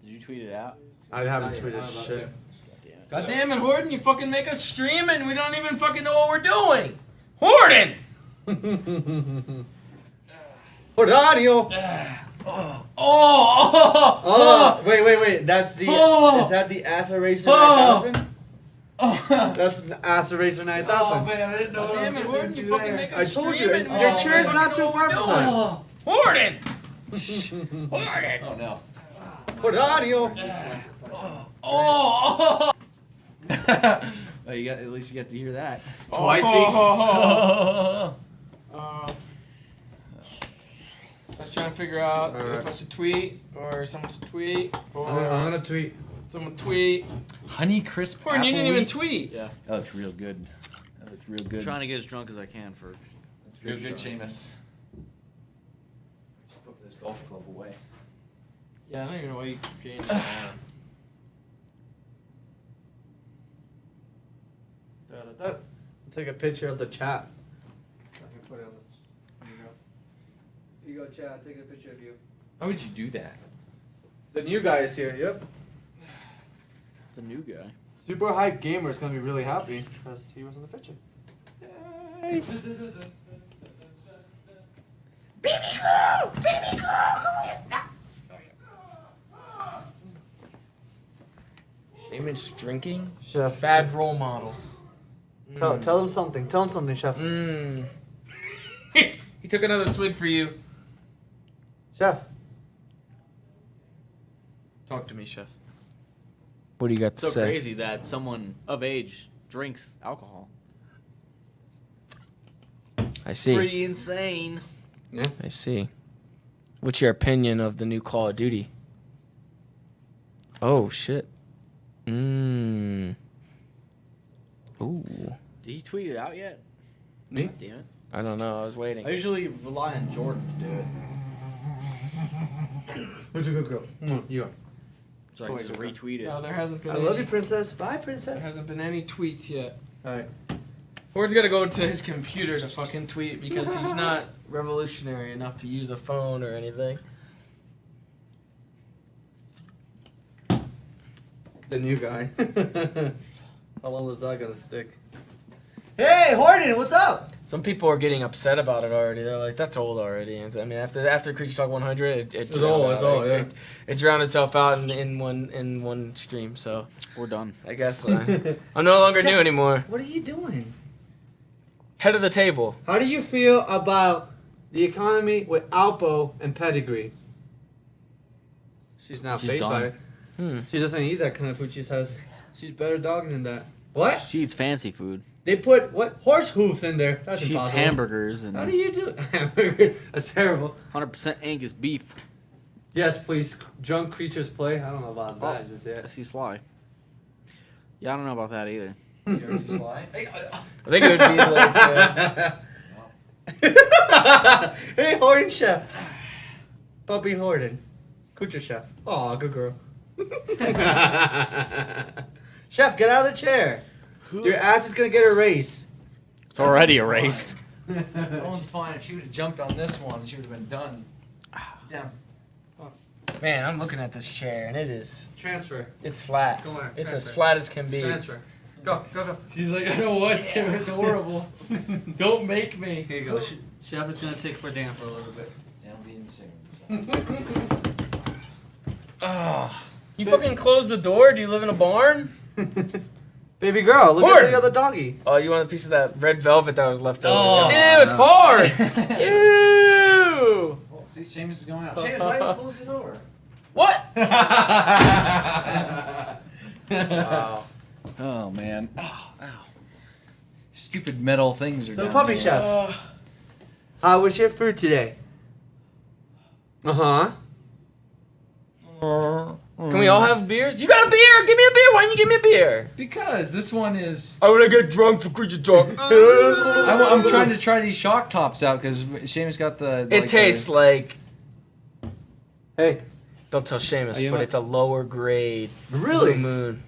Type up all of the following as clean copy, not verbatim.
Did you tweet it out? I haven't tweeted shit. God damn it, Horton, you fucking make us stream and we don't even fucking know what we're doing. Horton! Hordanio! Oh, wait. That's the. Is that the Aspiration 9000? That's the Aspiration 9000. Oh man, I didn't know. God damn it, Horton, you fucking make us I stream. told you, and we your don't chair's fucking not know too what far we're from doing. that. Horton! Horton! Oh no. Hordanio! Oh. Well, you got at least you get to hear that. Twice. I was trying to figure out if I should tweet or someone should tweet or I'm gonna tweet. someone tweet. Honey crisp. Horton, you didn't apple even wheat. tweet. Yeah. That looks real good. That looks real good. I'm trying to get as drunk as I can first. Real good, Seamus. Should put this golf club away. Yeah, I don't even know why you keep getting that. Take a picture of the chat. I can put it on this. Here you go, chat. Take a picture of you. How would you do that? The new guy is here. Yep. The new guy. Super hype gamer is gonna be really happy because he was in the picture. Yay! Baby girl, Shaman's drinking. Chef, Bad role model. tell him something. Tell him something, Chef. He took another swig for you. Chef. Talk to me, Chef. What do you got It's so crazy that someone of age drinks alcohol. I see. Pretty insane. Yeah. I see. What's your opinion of the new Call of Duty? Oh shit. Ooh. Did he tweet it out yet? Me? Damn it. I don't know. I was waiting. I usually rely on Jordan to do it. Who's a good girl? You are. So I can just retweet it. No, there hasn't been. I love you, princess. Bye, princess. There hasn't been any tweets yet. Alright. Ford's got to go to his computer to fucking tweet because he's not revolutionary enough to use a phone or anything. The new guy. How long is that gonna stick? Hey, Horton, what's up? Some people are getting upset about it already. They're like, "That's old already." And I mean, after Creature Talk 100, It's old, yeah. It drowned itself out in one stream. So We're done. I guess I'm no longer new anymore. What are you doing? Head of the table. How do you feel about the economy with Alpo and Pedigree? She's not She's phased by done. it. She doesn't eat that kind of food. She says she's better dog than that. What? She eats fancy food. They put what horse hooves in there? That's She eats impossible. hamburgers and How do you do hamburger? That's terrible. 100% Angus beef. Yes, please. Drunk creatures play. I don't know about that just I yet. see Sly. Yeah, I don't know about that either. You ever do Sly? I think it would be like. Hey, Horton Chef. Puppy Horton. Coocher Chef. Aw, good girl. Chef, get out of the chair. Your ass is gonna get erased. It's already erased. That one's fine. If she would have jumped on this one, she would have been done. Down. Man, I'm looking at this chair and Transfer. it's flat. Come on, It's as transfer. flat as can be. Transfer. Go. She's like, I don't want to. It's horrible. Don't make me. Here you go. Chef is gonna take for damn for a little bit. That'll be insane. You fucking closed the door? Do you live in a barn? Baby girl, look Horton. at the other doggy. Oh, you want a piece of that red velvet that was left over? Oh, Ew, it's hard. Ew. Well, see, Seamus is going out. Seamus, why didn't you close the door? What? Wow. Oh man. Oh, ow. Stupid metal things are So, down Puppy there. Chef, how was your food today? Uh-huh. Can we all have beers? You got a beer? Give me a beer. Why didn't you give me a beer? Because this one is. I want to get drunk for Creature Talk. I'm trying to try these shock tops out because Seamus got the. It tastes like. Hey. Don't tell Are Seamus, you but not- it's a lower grade. Really? Blue Moon.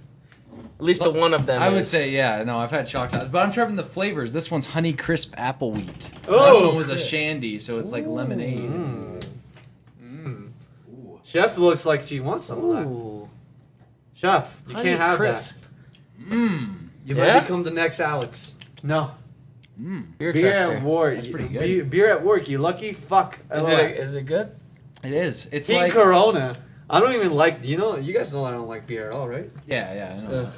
At least the one of them. I would is. say, yeah, no, I've had shock tops, but I'm trying the flavors. This one's honey crisp apple wheat. Oh, this one was a crisp. shandy, so it's like lemonade. Mm. Ooh. Chef looks like she wants some of that. Ooh. Chef, you Honey can't have crisp. Mmm. that. You Yeah? might become the next Alex. No. Mmm. Beer Beer tester. at work. That's pretty good. Beer at work. You lucky fuck. Is it good? It is. It's Heat like Corona. I don't even like. You guys know I don't like beer at all, right? yeah. I know. Ugh.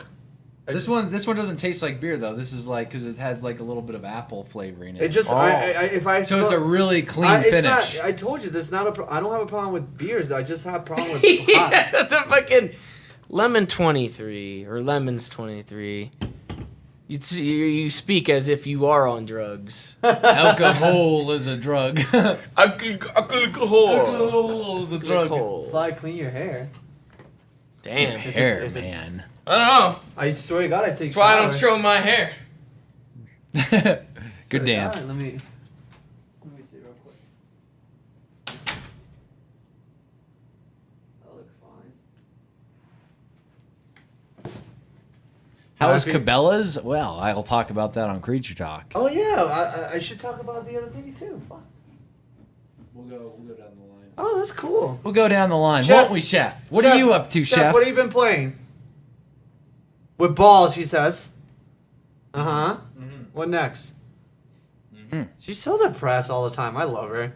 This one doesn't taste like beer though. This is like because it has like a little bit of apple flavoring in it. It just. Oh. If I. So it's a really clean it's finish. Not, I told you this. I don't have a problem with beers. I just have a problem with hot. Yeah, the fucking lemon 23 or lemons 23. You speak as if you are on drugs. Alcohol is a drug. Alcohol is a drug. Slide, clean your hair. Damn. Hair, is it- man. I don't know. I swear to God, I take. That's why I don't show my hair. Good damn. Let me see real quick. I look fine. How is Happy- Cabela's? Well, I'll talk about that on Creature Talk. Oh yeah, I should talk about the other thing too. Fuck. We'll go down the line. Oh, that's cool. We'll go down the line, Chef. won't we, Chef? What are you up to, Chef? What have you been playing? With balls, she says. Uh huh. Mm-hmm. What next? Mm-hmm. She's so depressed all the time. I love her.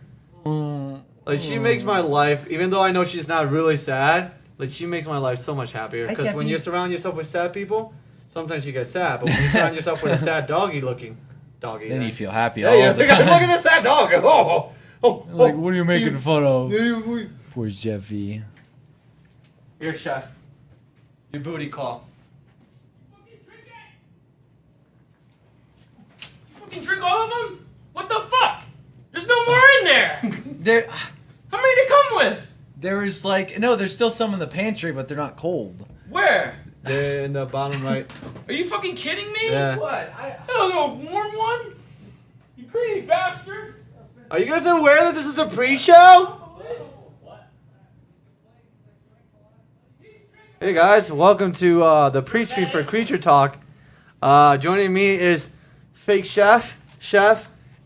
Like she makes my life, even though I know she's not really sad. Like she makes my life so much happier. Hi, Because when Jeffy. you surround yourself with sad people, sometimes you get sad. But when you surround yourself with a sad doggy, Then yeah. you feel happy Yeah, all yeah. the Look at time. the sad dog. Oh. Like, what are you making fun of? You- Poor Jeffy. Here, chef. Your booty call. Fucking drink all of them? What the fuck? There's no more in there. There, How many did it come with? there's still some in the pantry, but they're not cold. Where? They're in the bottom right. Are you fucking kidding me? Yeah. What? I don't know, warm one? You crazy bastard. Are you guys aware that this is a pre-show? Hey guys, welcome to the pre-stream for Creature Talk. Joining me is fake chef,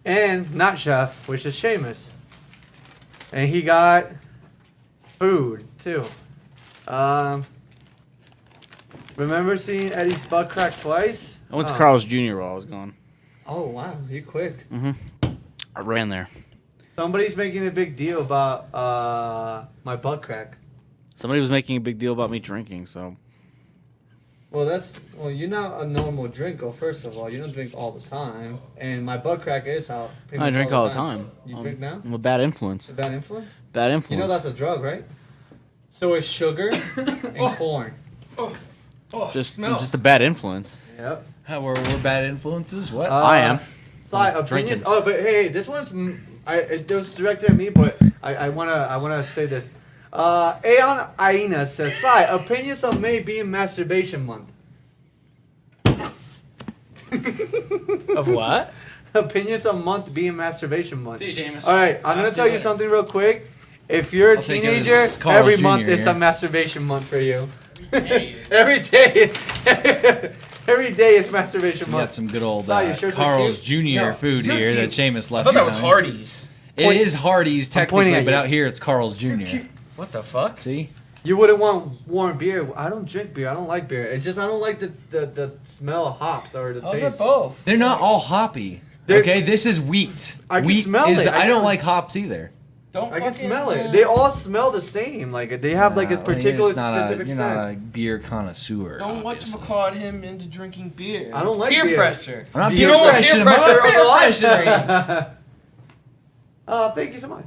and not chef, which is Seamus. And he got food too. Remember seeing Eddie's butt crack twice? I went to Oh. Carl's Jr. while I was gone. Oh wow, you quick. I ran there. Somebody's making a big deal about my butt crack. Somebody was making a big deal about me drinking, so Well, you're not a normal drinker. First of all, you don't drink all the time, and my butt crack is out. pretty I much drink all the time. You drink now? I'm a bad influence. It's a bad influence. Bad influence. You know that's a drug, right? So is sugar and corn. Oh, just smell. a bad influence. Yep. How we're bad influences? What? I am. Sly opinions. Drinking. Oh, but hey, this one's it was directed at me, but I wanna say this. Aeon Aina says, Sly, opinions on May being masturbation month. Of what? Opinions on month being masturbation month. See you, Seamus. All right, I'm gonna tell you something real quick. If you're a I'll take it as teenager, Carl's every Jr. month is here. a masturbation month for you. Hey. Every day, every day is masturbation We got month. some good old Sly, your shirts are Carl's cute. Jr. No, food you're here that cute. Seamus I left thought that was behind. Hardee's. It is Hardee's pointing technically, at but you. out here it's Carl's Jr. What the fuck? See? You wouldn't want warm beer. I don't drink beer. I don't like beer. It's just I don't like the smell of hops or the How's taste. that both? They're not all hoppy. They're- Okay, this is wheat. I can wheat smell is it. I I don't can- like hops either. Don't I can fucking, smell it. They all smell the same. Like they have like a Nah, particular it's not specific you're scent. not a beer connoisseur. Don't obviously. whatchamacallit him into drinking beer. I don't It's like peer beer. pressure. I'm not Beer peer You don't want pressuring peer him. pressure Peer on the pressuring. Oh, thank you so much.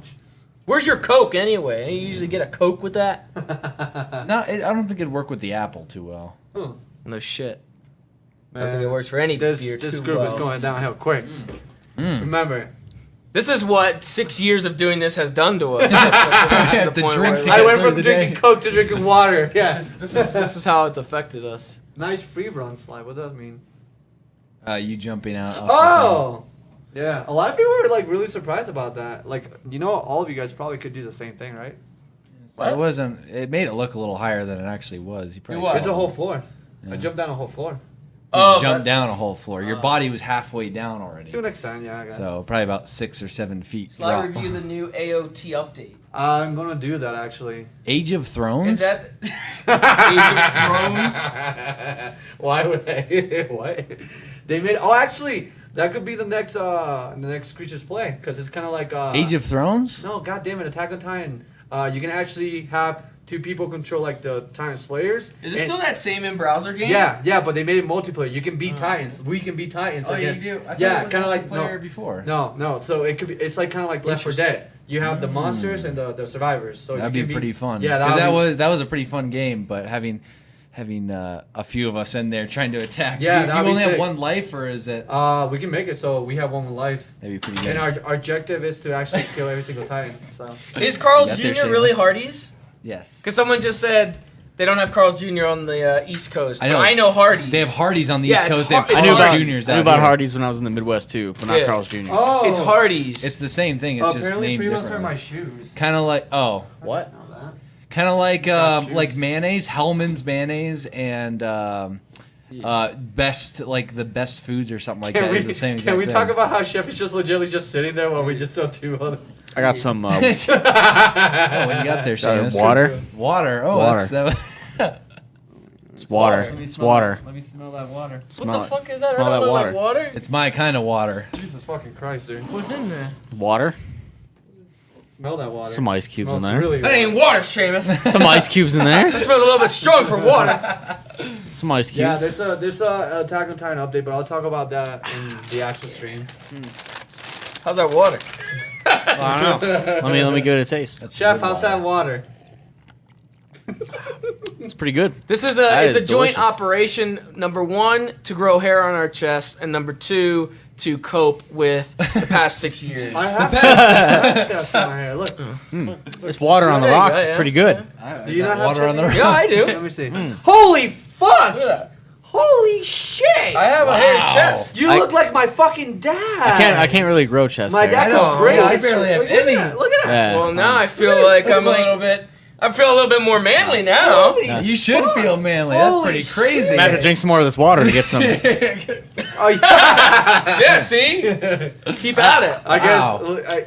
Where's your Coke anyway? You usually get a Coke with that? No, I don't think it'd work with the apple too well. Huh. No shit. I don't Man, think it works for any this beer this too group is well. going downhill quick. Remember, This is what 6 years of doing this has done to us. have to point drink where, to I get went through from the drinking day. Coke to drinking water. Yeah. this is how it's affected us. Nice free run slide. What does that mean? You jumping out. off Oh! Yeah. A lot of people were like really surprised about that. Like, all of you guys probably could do the same thing, right? the thing. It wasn't. It made it look a little higher than it actually was. You probably What? It's a whole floor. Yeah. I jumped down a whole floor. Oh, jumped but- down a whole floor. Your body was halfway down already. To an extent, yeah, I guess. So probably about 6 or 7 feet Slide drop. review the new AOT update. I'm gonna do that actually. Age of Thrones? Is that Age of Thrones? Why would I? What? They made. Oh, actually, that could be the next Creatures Play because it's kind of like Age of Thrones? No, God damn it, Attack on Titan. You can actually have 2 people control like the Titan Slayers. Is it still that same in browser game? Yeah, but they made it multiplayer. You can beat Titans. We can beat Titans. Oh, you against, do? I thought yeah, it was kind of like player before. No. So it could be. It's like kind of like Left 4 Dead. You have the monsters and the survivors. So That'd you be can pretty fun. Yeah, because that was a pretty fun game. But having a few of us in there trying to attack. Yeah, do you that'd be only have sick. 1 life, or is it? We can make it so we have 1 life. That'd be pretty good. And our objective is to actually kill every single Titan. So Is Carl's You got there, Jr. really Seamus. Hardee's? Yes. Because someone just said they don't have Carl's Jr. on the East Coast. I but know. I know Hardee's. They have Hardee's on the Yeah, East it's Coast. They have Har- I knew Carl's about Juniors I out knew about here. Hardee's when I was in the Midwest too, but not Yeah. Carl's Jr. oh, It's Hardee's. It's the same thing. It's just apparently named free ones are differently. my shoes. Kind of like What? kind of like shoes. mayonnaise, Hellman's mayonnaise, and best the best foods or something like that. Is the same exact can we thing. talk about how Chef is just legitimately just sitting there while we just throw 2 other? I got some Oh, what you got there, Seamus? water. Water. Oh, Water. It's It's water. It's water. Let me smell that water. What Smell the it. fuck is that? Smell I that don't know, water. like water? It's my kind of water. Jesus fucking Christ, dude. What's in there? Water. Smell that water. Some ice cubes in Smells there. Really That good. ain't water, Seamus. Some ice cubes in there. That smells a little bit strong for water. Some ice cubes. Yeah, there's a Attack on Titan update, but I'll talk about that in the actual stream. How's that water? I don't know. Let me give it a taste. That's Chef, good how's water. that water? It's pretty good. This is That it's is a joint delicious. operation. Number 1, to grow hair on our chest, and number 2, to cope with the past 6 years. I have chefs in my hair. Look. This water on the There you rocks go, is yeah. pretty good. I Do you got not have water on the chest in Yeah, I do. Let me see. Holy fuck! Look at that. Holy shit! I have a hairy chest. You look like my fucking dad. I can't really grow chest My hair. dad I know, got braids. yeah, I barely have Look at any. that, Look at that. Yeah. Well, now I feel like It's I'm like- I feel a little bit more manly now. Holy You should fuck. feel manly. That's Holy pretty crazy. I'm gonna have to drink some more of this water to get some. Oh, yeah. Yeah, see? Keep at it. I Wow. guess.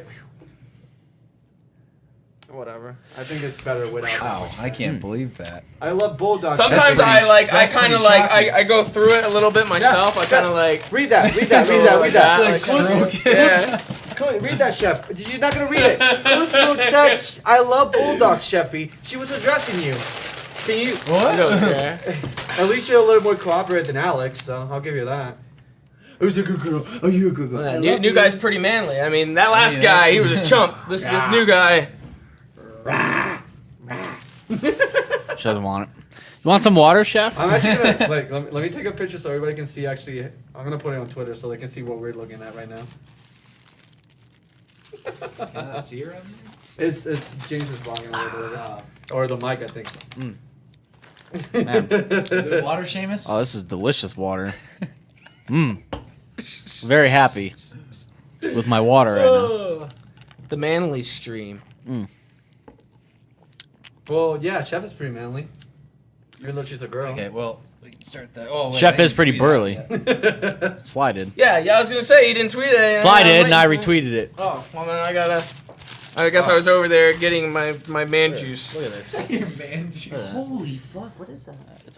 Whatever. I think it's better without. Wow, I can't believe that. I love bulldogs. Sometimes pretty- I that's kind of pretty like shocking. I go through it a little bit myself. I kind of like Read that. Read that. Like stroke it. yeah. Read that, Chef. You're not gonna read it. Cluesfield said, "I love bulldogs, Chefy." She was addressing you. Can you? I don't care. At least you're a little more cooperative than Alex, so I'll give you that. Who's a good girl? Are you a good girl? Yeah, new guy's pretty manly. I mean, that last guy, he was a chump. This new guy. She doesn't want it. You want some water, chef? I'm actually gonna let me take a picture so everybody can see. Actually, I'm gonna put it on Twitter so they can see what we're looking at right now. Can I not see her on It's James is vlogging over there, or the mic, I think. Man. there? Water, Seamus? Oh, this is delicious water. Mmm. Very happy with my water right now. The manly stream. Well, yeah, Chef is pretty manly, even though she's a girl. Okay, well, we can start that. Oh, wait, Chef I is didn't pretty tweet burly. it out yet. Sly did. Yeah, I was gonna say he didn't tweet it. Sly I'm did, and I waiting for it. retweeted it. Oh, well then I guess I was over there getting my man juice. Look at this. Your man. Holy fuck! What is that? It's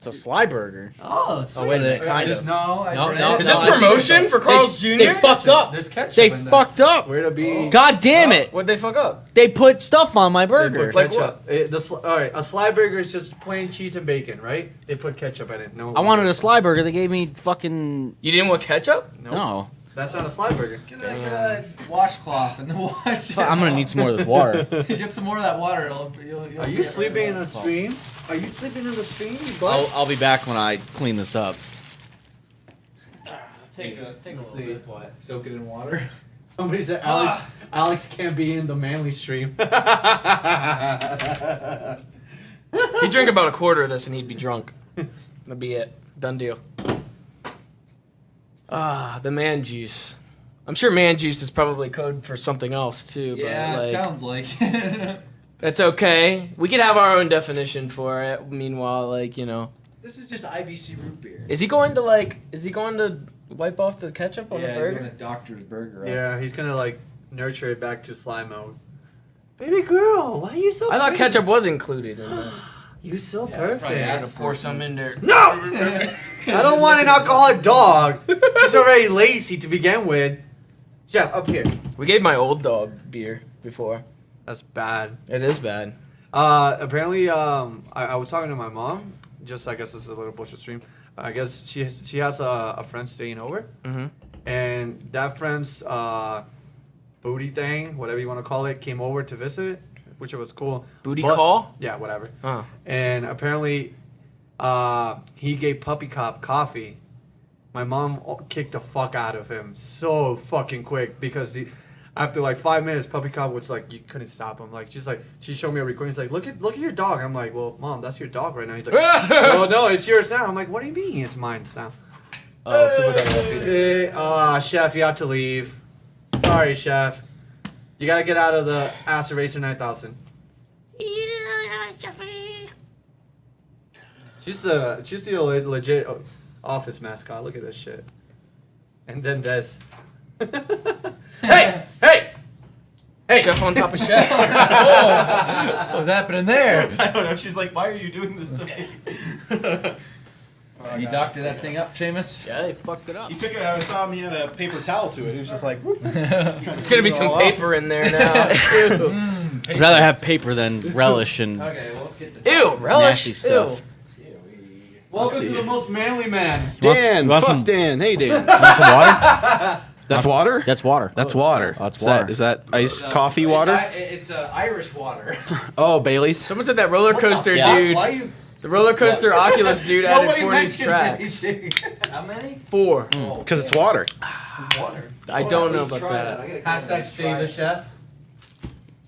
a Sly burger. Oh, Oh, wait a minute. I Kind just of. no. No, Is this no, promotion for Carl's Jr.? They fucked up. There's ketchup. They in there. fucked up. Where to be? God damn it. What'd they fuck up? They put stuff on my They burger. put Like ketchup. All right, a Sly burger is just plain cheese and bacon, right? They put ketchup in it. No. I wanted a weird Sly burger. They gave me fucking... You didn't want ketchup? stuff. No. That's not a Sly burger. Get a washcloth and wash it. I'm going to need some more of this water. Get some more of that water. You'll Are you sleeping in the stream? Are you sleeping in the stream? You butt? I'll be back when I clean this up. Take a little See. bit. What? Soak it in water. Somebody said Alex can't be in the manly stream. He'd drink about a quarter of this and he'd be drunk. That'd be it. Done deal. The man juice. I'm sure man juice is probably code for something else too, Yeah, but it sounds like. that's okay. We could have our own definition for it. Meanwhile, This is just IBC root beer. is he going to wipe off the ketchup on the Yeah, he's burger? gonna doctor's burger. Up. Yeah, he's gonna nurture it back to Sly mode. Baby girl, why are you so I thought pretty? ketchup was included in that. You're so probably perfect. has Gotta pour some in there. No! I don't want an alcoholic dog. She's already lazy to begin with. Jeff, up here. We gave my old dog beer before. That's bad. It is bad. Apparently, I was talking to my mom. Just, I guess this is a little bullshit stream. I guess she has a friend staying over. Mm-hmm. And that friend's booty thing, whatever you want to call it, came over to visit, which was cool. Booty But- call? Yeah, whatever. Oh. And apparently, he gave Puppy Cop coffee. My mom kicked the fuck out of him so fucking quick because after like 5 minutes, Puppy Cop was like, you couldn't stop him. Like she showed me a recording. She's like, look at your dog. I'm like, well, Mom, that's your dog right now. He's like, no, it's yours now. I'm like, what do you mean it's mine now? Oh, people talking about Peter. Hey, Chef, you have to leave. Sorry, Chef. You gotta get out of the Ass Eraser 9000. She's the legit office mascot. Look at this shit. And then this. Hey! Chef on top of chef. Oh. What's happening there? I don't know. She's like, why are you doing this to me? You doctored that thing up, Seamus? Yeah, they fucked it up. He took it. I saw him. He had a paper towel to it. He was just like, whoop, It's gonna be some paper in there now. Ew. I'd rather have paper than relish and Okay, well, let's get to Ew, relish. nasty stuff. Welcome to the most manly man. Dan, Dan, fuck some- Dan. Hey, Dan. Want some water? That's water? That's water. That's water. Oh, it's Is that- water. Is that iced coffee water? It's Irish water. Oh, Bailey's. Someone said that roller coaster Yeah. dude. Why you? The roller coaster Oculus dude added Nobody 40 mentioned tracks. anything. How many? 4. Because it's water. Water. I don't know about that. Hashtag save the chef.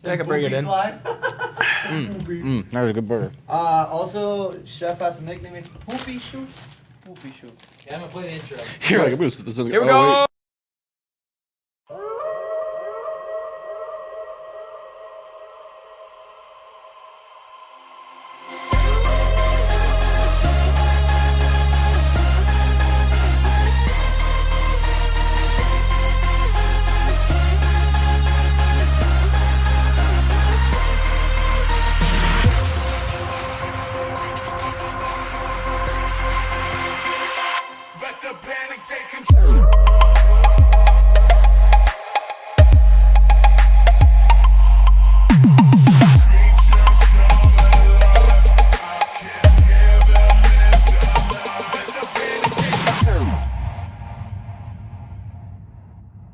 I can bring it in. Slide. That was a good burger. Also, chef has a nickname. It's Poopy Shoe. Poopy Shoe. Yeah, I'm gonna play the intro. You're like, I'm gonna sit this in the Here we go.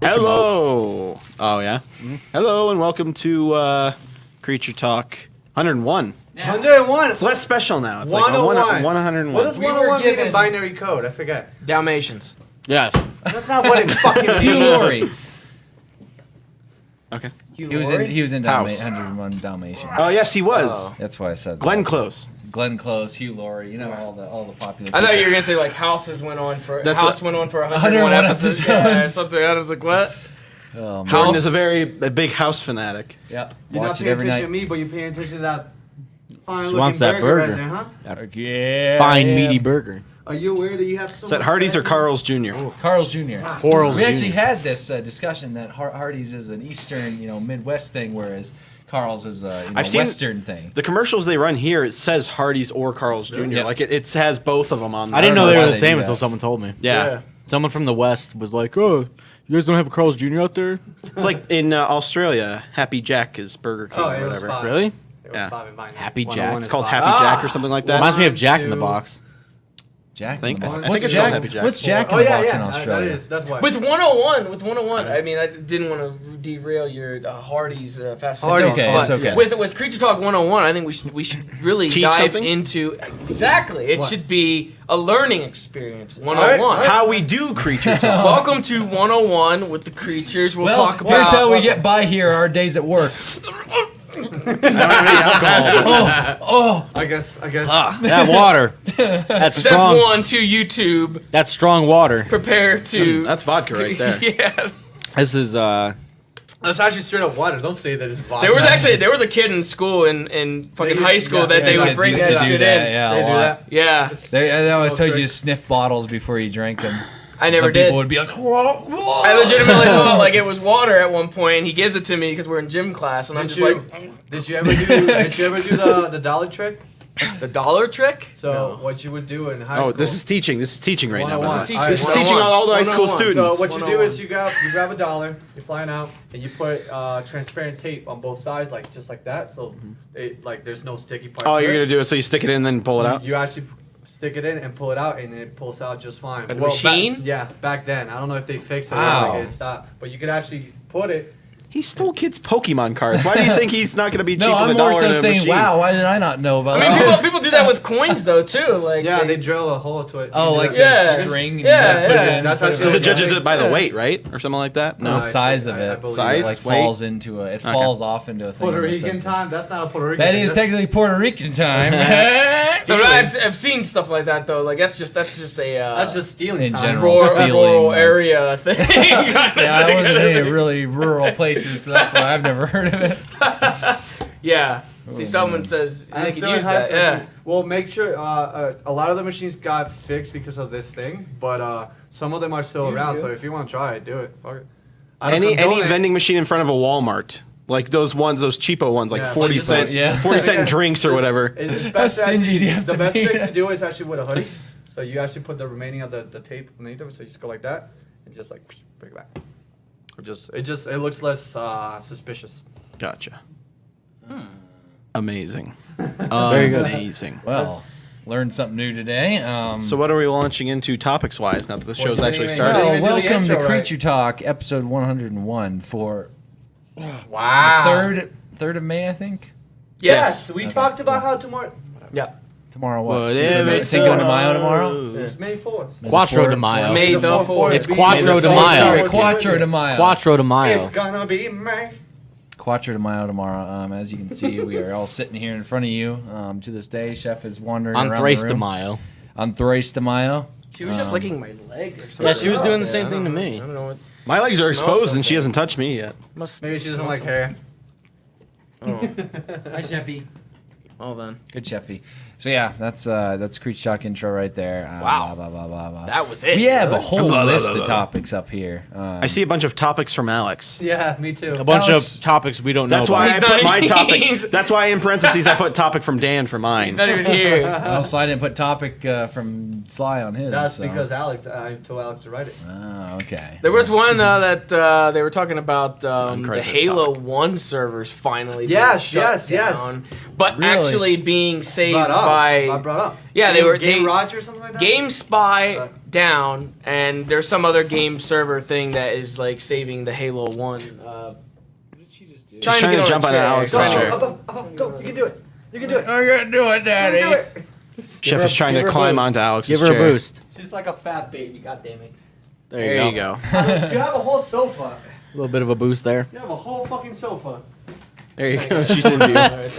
Hello. Oh, yeah? Hello, and welcome to Creature Talk 101. 101. It's less special now. It's like 101. 101. What does We were 101 mean in given- binary code? I forget. Dalmatians. Yes. That's not what it fucking Hugh means. Laurie. Okay. He was in House. 101 Dalmatians. Oh, yes, he was. Oh. That's why I said Glenn that. Close. Glenn Close, Hugh Laurie, you know all the popular. I thought you were people. gonna say like Houses went on for That's House a- went on for 101 episodes. Yeah, episodes. something. I was like, what? Oh, man. Jordan House. is a big house fanatic. Yeah, You're not watch it paying every attention to night. me, but you're paying attention to that fine She looking wants that burger right burger. there, huh? Yeah. Fine, yeah. meaty burger. Are you aware that you have so Is that much Hardee's or fat? Carl's Jr.? Carl's Jr. Corals We actually Jr. had this discussion that Hardee's is an Eastern, Midwest thing, whereas Carl's is a I've seen- Western thing. The commercials they run here, it says Hardee's or Carl's Jr. Yeah. Like it has both of them on there. I didn't know know they why were the they same do until that. someone told me. Yeah. Someone from the West was like, "Oh, you guys don't have a Carl's Jr. out there?" It's like in Australia, Happy Jack is Burger King Oh, or it was whatever. fine. Really? It was Yeah. 5 in binary. Happy 101 Jack. is It's called five. Happy Jack or something like that. Reminds me of Jack in the two. Box. Jack. think- in the I Box. think What's it's Jack? called Happy Jack. What's Jack in Oh the yeah, Box yeah. in Australia? That's why. With 101, I mean, I didn't want to derail your Hardee's fast food. Hardee's, okay, but it's okay. With Creature Talk 101, I think we should really Teach dive something? into exactly. It What? should be a learning experience. 101. All right. How we do Creature Talk. Welcome to 101 with the creatures. We'll talk about. here's how we get by here our days at work. I guess. That water. That's Step strong. 1 to YouTube. That's strong water. Prepare to. That's vodka right there. Yeah. This is That's actually straight up water. Don't say that it's vodka. There was a kid in school in fucking They- high school yeah, that they yeah, would kids bring used that to do shit that, in. yeah, They a do lot. that. Yeah. They always So told you to strict. sniff bottles before you drank them. I never Some did. people would be like, whoa, whoa. I legitimately thought like it was water at one point. And he gives it to me because we're in gym class, and I'm just like, Did you ever do the dollar trick? the dollar trick. So what you would do in high school? Oh, this is teaching. This is teaching right now. 101. This is teaching. All right, This is 101. teaching all the high school 101. students. So what you do 101. is you grab a dollar, you're flying out, and you put transparent tape on both sides, like just like that. So there's no sticky part. Oh, to you're it. gonna do it so you stick it in and then pull it out. You actually stick it in and pull it out, and it pulls out just fine. A machine? Back then. I don't know if they fixed it Wow. or like it stopped, but you could actually put it. He stole kids' Pokemon cards. Why do you think he's not gonna be cheap No, with I'm a more dollar so in a saying, machine? wow, why did I not know about I mean, this? people do that with coins though too. Like Yeah, they drill a hole to it. Oh, You like do that. Yeah. the string and Yeah, you put yeah. it in. That's put how it Because in. it judges it by the Yeah. weight, right, or something like that. No, No. the size of I it. believe Size? It like weight? falls into it. It Okay. falls off into a thing. Puerto in the Rican sense of- time. That's not a Puerto Rican. That thing. is technically Puerto Rican time. So I've seen stuff like that though. Like that's just a That's just stealing In time. general. rural, stealing, rural like- area thing. Yeah, I wasn't in any really rural places, so that's why I've never heard of it. Yeah. See, Oh, someone man. says And they still can in use high that. school, Yeah. Well, make sure a lot of the machines got fixed because of this thing, but some of them are still around. So if you want to try it, do it. Fuck it. I don't Any condone it. vending machine in front of a Walmart, like those cheapo ones, like Yeah, 40 cent, yeah. 40 cent drinks or whatever. It's How best to stingy actually- do you have the to best be? trick to do is actually with a hoodie. So you actually put the remaining of the tape underneath it. So you just go like that and just like bring it back. Or it looks less suspicious. Gotcha. Amazing. Very good. Amazing. Well, learned something new today. So what are we launching into topics wise now that the show's you actually mean? started? Well, well, even do the welcome to intro, right? Creature Talk, episode 101 for Wow. third of May, I think. Yes, we Okay. talked about how tomorrow. Yeah. Tomorrow what? Whatever Cinco de Mayo tomorrow? It's May 4th. Quattro de Mayo. May the 4th. It's Quattro de May the Mayo. Sorry, 4th. Quattro de Mayo. Quattro de Mayo. It's gonna be May. Quattro de Mayo tomorrow. As you can see, we are all sitting here in front of you. To this day, Chef is wandering On around Thrace the de room. Mayo. On Thrace de Mayo. She was just licking my leg or something. Yeah, she was doing the Yeah, same I thing to don't know. me. I don't know what. My legs are Smell exposed and she something. hasn't touched me yet. Must Maybe she doesn't smell like hair. something. Hi, Chefy. Oh, then. Good Chefy. So yeah, that's Creature Talk intro right there. Wow. Blah, blah, blah, blah, blah. That was it. We have a whole Blah, blah, list blah, of blah. topics up here. I see a bunch of topics from Alex. Yeah, me too. A bunch Alex- of topics we don't know That's about. why I He's put not my even- topic. That's why in parentheses I put topic from Dan for He's mine. not even here. Also, I didn't put topic from Sly on his. That's so. because I told Alex to write it. Oh, okay. There was one that they were talking about the uncredited Halo topic. 1 servers finally Yes, being shut yes, yes. down, but Really? actually being saved Brought up. by Brought up. Yeah, they were- Game they- Roger or something like that. Game Spy So- down, and there's some other game server thing that is like saving the Halo 1. What did she just do? She's trying to jump on Alex's Go, chair. go! You can do it. You can do it. I'm gonna do it, You can do Daddy. it. Chef her- is trying give to her a climb boost. onto Alex's Give her chair. a boost. She's like a fat baby. God damn it. There you go. You have a whole sofa. A little bit of a boost there. You have a whole fucking sofa. There you go. She's in view. Right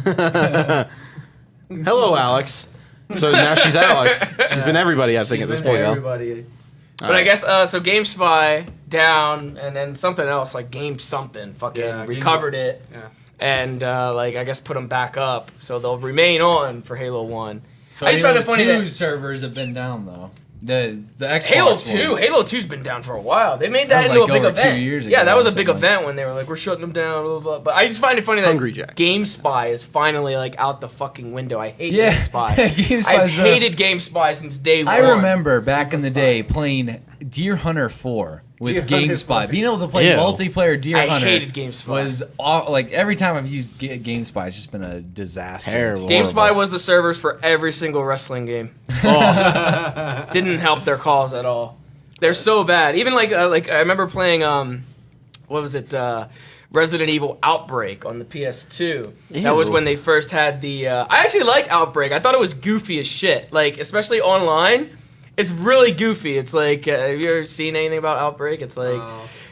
there. Hello, Alex. So now she's Alex. She's been everybody, I think, at this point. Everybody. But I guess so. Game Spy down, and then something else like Game something fucking Yeah, Game- recovered it, Yeah. and like I guess put them back up, so they'll remain on for Halo 1. So I just found it funny two that servers have been down though. The Xbox Halo 2, ones. Halo 2's been down for a while. They made that That was into like a big over 2 event. years Yeah, ago that was or a big something. event when they were like, we're shutting them down, blah, blah, blah. But I just find it funny that Hungry Jack. Game Spy is finally like out the fucking window. I hate Yeah. Game Spy. Game Spy's I've been- hated Game Spy since day one. I remember back in the day playing Deer Hunter 4 with Deer Game Hunter Spy. 4. Being able to play Ew. multiplayer Deer I Hunter hated Game Spy. was like every time I've used Game Spy, it's just been a disaster. Terrible. It's Game Spy horrible. was the servers for every single wrestling game. Didn't help their cause at all. They're so bad. Even like I remember playing what was it? Resident Evil Outbreak on the PS2. That was Ew. when they first had the. I actually like Outbreak. I thought it was goofy as shit. Like especially online, it's really goofy. It's like have you ever seen anything about Outbreak? It's like.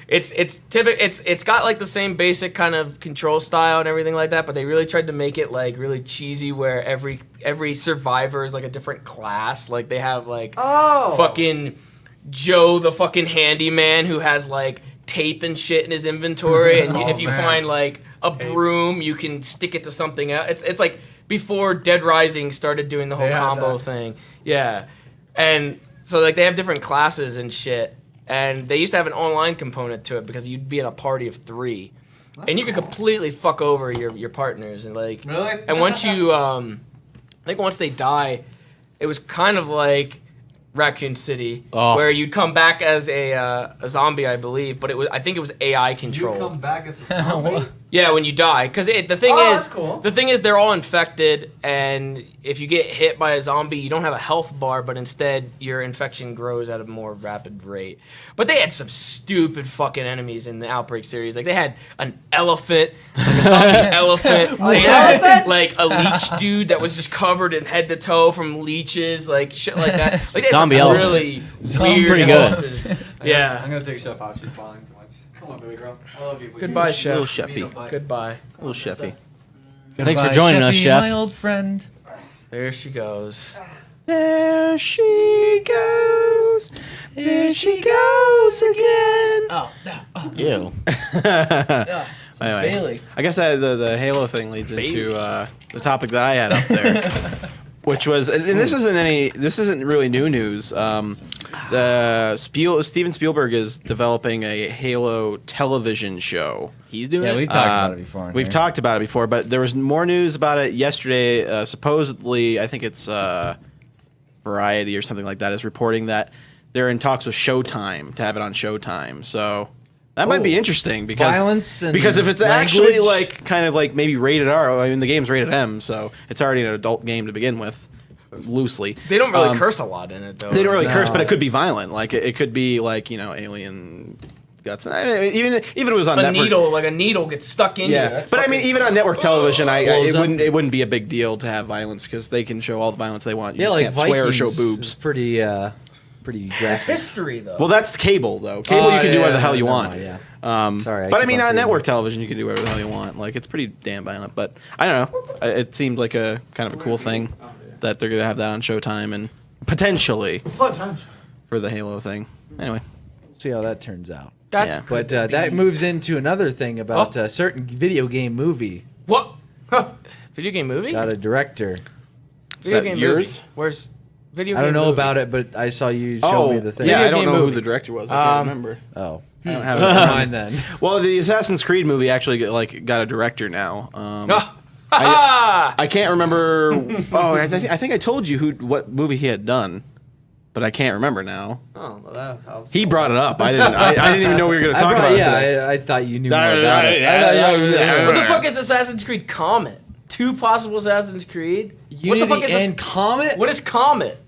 It's typical. It's got like the same basic kind of control style and everything like that, but they really tried to make it like really cheesy, where every survivor is like a different class. Like they have like fucking Joe the fucking handyman who has like tape and shit in his inventory, and if you man. find like a broom, you can stick it to something else. It's like before Dead Rising started doing the whole They had combo that. thing. Yeah, and So like they have different classes and shit, and they used to have an online component to it because you'd be in a party of 3, and you could completely fuck over your partners and like. Really? And once you, I think once they die, it was kind of like Raccoon City, where you'd come back as a zombie, I believe, but I think it was AI control. You come back as a zombie? Yeah, when you die, because the thing that's cool. the thing is they're all infected, and if you get hit by a zombie, you don't have a health bar, but instead your infection grows at a more rapid rate. But they had some stupid fucking enemies in the Outbreak series. Like they had an elephant, like a zombie elephant. They had like a leech dude that was just covered in head to toe from leeches, like shit like that. Like, they had Zombie some elephant. really weird Pretty good. bosses. Yeah. I'm gonna take Chef out. She's bawling too much. Come on, baby girl. I love you. Goodbye, Chef. Little chefy. Goodbye. Little chefy. Thanks for joining us, Sheffy, Chef. my old friend. There she goes. There she goes. There she goes again. Oh, Ew. Anyway, Bailey. I guess the Halo thing leads into the topic that I had up there, which was, and this isn't really new news. Steven Spielberg is developing a Halo television show. He's doing Yeah, it. we've talked about it before. We've talked about it before, but there was more news about it yesterday. Supposedly, I think it's Variety or something like that is reporting that they're in talks with Showtime to have it on Showtime. So that might be interesting because Violence and because if it's actually language? like kind of like maybe rated R, I mean the game's rated M, so it's already an adult game to begin with, loosely. They don't really curse a lot in it, though. They don't really No. curse, but it could be violent. Like it could be like alien guts. I mean, even if it was on a network, needle gets stuck in you. yeah. That's But I mean, fucking- even on network television, Blows up. it wouldn't be a big deal to have violence because they can show all the violence they want. You Yeah, just like can't swear or Vikings show is boobs. pretty That's graphic. history, though. Well, that's cable though. Cable you can do whatever the hell you want. Yeah. Sorry, I but I keep mean, on on forgetting. network television, you can do whatever the hell you want. Like it's pretty damn violent. But I don't know. It seemed like a kind of a cool thing that they're gonna have that on Showtime and potentially for the Halo thing. Anyway, See how that turns out. That yeah. But that moves into another thing about a certain video game movie. What? Video game movie? Got a director. Video that game yours? movie. Where's video I game don't know movie? about it, but I saw you show me the thing. yeah, I Video don't game know who movie. the director was. I can't remember. Oh. I don't have Never it. mind then. Well, the Assassin's Creed movie actually got a director now. Ah! I can't remember. Oh, I think I told you what movie he had done, but I can't remember now. Oh, well, that helps. He brought it up. I didn't. I didn't even know we were going to talk about it today. I thought you knew more about it. What the fuck is Assassin's Creed Comet? 2 possible Assassin's Creed? Unity what the fuck is and this? Comet? What is Comet?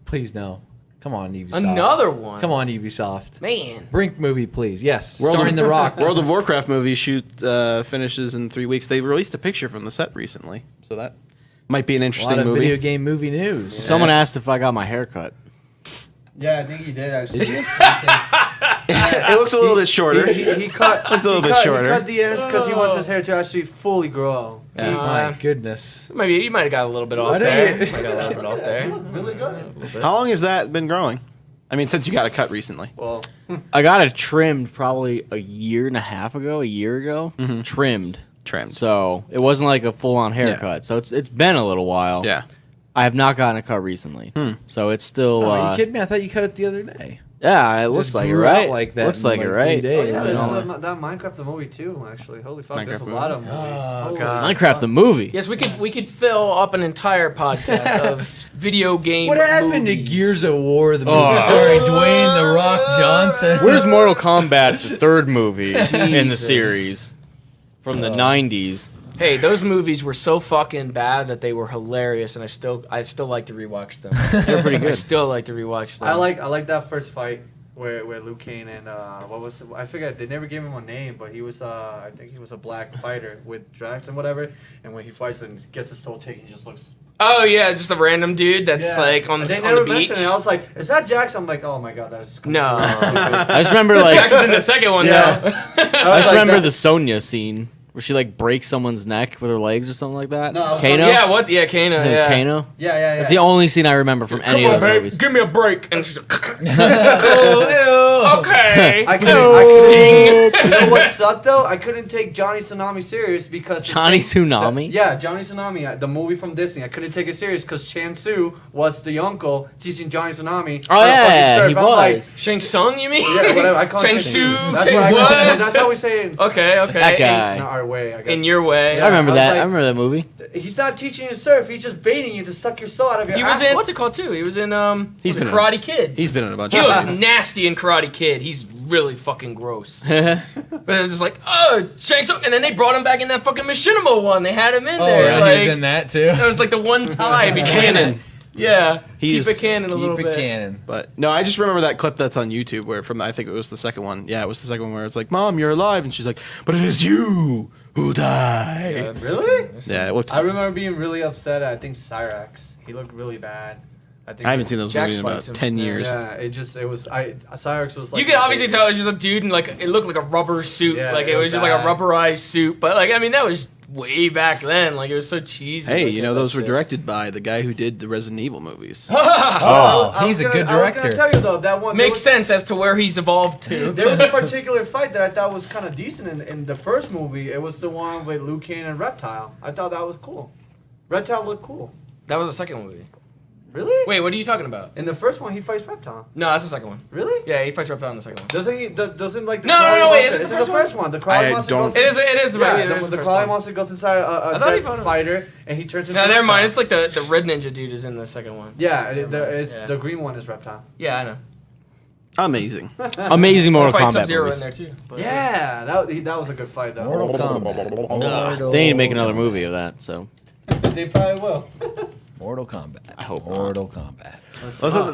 Please no. Come on, Ubisoft. Another one. Come on, Ubisoft. Man. Brink movie, please. Yes. World Starring of- The Rock. World of Warcraft movie finishes in 3 weeks. They released a picture from the set recently, so that might be an A interesting lot of movie. video game movie news. Someone asked if I got my hair cut. Yeah, I think he did actually. Did you? It looks a little bit shorter. He cut. Looks a little he bit cut- shorter. He cut the ends because he wants his hair to actually fully grow. My goodness. Maybe you might have got a little bit off Why don't there. you- Might have got a little bit off there. Really good. How long has that been growing? I mean, since you got a cut recently. Well, I got it trimmed probably a year ago. Trimmed. Trimmed. So it wasn't like a full on haircut. So it's been a little while. Yeah. I have not gotten a cut recently. So it's still. Oh, are you kidding me? I thought you cut it the other day. Yeah, it looks Just like it, grew out right? like that Looks in, like like, it, 3 right? days. oh, yeah, there's No. that Minecraft the movie too. Actually, holy fuck, there's a Minecraft lot of movies. Oh, Holy God. Minecraft the movie. Yes, we could fill up an entire podcast of video game What happened to movies. Gears of War, the movie Oh. starring Dwayne The Rock Johnson? Where's Mortal Kombat, the third movie in the Jesus. series from the 90s? Hey, those movies were so fucking bad that they were hilarious, and I still like to rewatch them. They're pretty I good. still like to rewatch them. I like that first fight where Liu Kang and what was it? I forget, they never gave him a name, but he was I think he was a black fighter with Drax and whatever. And when he fights and gets his soul taken, he just looks. Oh yeah, just a random dude that's like on And the they on never the beach. mentioned it. I was like, is that Jax? I'm like, oh my god, that's No. I just remember like Jackson's in the second one Yeah. though. I just remember the Sonya scene Where she like breaks someone's neck with her legs or something like that. No, I was Kano. Yeah, what? Yeah, Kano. It was Yeah. Kano. Yeah. That's the only scene I remember from any Come of on, those babe, movies. give me a break. And she's like, Oh, okay. I couldn't. You know what sucked though? I couldn't take Johnny Tsunami serious because the Johnny same- Tsunami? Yeah, Johnny Tsunami, the movie from Disney. I couldn't take it serious because Chan Su was the uncle teaching Johnny Tsunami. Oh how to yeah, fucking surf. he I'm like, was. Shang Tsung, you mean? yeah, whatever. I call it Chang Su. That's Say what I call it. what? That's how we say it. Okay. That guy. In our way, I guess. In your way. Yeah. I remember I was that. like- I remember that movie. He's not teaching you to surf. He's just baiting you to suck your soul out of your He was ass. in what's it called too? He was in He's was it been Karate Kid. He's been in a bunch. He of looks nasty in Karate Kid. He's really fucking gross. But it was just like, oh, Shang Tsung, and then they brought him back in that fucking Machinima one. They had him in Oh, there. yeah, like, he was in that too. That was like the one time he Canon. Yeah, He's- keep it canon a little Keep it bit. canon. But no, I just remember that clip that's on YouTube where from I think it was the second one. Yeah, it was the second one where it's like, "Mom, you're alive," and she's like, "But it is you who die." Really? Yeah, it looked. I remember being really upset at, I think, Cyrax. He looked really bad. I haven't seen those Jax movies in fights about him. 10 years. Yeah, Cyrax was like. You can obviously tell it's just a dude in like it looked like a rubber suit, Yeah, like it it was was just like a bad. rubberized suit. But like I mean that was way back then. Like it was so cheesy. Hey, looking, you know that those were shit. directed by the guy who did the Resident Evil movies. Oh, I was he's a gonna- good I was gonna director. tell you though that one Makes sense as to where he's evolved to. There was a particular fight that I thought was kind of decent in the first movie. It was the one with Liu Kang and Reptile. I thought that was cool. Reptile looked cool. That was the second movie. Really? Wait, what are you talking about? In the first one, he fights Reptile. No, that's the second one. Really? Yeah, he fights Reptile in the second one. Doesn't he? Doesn't like the No, crawly no, wait, monster- is it the is it first the one? first one? The crawly I monster don't- goes. It is the Yeah, it is the first crawly one. monster goes inside I a thought he dead fought him. fighter, and he turns into. No, never mind. It's Reptile. like the red ninja dude is in the second one. Yeah, Yeah. the green one is Reptile. Yeah, I know. Amazing. Amazing Mortal Fight Kombat Sub-Zero movies. in there too. But- Yeah, that was a good fight though. Mortal Kombat. They need to make another movie of that. So They probably will. Mortal Kombat. I hope not. Mortal Kombat.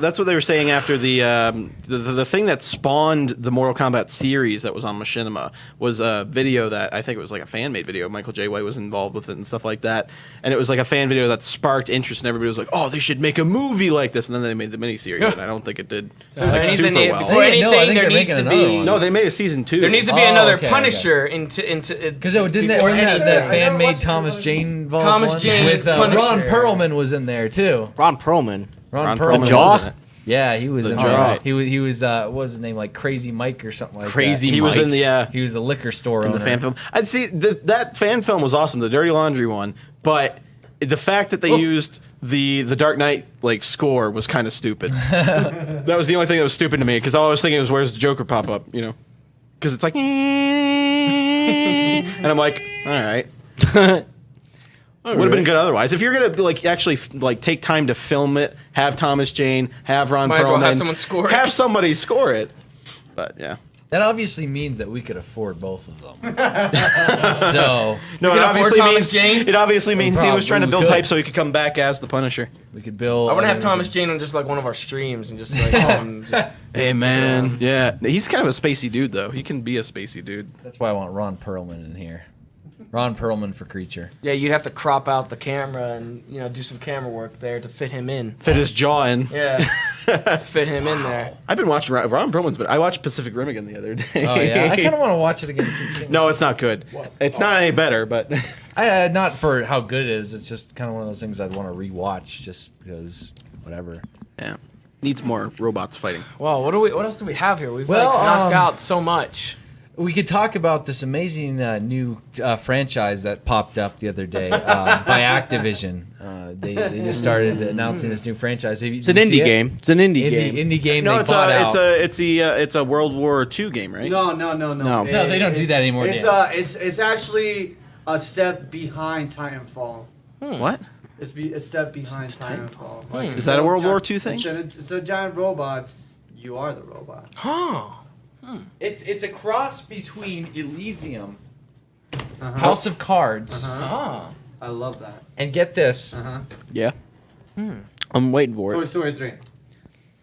That's what they were saying after the thing that spawned the Mortal Kombat series that was on Machinima was a video that I think it was like a fan made video. Michael J. White was involved with it and stuff like that, and it was like a fan video that sparked interest, and everybody was like, "Oh, they should make a movie like this." And then they made the miniseries, and I don't think it did There like needs to super need- well. Before I think- no, I anything, think there they're needs making to another be. one. No, they made a season 2. There needs to be Oh, another okay, Punisher into Because it didn't that before wasn't that, anything. that I fan never made watched Thomas the- Jane involved Thomas one? Jane with Punisher. Ron Perlman was in there too. Ron Perlman. Ron Perlman Perlman was Jaw? in it. Yeah, he was The in Jaw. there. He was what was his name, like Crazy Mike or something like Crazy that. He was Mike. in the He was a liquor store in owner. the fan film. I'd see that fan film was awesome, the Dirty Laundry one, but the fact that they used the Dark Knight like score was kind of stupid. That was the only thing that was stupid to me because all I was thinking was, "Where's the Joker pop up?" You know, because it's like, and I'm like, all right. Would have been good otherwise. If you're gonna like actually like take time to film it, have Thomas Jane, have Ron Might as well Perlman, have someone score it. have somebody score it. But yeah. That obviously means that we could afford both of them. So No, can it afford obviously Thomas means Jane? it obviously means he was trying to Probably build could. hype so he could come back as the Punisher. we could build. I want to have Thomas Jane on just like one of our streams and just like just Hey man, yeah, he's kind of a spacey dude though. He can be a spacey dude. That's why I want Ron Perlman in here. Ron Perlman for Creature. yeah, you'd have to crop out the camera and do some camera work there to fit him in. Fit his jaw in. Yeah, fit him in there. I've been watching Ron Perlman's, but I watched Pacific Rim again the other day. Oh yeah, I kind of want to watch it again too. No, it's not good. It's not any better, but Not for how good it is. It's just kind of one of those things I'd want to rewatch just because whatever. yeah, needs more robots fighting. Well, what else do we have here? We've Well, like knocked out so much. We could talk about this amazing new franchise that popped up the other day by Activision. They just started announcing this new franchise. It's an indie game. It's an indie game. Indie game. No, they it's bought out. it's a World War II game, right? No. No. No, they don't do that anymore, It's Dan. it's actually a step behind Titanfall. What? It's a step behind Titanfall. Like, Is that a World War II thing? Instead of giant robots, you are the robot. Huh. It's a cross between Elysium, Uh-huh. House of Cards, Ah. I love that. and get this, Uh-huh. Yeah. I'm waiting for Toy it. Story 3.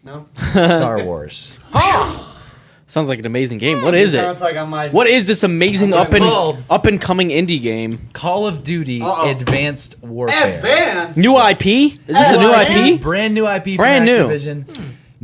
No? Star Wars. Sounds like an amazing game. What is it? Sounds like I might. What is this amazing It's called- up and coming indie game? Call of Duty Uh-oh. Advanced Warfare. Advanced? New IP? Is this a new IP? Brand new IP Brand from new. Activision.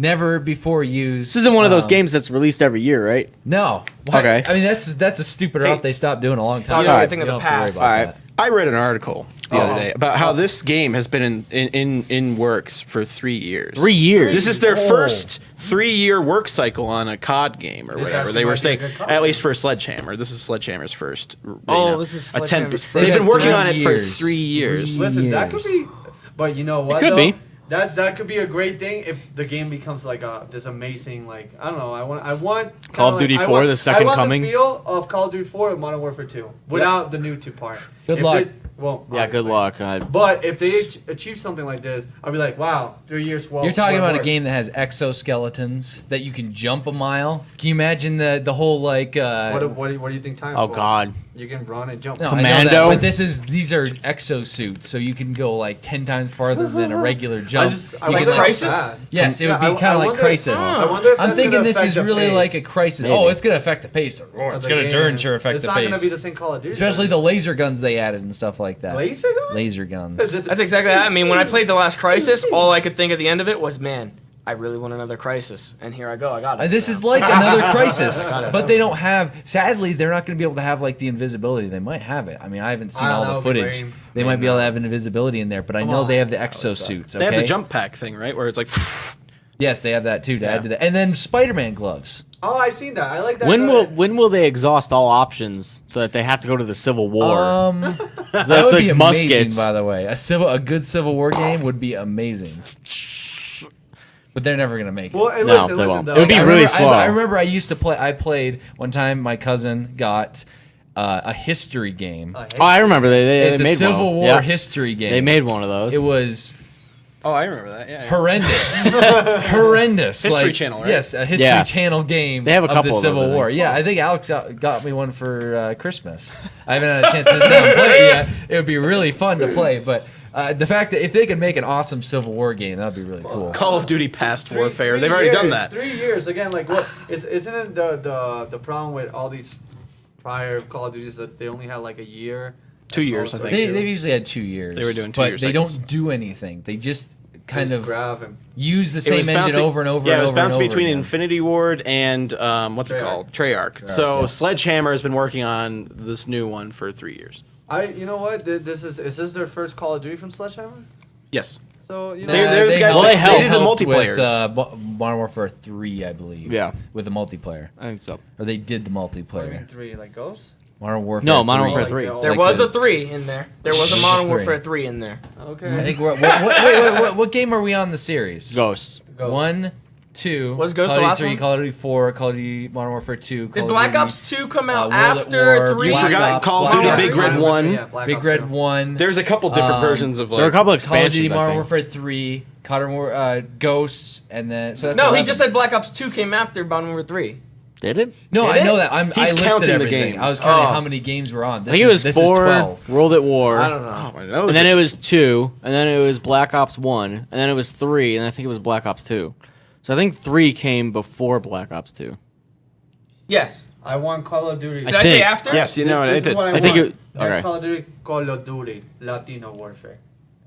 never before used. This isn't one of those games that's released every year, right? No. Why- Okay. I mean, that's a stupid route they stopped doing a long time You ago. know, I You think of don't the have to worry past. about All right. that. I read an article the other day about how this game has been in works for 3 years. 3 years. This is their first 3-year work cycle on a COD game or whatever. actually They were might be a saying, good COD at least for Sledgehammer. This is Sledgehammer's first. This is attempt. Sledgehammer's first. They've been working 3 on it for years. 3 years. Listen, that could years. be. But you know what? could though? be. That could be a great thing if the game becomes like this amazing, like, I don't know. I want Call of kinda Duty like, 4, the second I want coming. the feel of Call of Duty 4 and Modern Warfare 2 without the new 2 part. Good If luck. they- well, Yeah, good obviously. luck. But if they achieve something like this, I'll be like, wow, 3 years. Well, You're talking well about a worked. game that has exoskeletons that you can jump a mile. Can you imagine the whole like? What do you think time? Oh for? God. You can run and jump. No, I know Commando? that, but these are exosuits, so you can go like 10 times farther than a regular jump. I You wonder can, how Crisis? fast. Yes, it would Yeah, be kind of like wonder- Crisis. I wonder if I'm that's thinking gonna this affect is the really pace like a crisis. Maybe. Oh, it's gonna affect the pace. Oh, of it's the gonna game. darn sure affect It's the not gonna pace. be the same Call of Duty. Especially the laser guns they added and stuff like that. laser gun. Laser guns. That's exactly that. I mean, when I played the last Crisis, all I could think at the end of it was, man, I really want another Crisis, and here I go. I got it. This now. is like another Crisis, Got it. but they don't have. Sadly, they're not going to be able to have like the invisibility. They might have it. I mean, I haven't seen Ah, all that the would be footage. lame. They might be able to have invisibility in there, but I know on. they have the That would suck. exosuits. They have the okay? jump pack thing, right? Where it's like, Yes, they have that too to add to that, and then Spider-Man gloves. Oh, I've seen that. I like that. When will they exhaust all options so that they have to go to the Civil War? That That's would like be amazing, muskets. by the way. A good Civil War game would be amazing. But they're never gonna make it. Well, and No, listen, they listen won't. though. It would be I really remember- slow. I remember I used to play. I played one time. My cousin got a history game. Oh, I remember they It's a made Civil one. War Yeah. history game. They made one of those. It was oh, I remember that. Yeah. horrendous, horrendous. History like, Channel, right? Yes, a History Yeah. Channel game. They have a of couple the of those, Civil I think. War. Yeah, I think Alex got me one for Christmas. I haven't had a chance to sit down and play it yet. It would be really fun to play, but the fact that if they could make an awesome Civil War game, that'd be really cool. Call of Duty Past Three- Warfare. 3 They've already years, done that. 3 years again. Like what? Isn't it the problem with all these prior Call of Duties that they only had like a year? 2 years, Most I like think. They've usually had 2 years. They were doing but 2-year they cycles. don't do anything. They just kind just of grab and use the It same was engine bouncing- over and over Yeah, and it was over and bouncing over between again. Infinity Ward and what's it Treyarch. called? Treyarch. So yeah. Sledgehammer has been working on this new one for 3 years. you know what? This is this their first Call of Duty from Sledgehammer? Yes. So you know. There's guys- Well, they they did the helped multiplayers. with Modern Warfare 3, I believe. Yeah. With the multiplayer. I think so. Or they did the What do you multiplayer. mean 3 like Ghosts? Modern Warfare No, 3. Modern Warfare Like 3. the old- There like was the- a 3 in there. There was a There's Modern a Warfare 3. 3 in there. Okay. I think we're, what game are we on the series? Ghosts. Ghosts. 1, 2. Was Ghost Call the of last Duty 3, one? Call of Duty 4, Call of Duty Modern Warfare 2. Did Call of Black Duty, Ops 2 come out World at after War, 3? You Black forgot Ops, Call of Black Duty Ops, Big Red 1. Yeah, Black Big Ops Red 2. 1. There's a couple different versions of There are a like. couple Call of expansions. Duty I Modern think. Warfare 3, Ghosts, and then so that's No, he 11. just said Black Ops 2 came after Modern Warfare 3. Did it? No, Did I know it? that. I He's listed counting the everything. games. I was counting Oh. how many games were on. I think it was this 4, is 12. World at War. I don't know. Oh, my nose. And then it was 2, and then it was Black Ops 1, and then it was 3, and I think it was Black Ops 2. So I think 3 came before Black Ops 2. Yes. I want Call of Duty. Did I say think. after? Yes, you know, This it is did. what I think want. it- Next okay. Call of Duty, Call of Duty, Latino Warfare.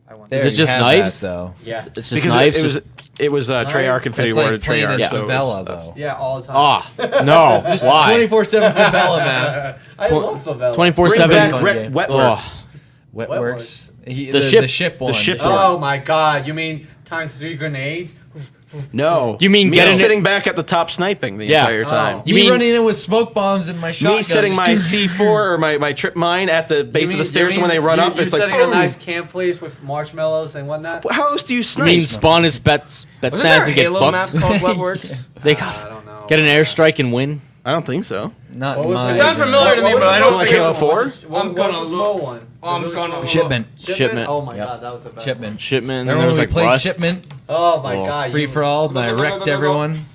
I want There Is it you just have knives? That, though. Yeah. It's just because knives. it was Treyarch Infinity That's War like to playing in Treyarch. So it was- favela, that's- though. Yeah, all the time. No. Why? 24/7 favela maps. I love Favela. 24/7. Bring back Fun game. Wetworks. Wetworks. The ship- ship one. the ship The one. Oh my God! You mean times 3 grenades? No. You mean me getting it- sitting back at the top sniping the Yeah. entire time? Oh. You Me mean- running in with smoke bombs and my shotgun. Me setting my C4 or my trip mine at the base of the stairs, and when they run up, it's like setting boom. a nice camp place with marshmallows and whatnot. How else do you I snipe? mean, spawn is Wasn't there Betsnaz a and get Halo map fucked. called Wetworks? They I got don't know. get an airstrike and win. I don't think so. Not What was mine. It sounds familiar to me, but I don't Like think Halo it's 4? What gonna was the look. small one? I'm The really gonna small look. Shipment. one? Shipment. Oh my Yep. God, that was the best. Shipment. Shipment. And Remember there was when we like played Rust. Shipment? One. Oh my Oh. God. Free for all, and I wrecked everyone.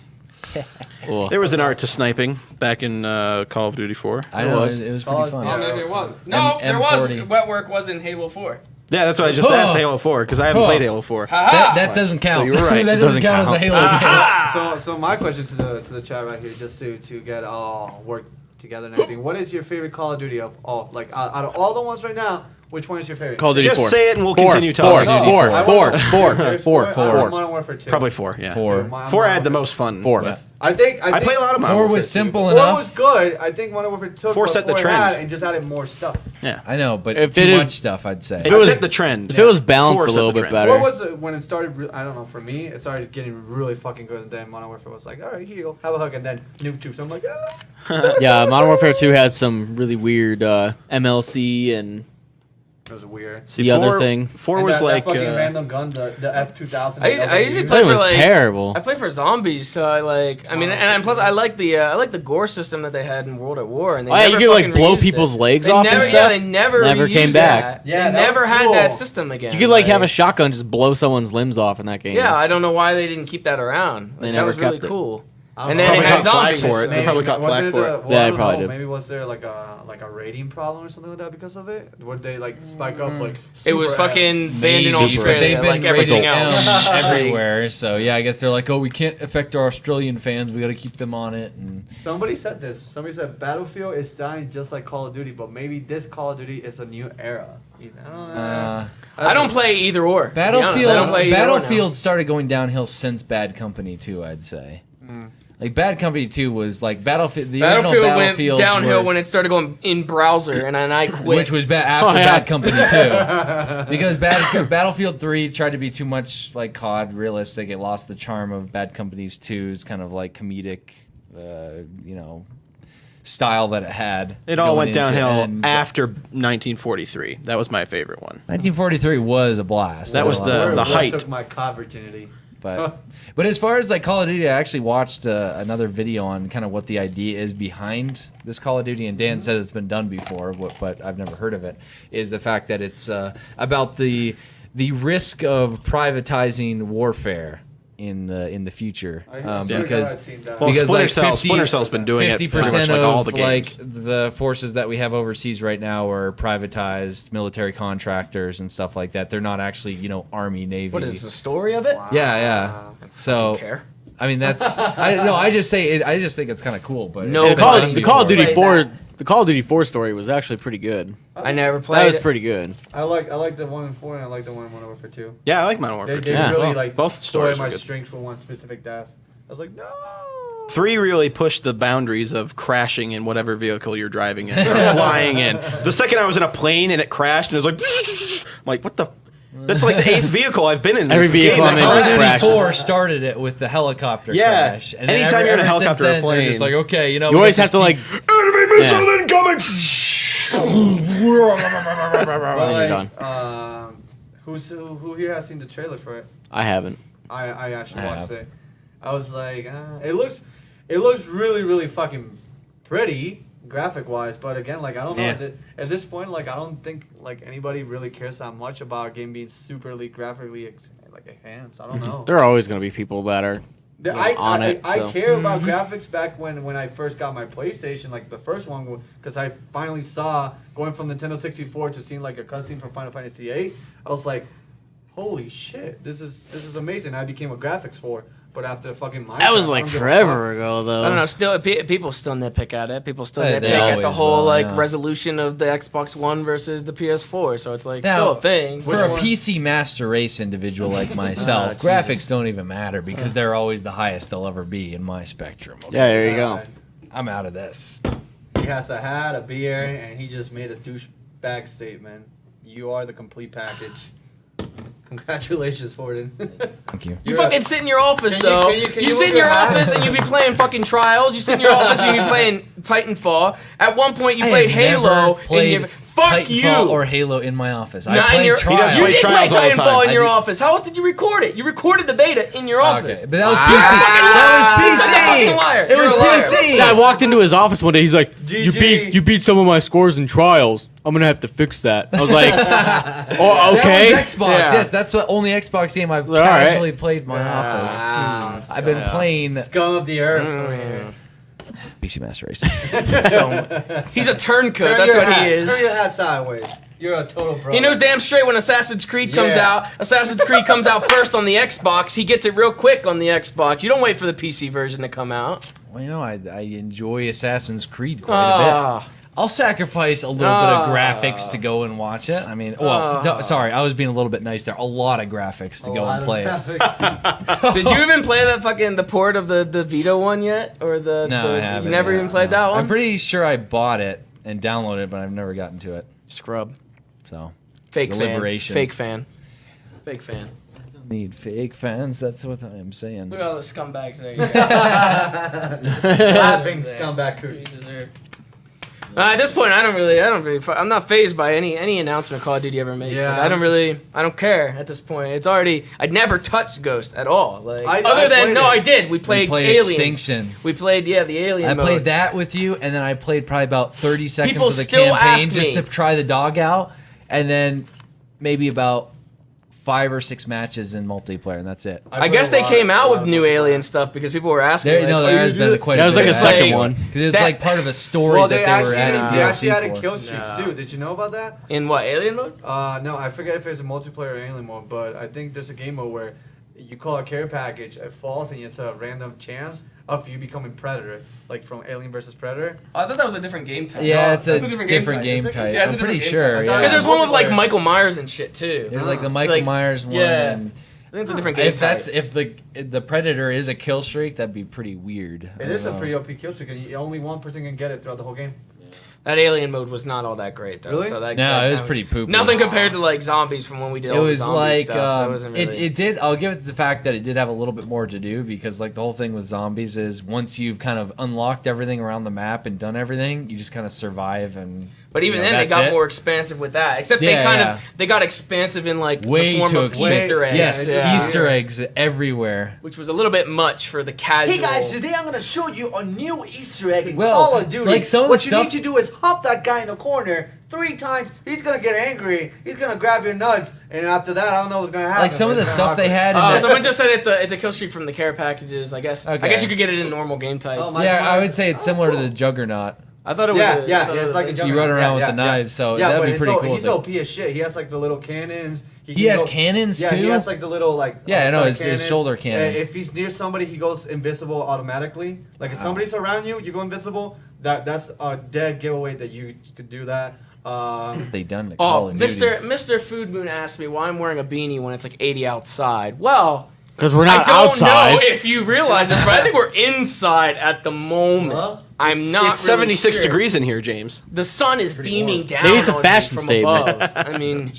Oh. There was an art to sniping back in Call of Duty 4. I know, was. it was Oh, pretty fun. yeah. Oh, maybe it was. No, there was. M40. Wetwork was in Halo 4. Yeah, that's what I just Huh. asked Halo 4 because I haven't Huh. played Halo 4. Haha! That doesn't count. So you were right, that it doesn't doesn't count as a count. Halo game. So my question to the chat right here, just to get all work together and everything. What is your favorite Call of Duty of all? Like out of all the ones right now, Which one is your favorite? Call of Duty Just 4. say it and we'll Four. continue Four. talking. Four. I Four. want- Four. There's Four. I Four. want Modern Warfare 2. Probably 4. Yeah. Four. Four I had the most fun. Four. With. I think I played a lot of Modern 4 Warfare was 2. simple 4 enough. was good. I think Modern Warfare took 4 what set the 4 trend. had and just added more stuff. Yeah. I know, but If too it- much stuff, I'd say. It was- set the trend. If it was balanced 4 a set little the bit trend. better. 4 was when it started. I don't know. For me, it started getting really fucking good. And then Modern Warfare was like, all right, here you go, have a hug, and then Noob Tube. So I'm like, ah. Yeah, Modern Warfare 2 had some really weird MLC and It was weird. See, the other 4 thing. 4 And was that like. fucking random gun, the F2000. I usually That play for was like terrible. I play for zombies, so I like. I mean, and plus I like the gore system that they had in World at War. And they Oh, yeah, never you could, like, fucking blow reused people's it. legs They off never, and Yeah, stuff. they never Never came reused back. That. Yeah, they that never was had cool. that system again. You could like have a shotgun just blow someone's limbs off in that game. Yeah, I don't know why they didn't keep that around. They Like, never that was really kept it. cool. I And don't then know. it had Probably got flack zombies. for it. They probably got flack Wasn't for the- it. well, Yeah, I they don't probably know, did. Maybe was there like a rating problem or something like that because of it? Would they like spike up like? It was super fucking banned in Super. Australia, They've been like everything rated else. M everywhere. So yeah, I guess they're like, oh, we can't affect our Australian fans. We got to keep them on it. And Somebody said this. Somebody said Battlefield is dying just like Call of Duty, but maybe this Call of Duty is a new era. I don't know. I don't play either or. to be honest. I don't Battlefield play either or now. Battlefield started going downhill since Bad Company 2, I'd say. Like Bad Company 2 was like Battlefield. The original Battlefield went Battlefields downhill were- when it started going in browser, and then I quit. which was after Oh, yeah. Bad Company 2. Because Battlefield 3 tried to be too much like COD realistic. It lost the charm of Bad Company's 2's kind of like comedic, style that it had. It all going went into- downhill and after 1943. That was my favorite one. 1943 was a blast. That was Where- the where height. took my COD virginity. But as far as like Call of Duty, I actually watched another video on kind of what the idea is behind this Call of Duty, and Dan said it's been done before, but I've never heard of it. Is the fact that it's about the risk of privatizing warfare in the future, I swear to God, because I've seen that. Well, because Splinter Cell's been doing it pretty much 50% like all of the like games. the forces that we have overseas right now are privatized military contractors and stuff like that. They're not actually Army, Navy. What is this, the story of it? Yeah. So Care. I mean that's I just think it's kind of cool, but No, it's The been Call, done the Call of before. Duty Play 4, the Call of Duty 4 story was actually pretty good. I never played That was it. pretty good. I like the 1 and 4, and I like the 1 and 1 over 2. Yeah, I like Modern They, Warfare they 2. Yeah. really Well, like both stories my were good. strength for one specific death. I was like, no. 3 really pushed the boundaries of crashing in whatever vehicle you're driving in or flying in. The second I was in a plane and it crashed and it was like, I'm like, what the? That's like the 8th vehicle I've been in. Every this game vehicle that I'm in Call of just Duty crashes. 4 started it with the helicopter Yeah. crash. And then Anytime you're in a ever since helicopter or then, plane. they're just like, okay, You we always got have to this like. Enemy missile Yeah. incoming! Well, you're like, who here has seen the trailer for it? I haven't. I actually I watched have. it. I was like, it looks really really fucking pretty graphic wise, but again, like I don't know Yeah. at this point, like I don't think like anybody really cares that much about a game being superly graphically like enhanced. I don't know. There are always going to be people that are on it. I So. care about graphics back when I first got my PlayStation, like the first one, because I finally saw going from Nintendo 64 to seeing like a cutscene from Final Fantasy VIII. I was like, holy shit, this is amazing. I became a graphics whore. But after fucking Minecraft, That was I like don't give a forever ago, though. I don't know. Still, people still nitpick at it. People still They nitpick at the always whole will, like yeah. resolution of the Xbox One versus the PS4. So it's like Now, still a thing. For a one? PC master race individual like myself, Jesus. graphics don't even matter because they're always the highest they'll ever be in my spectrum. Okay? Yeah, there you go. I'm out of this. He has a hat, a beer, and he just made a douchebag statement. You are the complete package. Congratulations, Forden. Thank you. You fucking sit in your office Can you- though. can You you sit move in your your hat? office and you be playing fucking Trials. You sit in your office and you be playing Titanfall. At one point you I played have Halo. never played and you fuck Titanfall you. or Halo in my office. Not I in played your, Trials. You play did play Trials all the time. Titanfall in I your did. office. How else did you record it? You recorded the beta in your office. Okay, but that was You're a PC. fucking That was liar. You're a PC. fucking liar. It was You're a liar. PC. Yeah, I walked into his office one day. He's like, GG. you beat some of my scores in Trials. I'm gonna have to fix that." I was like, "Oh, okay." That was Xbox. Yeah. Yes, that's the only Xbox game I've All right. casually played in my office. Wow, I've been playing scum of the earth over here. PC Master Race. So, he's a turncoat. Turn That's your what hat. he is. Turn your hat sideways. You're a total bro. He knows damn straight when Assassin's Creed comes Yeah. out. Assassin's Creed comes out first on the Xbox. He gets it real quick on the Xbox. You don't wait for the PC version to come out. Well, I enjoy Assassin's Creed quite a bit. Ah, I'll sacrifice a little bit of graphics to go and watch it. I mean, sorry, I was being a little bit nice there. A lot of graphics to go and play it. Did you even play the port of the Vita one yet, or No, I haven't. You never even played that one. I'm pretty sure I bought it and downloaded it, but I've never gotten to it. Scrub. So Fake Deliberation. fan. Fake fan. Fake fan. need fake fans. That's what I am saying. Look at all the scumbags there. Clapping scumbag You coochie. deserve. At this point, I'm not phased by any announcement Call of Duty ever makes. Yeah. Like, I don't care at this point. It's already, I'd never touched Ghost at all. Like, I other than, played no, it. I did. We played played Aliens. Extinction. We played, the Alien I mode. played that with you, and then I played probably about 30 seconds People of the still campaign ask just me. to try the dog out, and then maybe about 5 or 6 matches in multiplayer, and that's it. I guess they came out with new Alien stuff because people were asking. There, like, no, "Oh, there you has do been it?" quite That a was bit like a of second Like, one. because it's that- like part of a story Well, that they were adding they actually DLC added for. kill streaks too. Did you know about that? In what, Alien mode? No, I forget if it's a multiplayer or alien mode, but I think there's a game mode where you call a care package, it falls, and it's a random chance of you becoming Predator, like from Alien versus Predator. Oh, I thought that was a different game type. Yeah, No, it's a that's different game Is it? type. Yeah, it's a I'm pretty different game sure. type. Yeah. Because there's one with like Multiplayer. Michael Myers and shit too. There's like the Michael Like, Myers one. yeah. And I think it's a different game type. if the Predator is a kill streak, that'd be pretty weird. It is a pretty OP kill streak, and only one person can get it throughout the whole game. That Alien mode was not all that great though. Really? So that, No, it was that pretty poopy. Nothing compared to like zombies from when we did It all the was zombie like stuff. That wasn't really... it did. I'll give it the fact that it did have a little bit more to do because like the whole thing with zombies is once you've kind of unlocked everything around the map and done everything, you just kind of survive and. But even you know, then, they that's got it. more expansive with that. Except Yeah, they got expansive in like Way the form too of expensive. Easter eggs. Yes, Yeah. Easter eggs everywhere. Which was a little bit much for the casual. Hey guys, today I'm gonna show you a new Easter egg in Well, Call of Duty. like some of the what you stuff- need to do is hop that guy in the corner 3 times. He's gonna get angry. He's gonna grab your nuts, and after that, I don't know what's gonna happen. Like some of the It's stuff kinda they had. In Oh, that, someone just said it's a kill streak from the care packages. I guess Okay. you could get it in normal game types. Oh, my- yeah, I would say it's similar to the Juggernaut. I thought it was. Yeah, it's like a You run around with the knives, so that'd be pretty cool. He's OP as shit. He has like the little cannons. He can has go- cannons Yeah, too. he has like the little like. Yeah, I know, side his cannons. shoulder cannon. If he's near somebody, he goes invisible automatically. Like if somebody's around you, you go invisible. That's a dead giveaway that you could do that. They done to Call Oh, of Duty. Mr. Food Moon asked me why I'm wearing a beanie when it's like 80 outside. Well, Because we're I not don't outside. know if you realize this, but I think we're inside at the moment. Well, I'm not. It's 76 really sure. degrees in here, James. The sun is beaming down. Maybe it's a on me fashion from statement. above. I mean,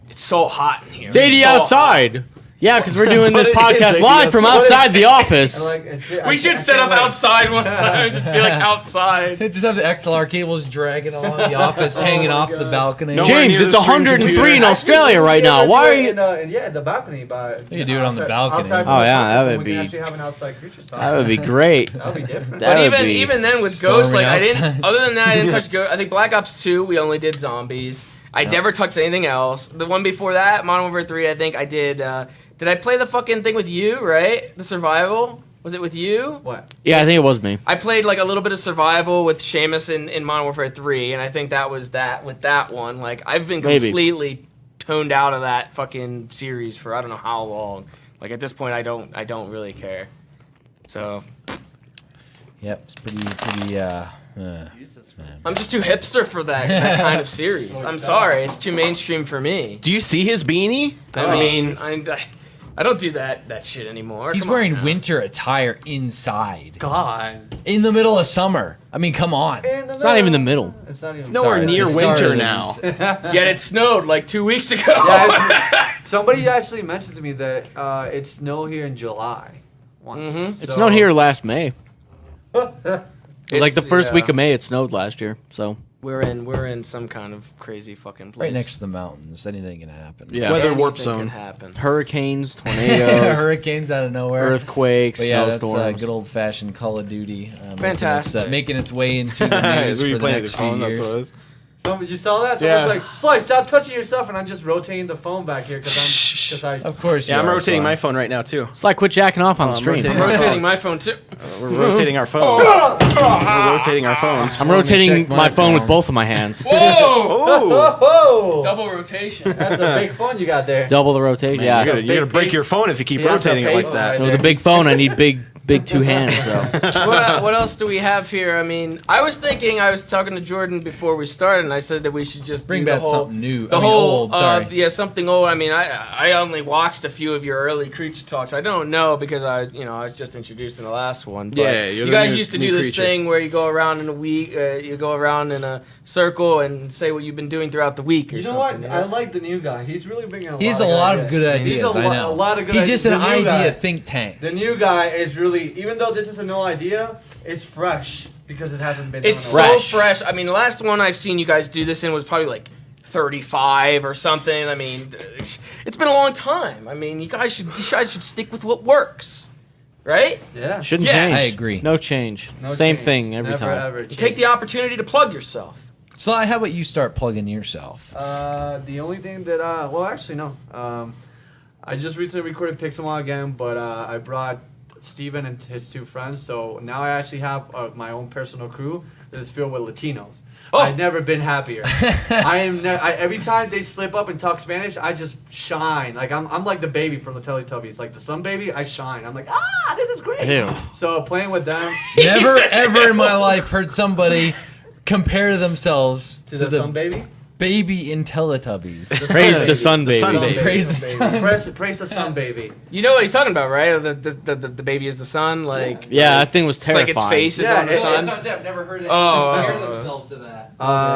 it's so hot in here. It's 80 So outside. Yeah, because we're doing this But it is podcast 80 live from outside the office. and, like, it's- We I should can't set up wait. outside one time and just be like outside. Just have the XLR cables dragging along the office, hanging my off the God. balcony. No. James, near it's the stream 103 in computer. Australia right now. Why are you? In the balcony, but You could do it on the balcony. Outside Oh, from the yeah, office, that so would we be- can actually have an outside creature talk. That would be great. That would be different. That But would be- even then with Storming Ghost, like I outside. didn't. Other than that, I didn't touch Ghost. I think Black Ops 2, we only did zombies. I never touched anything else. The one before that, Modern Warfare 3, I think I did. Did I play the fucking thing with you? Right, the survival. Was it with you? What? Yeah, I think it was me. I played like a little bit of survival with Seamus in Modern Warfare 3, and I think that was that with that one. Like I've been Maybe. completely toned out of that fucking series for I don't know how long. Like at this point, I don't really care. So Yep, it's pretty. I'm just too hipster for that kind of series. I'm sorry, it's too mainstream for me. Do you see his beanie? I mean, I don't do that shit anymore. He's Come on wearing now. winter attire inside God. in the middle of summer. I mean, come on. It's not even the middle. It's not even. Nowhere Sorry, near it's the start winter of now. Yet it snowed like 2 weeks ago. Yeah, somebody actually mentioned to me that it snowed here in July once. Mhm. It snowed here last May. Like the It's- first yeah. week of May, it snowed last year. So We're in some kind of crazy fucking place. Right next to the mountains, anything can happen. yeah, Weather warp Anything zone. can happen. hurricanes, tornadoes, Hurricanes out of nowhere. earthquakes, But yeah, that's snowstorms. good old fashioned Call of Duty. Fantastic. Making its way into the news Were for you the playing next the few phone? That's years. what it is. You saw that? Yeah. Someone's like, Slice, stop touching yourself, and I'm just rotating the phone back here because I. Of course, Yeah, you I'm are, rotating son. my phone right now too. It's like quit jacking off on the I'm stream. rotating I'm rotating my phone too. We're rotating our phones. We're rotating our phones. I'm Let me rotating check my my phone with phone. both of my hands. Whoa! Oh, Whoa! Double rotation. That's a big phone you got there. Double the rotation. man, Yeah. you're gonna break your phone if you keep You have to rotating it pay like for that. it. With a big phone, I need big big two hands. So What else do we have here? I mean, I was talking to Jordan before we started, and I said that we should just Bring do the back whole, something new. The I mean, whole, old, sorry. yeah, something old. I mean, I only watched a few of your early creature talks. I don't know because I was just introduced in the last one. But Yeah, you're you the guys new- used to new do this creature. thing where you go around in a week, you go around in a circle and say what you've been doing throughout the week. Or You know what? something, I like the new guy. He's really bringing a He's lot a lot of good ideas. He's a I know. lot of good He's ideas. just an The new idea guy- think tank. The new guy is really, even though this is a new idea, it's fresh because it hasn't been. It's done in a while. so fresh. I mean, the last one I've seen you guys do this in was probably like 35 or something. I mean, it's been a long time. I mean, you guys should stick with what works, right? Yeah. shouldn't Yeah, change. I agree. No change. No Same change. thing every Never, time. Ever You take the opportunity to plug yourself. Sly, how about you start plugging yourself? The only thing that well, actually no. I just recently recorded Pixelmon again, but I brought Steven and his two friends, so now I actually have my own personal crew that is filled with Latinos. Oh. I've never been happier. Every time they slip up and talk Spanish, I just shine. Like I'm like the baby from the Teletubbies, like the sun baby. I shine. I'm like, this is great. Ew. So playing with them Never ever in my life heard somebody compare themselves to the sun baby. baby in Teletubbies. Praise the sun baby. sun baby. Praise the sun. Praise the sun baby. You know what he's talking about, right? The baby is the sun. Like, Yeah, that thing was it's terrifying. like its face is Yeah, on the it- sun. I've never heard Oh. compare themselves to that.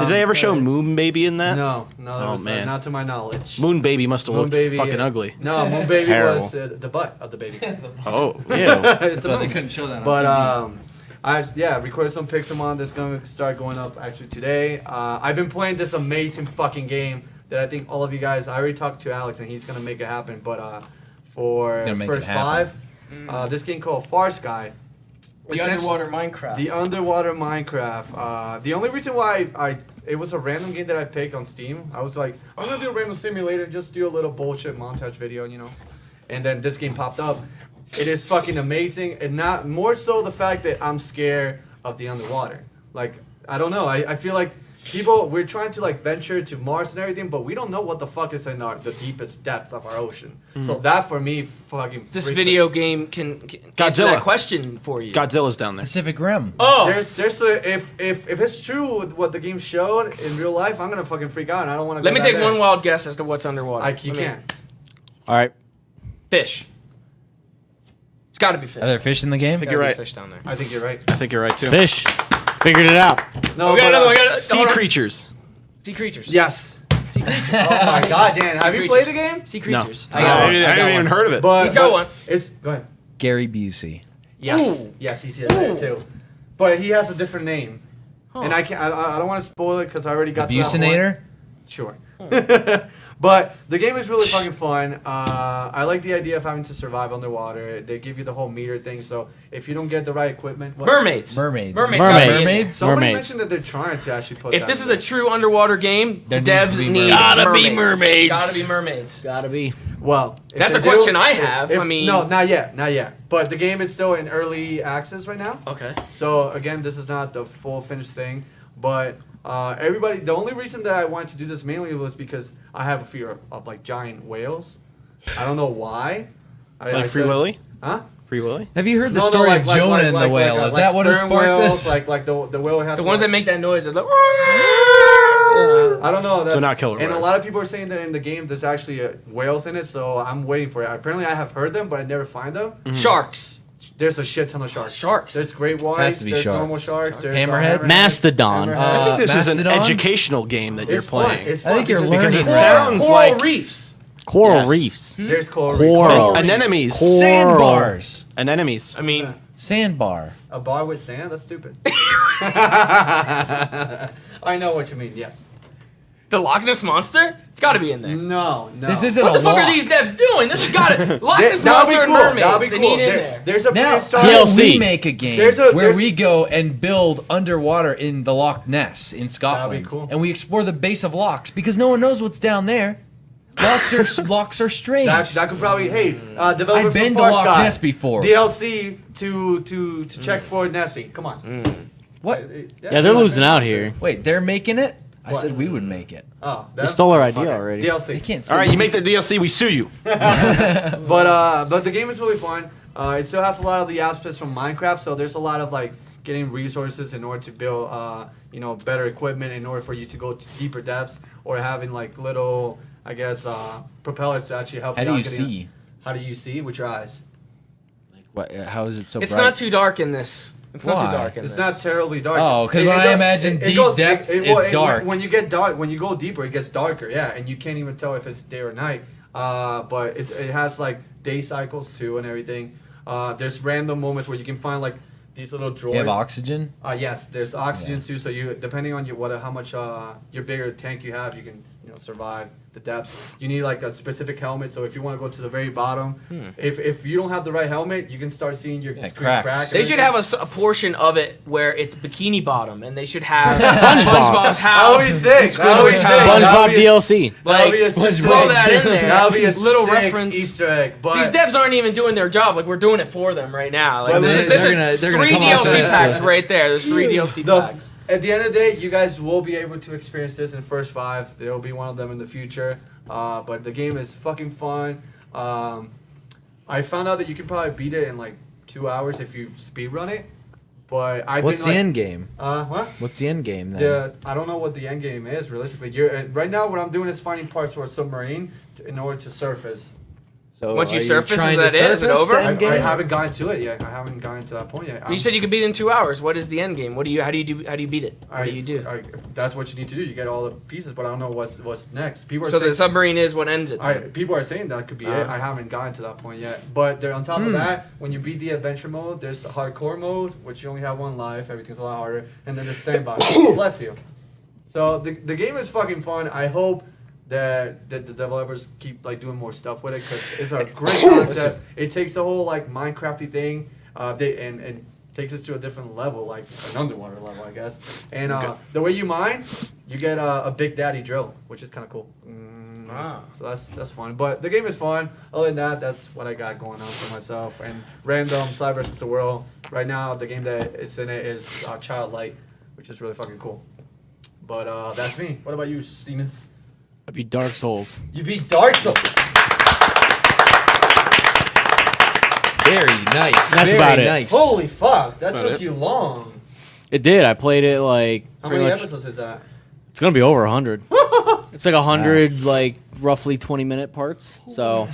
Did they ever show Moon Baby in that? No, Oh, was, man. not to my knowledge. Moon Baby must have Moon looked Baby, fucking ugly. No, Moon Baby Terrible. was the butt of the baby. Oh, yeah. It's That's a why they moon. couldn't show that. But on I recorded some Pixelmon that's gonna start going up actually today. I've been playing this amazing fucking game that I think all of you guys. I already talked to Alex and he's gonna make it happen. But for Gonna make first it happen. five, this game called Far Sky. The underwater Minecraft. The underwater Minecraft. The only reason why it was a random game that I picked on Steam. I was like, I'm gonna do a random simulator, just do a little bullshit montage video, And then this game popped up. It is fucking amazing, and not more so the fact that I'm scared of the underwater. Like, I don't know. I feel like we're trying to like venture to Mars and everything, but we don't know what the fuck is in the deepest depths of our ocean. So that for me fucking This freaks video game can answer Godzilla. that question for you. Godzilla's down there. Pacific Rim. Oh, There's if it's true with what the game showed in real life, I'm gonna fucking freak out and I don't want to. let me take one wild guess as to what's underwater. You Let me- can't. All right. Fish. It's got to be fish. Are there fish in the game? think Gotta you're be right. Fish down there. I think you're right. I think you're right, too. Fish. Figured it out. No, We got but, another one. We got Sea hold on. creatures. Sea creatures. yes. Sea creatures. Oh my god, Dan, have you creatures. played the game? Sea No. creatures. I got one. haven't even heard of it. But He's got but one. It's go ahead. Gary Busey. Yes. Ooh. Yes, he's there too. But he has a different name, Huh. and I can't. I don't want to spoil it because I already got to that point. Businator? Sure. But the game is really fucking fun. I like the idea of having to survive underwater. They give you the whole meter thing, so if you don't get the right equipment, Mermaids. Mermaids. Mermaids. Mermaids. gotta be in there. Mermaids? Somebody Mermaids. mentioned that they're trying to actually put. If that this in is a there. true underwater game, There the needs devs to be need mermaids. Gotta be mermaids. Gotta be mermaids. Gotta be. Well, if That's they a question I have. I mean- no, not yet. But the game is still in early access right now. Okay. So again, this is not the full finished thing, but everybody. The only reason that I wanted to do this mainly was because I have a fear of like giant whales. I don't know why. I Free said- Willy? Huh? Free Willy? Have you heard the No, story like- of like- Jonah like- and the like- whale? like- Is like that what has sperm sparked whales, this? Like the whale has The to, ones like- that make that noise are like. I don't know. That's, not killer And a whales. lot of people are saying that in the game there's actually whales in it, so I'm waiting for it. Apparently, I have heard them, but I never find them. Sharks. There's a shit ton of sharks. Sharks. There's great Has whites. to be There's sharks. normal sharks. There's Hammerheads? Mastodon. Hammerheads. I think this is an Mastodon? educational game that you're It's fun. playing. It's I think fun you're because Because it learning. sounds Coral like reefs. Coral Yes. reefs. there's coral Coral. reefs. Anemones. Sandbars. Anemones. I mean, Sandbar. A bar with sand? That's stupid. I know what you mean. Yes. the Loch Ness monster. It's got to be in there. No. This isn't What a the fuck are lock. these devs doing? This has got it. Loch That- Ness that'll be monster and cool. mermaids. That'll be They cool. need in There- there. There's a Now, prehistoric. how about DLC. we make a game There's a- where there's- we go and build underwater in the Loch Ness in Scotland, That'd be cool. and we explore the base of locks because no one knows what's down there. Locks are strange. That could probably developers I've been from to Far Loch Sky, Ness before. DLC to check for Nessie. Come on. What? Yeah, they're losing out here. Wait, they're making it? I What? said we would make it. Oh, They stole our idea already. They DLC. can't. All right, you make the DLC, we sue you. But the game is really fun. It still has a lot of the aspects from Minecraft, so there's a lot of like getting resources in order to build, better equipment in order for you to go to deeper depths, or having like little, I guess, propellers to actually help. How you do out you getting- see? How do you see with your eyes? What? How is it so It's bright? not too dark in this. It's not Why? too dark in It's this. not terribly dark. Oh, 'cause when I imagine deep depths, it's dark. When you get dark, when you go deeper, it gets darker. Yeah, and you can't even tell if it's day or night. But it has like day cycles too and everything. There's random moments where you can find like these little drawers. You have oxygen? Yes, there's oxygen too. So you, depending on how much your bigger tank you have, you can survive the depths. You need like a specific helmet. So if you want to go to the very bottom, if you don't have the right helmet, you can start seeing your screen cracks. crack. They should have a portion of it where it's Bikini Bottom, and they should have SpongeBob. SpongeBob's That would house. be sick. That would be sick. That SpongeBob would be a- DLC. Like, be a just sick- throw that in there. That would be a little sick reference. Easter egg. But These devs aren't even doing their job. Like, we're doing it for them right now. Like, Well, this is they're gonna 3 come off DLC this. packs right there. There's 3 DLC packs. At the end of the day, you guys will be able to experience this in first 5. There will be one of them in the future. But the game is fucking fun. I found out that you can probably beat it in like 2 hours if you speed run it. But I've What's been the like, end game? What? What's the end game then? I don't know what the end game is realistically. Right now, what I'm doing is finding parts for a submarine in order to surface. So Once you are surface, is trying that to it? Is it surface over? the I, end game? I haven't gotten to it yet. I haven't gotten to that point yet. You said you could beat it in 2 hours. What is the end game? How do you beat it? What do you do? That's what you need to do. You get all the pieces, but I don't know what's next. People are So saying, the submarine is what ends it. people are saying that could be it. Uh-huh. I haven't gotten to that point yet. But on top of that, when you beat the adventure mode, there's the hardcore mode, which you only have 1 life. Everything's a lot harder. And then there's sandbox. Bless you. So the game is fucking fun. I hope that the developers keep like doing more stuff with it, because it's a great concept. It takes the whole like Minecrafty thing, and takes us to a different level, like an underwater level, I guess. And the way you mine, you get a Big Daddy drill, which is kind of cool. Wow. So that's fun. But the game is fun. Other than that, that's what I got going on for myself. And random Side vs. the World. Right now, the game that it's in it is Child Light, which is really fucking cool. But that's me. What about you, Stevens? I'd be Dark Souls. You beat Dark Souls. Very nice. That's Very about it. Nice. Holy fuck, that about took it. you long. It did. I played it like How pretty many much- episodes is that? It's gonna be over 100. It's like 100, like roughly 20-minute parts. So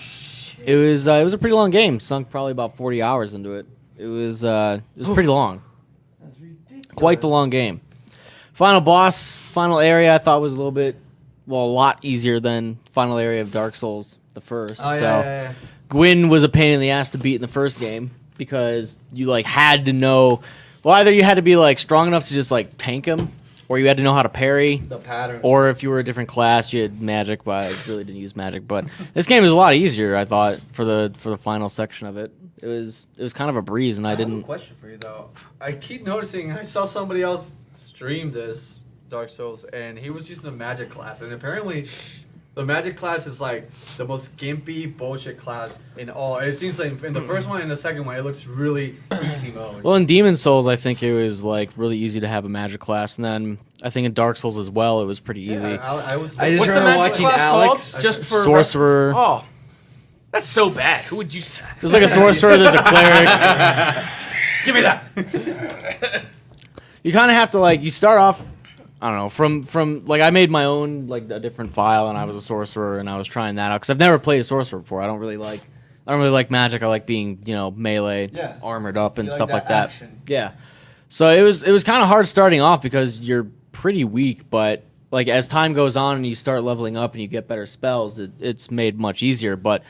it was a pretty long game. Sunk probably about 40 hours into it. It was pretty long. That's ridiculous. Quite the long game. Final boss, final area, I thought was a lot easier than final area of Dark Souls, the first. Oh, yeah, so yeah. Gwyn was a pain in the ass to beat in the first game because you like had to know. Well, either you had to be like strong enough to just like tank him, or you had to know how to parry. The patterns. Or if you were a different class, you had magic. But I really didn't use magic. But this game was a lot easier, I thought, for the final section of it. It was kind of a breeze, and I have a didn't. question for you though. I keep noticing I saw somebody else stream this Dark Souls, and he was using a magic class, and apparently the magic class is like the most gimpy bullshit class in all. It seems like in the first one and the second one, it looks really easy mode. Well, in Demon Souls, I think it was like really easy to have a magic class, and then I think in Dark Souls as well, it was pretty easy. I was. I just What's the remember magic watching class Alex. called? Just for Sorcerer. Oh, that's so bad. Who would you say? There's like a sorcerer. There's a cleric. Give me that. You kind of have to like you start off. I don't know from like I made my own like a different file, and I was a sorcerer, and I was trying that out because I've never played a sorcerer before. I don't really like magic. I like being melee, Yeah. armored up and You like stuff that like that. action. Yeah. So it was kind of hard starting off because you're pretty weak, but like as time goes on and you start leveling up and you get better spells, it's made much easier. But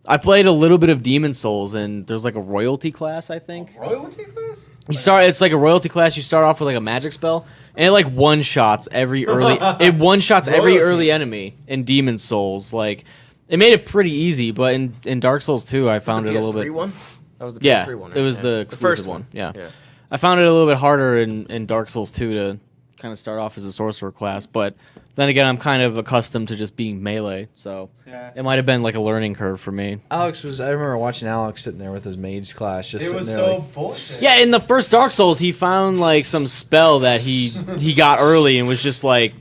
I played a little bit of Demon Souls, and there's like a royalty class, I think. Royalty class? It's like a royalty class. You start off with like a magic spell, and it like one shots every early. It one shots every Royalty. early enemy in Demon Souls. Like it made it pretty easy, but in Dark Souls 2, I found the it a little PS3 bit. one? That was the Yeah, PS3 one. it was right? the Yeah. exclusive first one. Yeah. Yeah. I found it a little bit harder in Dark Souls 2 to kind of start off as a sorcerer class, but then again, I'm kind of accustomed to just being melee, so Yeah. it might have been like a learning curve for me. I remember watching Alex sitting there with his mage class, just It sitting was there so like, bullshit. Yeah, in the first Dark Souls, he found like some spell that he got early and was just like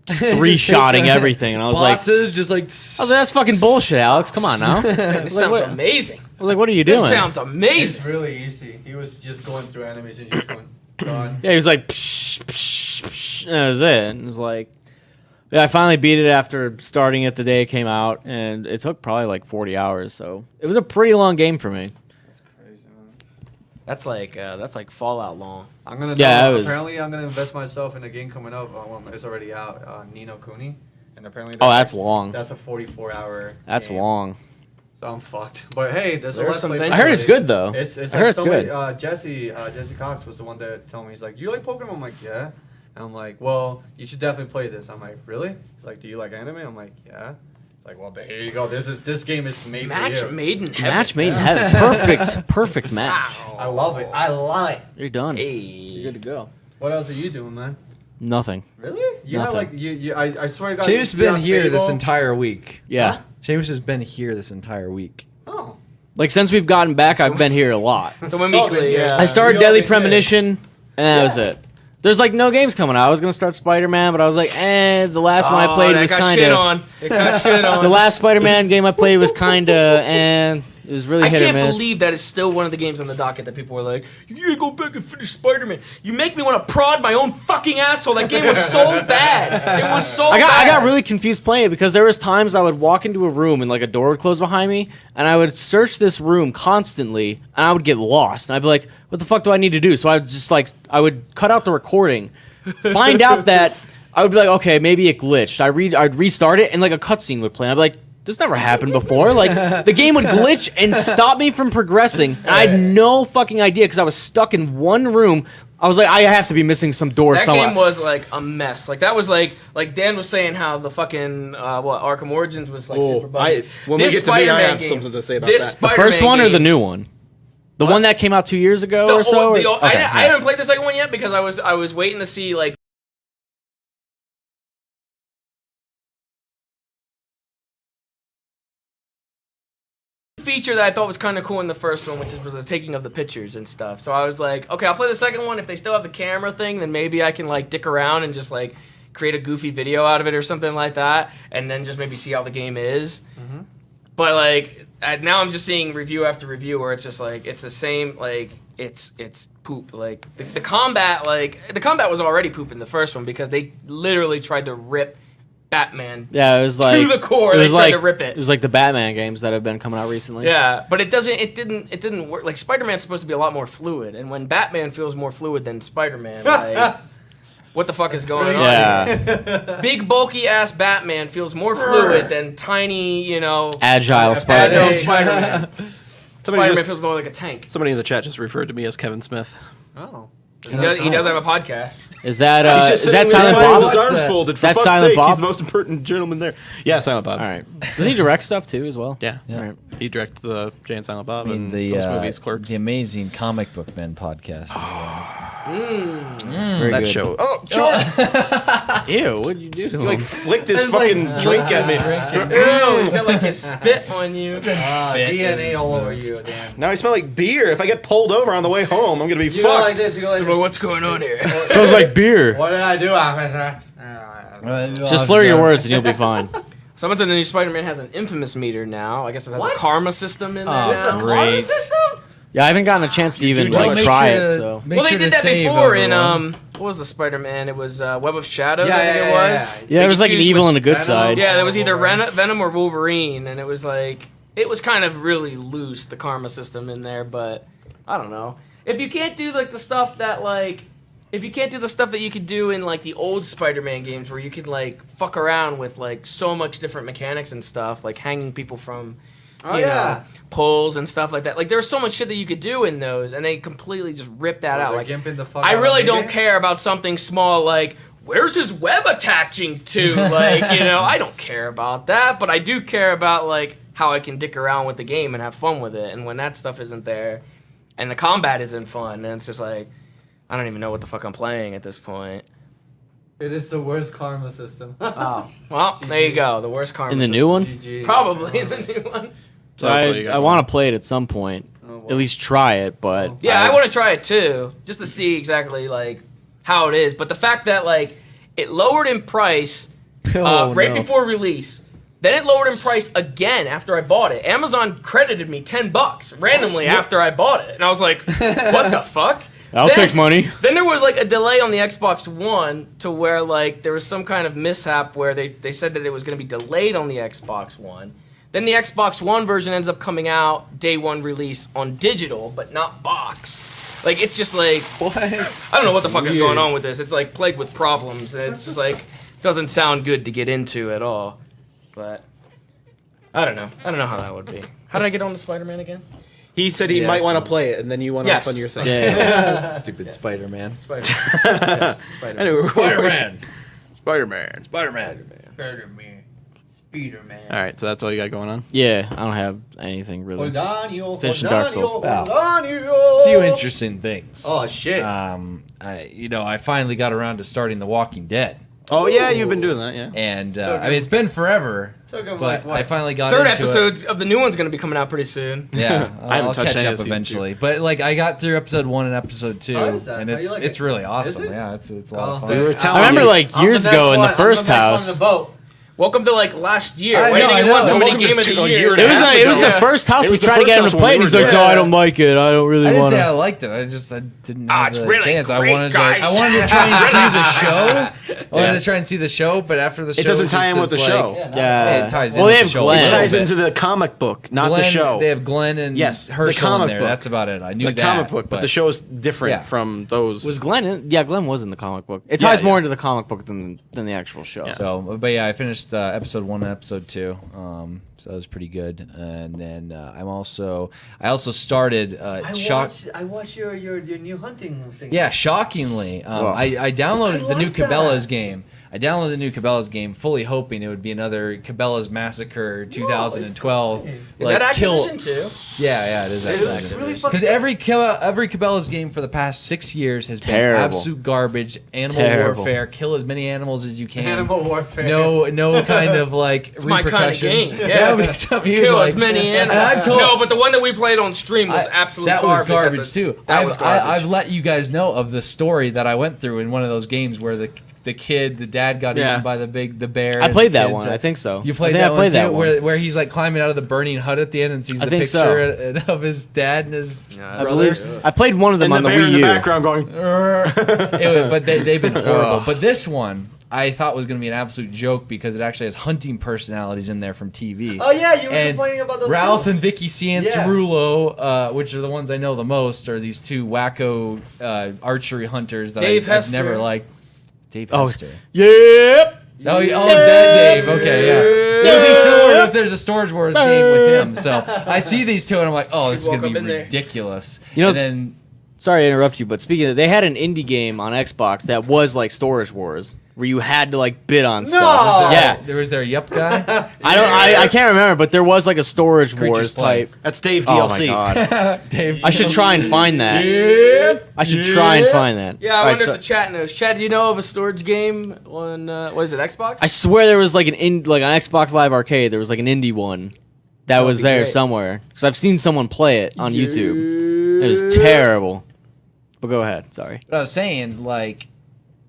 three-shotting everything, and I was like, Bosses just like. that's fucking bullshit, Alex. Come on now. Man, this sounds amazing. I was like, what are you doing? This sounds It's amazing. really easy. He was just going through enemies and just going, done. Yeah, he was like, psh, psh, psh, and that was it. And it was like, yeah, I finally beat it after starting it the day it came out, and it took probably like 40 hours. So it was a pretty long game for me. That's crazy, man. That's like Fallout long. I'm gonna. Yeah, it was- Apparently, I'm gonna invest myself in a game coming up. Well, it's already out. Nino Kuni, and apparently. Oh, that's long. That's a 44-hour. That's game. long. So I'm fucked. But hey, there's There's Let's some Play vengeance. I heard it's good though. It's I heard it's somebody, good. Jesse Cox was the one that told me. He's like, "You like Pokemon?" I'm like, "Yeah." And I'm like, "Well, you should definitely play this." I'm like, "Really?" He's like, "Do you like anime?" I'm like, "Yeah." It's like, "Well, there you go. This game is made Match for you." made in heaven. Match made in heaven. Perfect match. I love it. I love it. You're done. Hey. You're good to go. What else are you doing, man? Nothing. Really? You have Nothing. like you I swear to God. James has you been have here this Fable. entire week. Yeah. James has been here this entire week. Oh. Like since we've gotten back, I've been here a lot. So when Oh, weekly, yeah. yeah. I started we all Deadly been Premonition, and that was it. There's like no games coming out. I was gonna start Spider-Man, but I was like, the last one I played that was got kind shit of. on. It got shit on. The last Spider-Man game I played was kind of, and it was really I hit or can't miss. believe that is still one of the games on the docket that people were like, you gotta go back and finish Spider-Man. You make me want to prod my own fucking asshole. That game was so bad. It was so I bad. got really confused playing it because there was times I would walk into a room and like a door would close behind me, and I would search this room constantly, and I would get lost, and I'd be like, what the fuck do I need to do? So I would just like, I would cut out the recording, find out that I would be like, okay, maybe it glitched. I'd restart it, and like a cutscene would play, and I'd be like, this never happened before. Like, the game would glitch and stop me from progressing, and I had no fucking idea because I was stuck in one room. I was like, I have to be missing some door That somewhere. game was like a mess. Like that was like Dan was saying how the fucking Arkham Origins was like super buggy. when we get to me, I have something to say about this that. the Spider-Man first one or game- the new one? The one that came out 2 years ago or so? the old- Okay, I haven't played the second one yet because I was waiting to see like feature that I thought was kind of cool in the first one, which was the taking of the pictures and stuff. So I was like, okay, I'll play the second one. If they still have the camera thing, then maybe I can like dick around and just like create a goofy video out of it or something like that, and then just maybe see how the game is. But like now I'm just seeing review after review where it's just like it's the same, like it's poop. Like the combat was already poop in the first one because they literally tried to rip Batman. Yeah, it was like the core, It they was tried like to rip it. It was like the Batman games that have been coming out recently. Yeah, but it didn't work. Like Spider-Man's supposed to be a lot more fluid, and when Batman feels more fluid than Spider-Man, like what the fuck is going on? Yeah. Big bulky ass Batman feels more fluid than tiny, Agile Spider. agile Hey. Spider-Man. Somebody Spider-Man just- feels more like a tank. Somebody in the chat just referred to me as Kevin Smith. Oh. He does have a podcast. Is that He's just is that sitting there Silent with Bob? his arms folded. Is For that fuck's Silent sake, Bob? He's the most important gentleman there. Yeah, Silent Bob. All right. Does he direct stuff too as well? Yeah. All right. He directed the Jay and Silent Bob I mean and the those movies, Clerks. the amazing Comic Book Men podcast. Very that good. show. Oh, George! Ew, what'd you do to He like him? flicked his fucking drink at me. Ew, he's got like his spit on you. DNA all over you, Dan. Now I smell like beer. If I get pulled over on the way home, I'm gonna be You go like fucked. this. You go like Bro, this. what's going on here? Smells like beer. What did I do, officer? Just slur your words and you'll be fine. Someone said the new Spider-Man has an infamous meter now. I guess it has What? a karma system in there Oh, now. great. Yeah, I haven't gotten a chance to even do like make try sure it. to- So make Well, they sure did to that save before in everyone. what was the Spider-Man? It was Web of Shadows. Yeah, I think yeah, it yeah, was. yeah. yeah, there was like an choose evil with- and a good Venom. side. Yeah, there was either Wolverine. Venom or Wolverine, and it was like it was kind of really loose the karma system in there. But I don't know if you can't do like the stuff that like. If you can't do the stuff that you could do in like the old Spider-Man games where you could like fuck around with like so much different mechanics and stuff, like hanging people from you know, poles and stuff like that. Like there's so much shit that you could do in those, and they completely just ripped that out. They're Like gimping the fuck I out of really me don't again? care about something small like where's his web attaching to? Like, I don't care about that, but I do care about like how I can dick around with the game and have fun with it. And when that stuff isn't there, and the combat isn't fun, then it's just like I don't even know what the fuck I'm playing at this point. It is the worst karma system. Oh, well, there you go. The worst karma In the system. new one? GG. Probably in the new one. So Hopefully you got I one. want to play it at some point. Oh, well. At least try it, but Yeah, I want to try it too, just to see exactly like how it is. But the fact that like it lowered in price right no. before release. Then it lowered in price again after I bought it. Amazon credited me $10 randomly after I bought it, and I was like, "What the fuck?" I'll take money. Then there was like a delay on the Xbox One to where like there was some kind of mishap where they said that it was going to be delayed on the Xbox One. Then the Xbox One version ends up coming out day one release on digital, but not box. Like it's just like What? I don't know what the fuck is going on with this. It's like plagued with problems, and it's just like doesn't sound good to get into at all. But I don't know. I don't know how that would be. How did I get on to Spider-Man again? He said he Yes. might want to play it, and then you went Yes. off on your thing. Yeah. Stupid Spider-Man. Yes, Spider-Man. Anyway, Spider-Man. Spider-Man. Spider-Man. Spider-Man. Spider-Man. All right, so that's all you got going on. Yeah, I don't have anything really. Hold on, yo. Hold Finishing Dark on, Souls. yo. Wow. Hold on, yo. A few interesting things. Oh, shit. I finally got around to starting The Walking Dead. Oh yeah, you've been doing that, yeah. And I mean, it's been forever, Took him, but like, what? I finally got Third into episode of the new one's gonna be coming out pretty soon. it. Yeah, I haven't I'll touched catch any up of season eventually. But like, I got through episode 1 and episode 2, How is that? and How do you like it's it? really awesome. it? Yeah, it's a lot of Oh, fun. We were I telling I remember you. like years ago in the first house. On the boat. Welcome to like last year. I Why know, didn't I you know. want somebody Welcome game of to the a year? year and It a was half like, it was ago. the first house It we was the tried to first get him house to when play, we and he's were like, there. "No, I don't like it. I don't really I didn't want say I to." liked it. I just didn't Ah, have it's the really chance. I great, wanted guys. to try and see the show. I wanted to try and see the show, but after the show, It doesn't was tie just in with the this, show. like, Yeah, It ties in well, with they the have show. Glenn. It a ties little into bit. the comic book, not Glenn, the show. They have Glenn and Yes, the Herschel in comic there. book. That's about it. I knew the that. comic book, but the show is different Yeah. from those. Was Glenn in? Yeah, Glenn was in the comic book. It Yeah, ties more yeah. into the comic book than the actual show. So, but yeah, I finished episode 1 and episode 2. So that was pretty good. And then I also started I watched your new hunting thing. Yeah, shockingly, I downloaded I the new like that. Cabela's game. I downloaded the new Cabela's game, fully hoping it would be another Cabela's Massacre 2012. great. Is that Activision too? Yeah, it is It was Activision. really fucking Because every Cabela's game for the past 6 years has been Terrible. absolute garbage, animal Terrible. warfare, kill as many animals as you can. Animal warfare. No kind of like It's my kind of repercussions. game. Yeah. but some huge, Kill like- as many and animals. I've told- No, but the one that we played on stream was absolute that garbage. was garbage too. That was garbage. I've let you guys know of the story that I went through in one of those games where the dad got Yeah. eaten by the bear. I and played the that kids, one. I think so. You played I think that I played one that too, one. where he's like climbing out of the burning hut at the end and sees I the think picture of his dad and his Yeah, I brother. believe I played one of them and on the the bear in Wii the U. background going. Anyway, but they've been horrible. Ugh. But this one I thought was going to be an absolute joke because it actually has hunting personalities in there from TV. Oh yeah, you were And complaining about those. Ralph too. and Vicky Ciancerulo, which are the ones I know the most, are these two wacko archery hunters that Dave I've Hester. never liked. Dave Oh, Hester. Yep. Oh, that Dave. Okay, yeah. It would be similar if there's a Storage Wars game with him. So I see these two and I'm like, oh, this is She going woke to up be in there. ridiculous. You know- and then Sorry to interrupt you, but speaking of, they had an indie game on Xbox that was like Storage Wars, where you had to like bid on stuff. Yeah, there was their Yup guy. I can't remember, but there was like a Storage Creatures Wars Play. type. That's Dave Oh my DLC. god! Dave. I should try and find that. I should try and find that. Yeah, I All right, wonder so- if the chat knows. Chat, do you know of a storage game on what is it, Xbox? I swear there was like on Xbox Live Arcade. There was like an indie one that was be there great. somewhere because I've seen someone play it on YouTube. It was terrible. But go ahead. Sorry. But I was saying, like,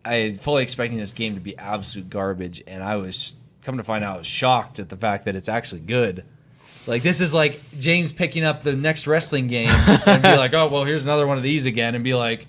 I fully expecting this game to be absolute garbage, and I was come to find out, I was shocked at the fact that it's actually good. Like, this is like James picking up the next wrestling game and be like, oh, well, here's another one of these again, and be like,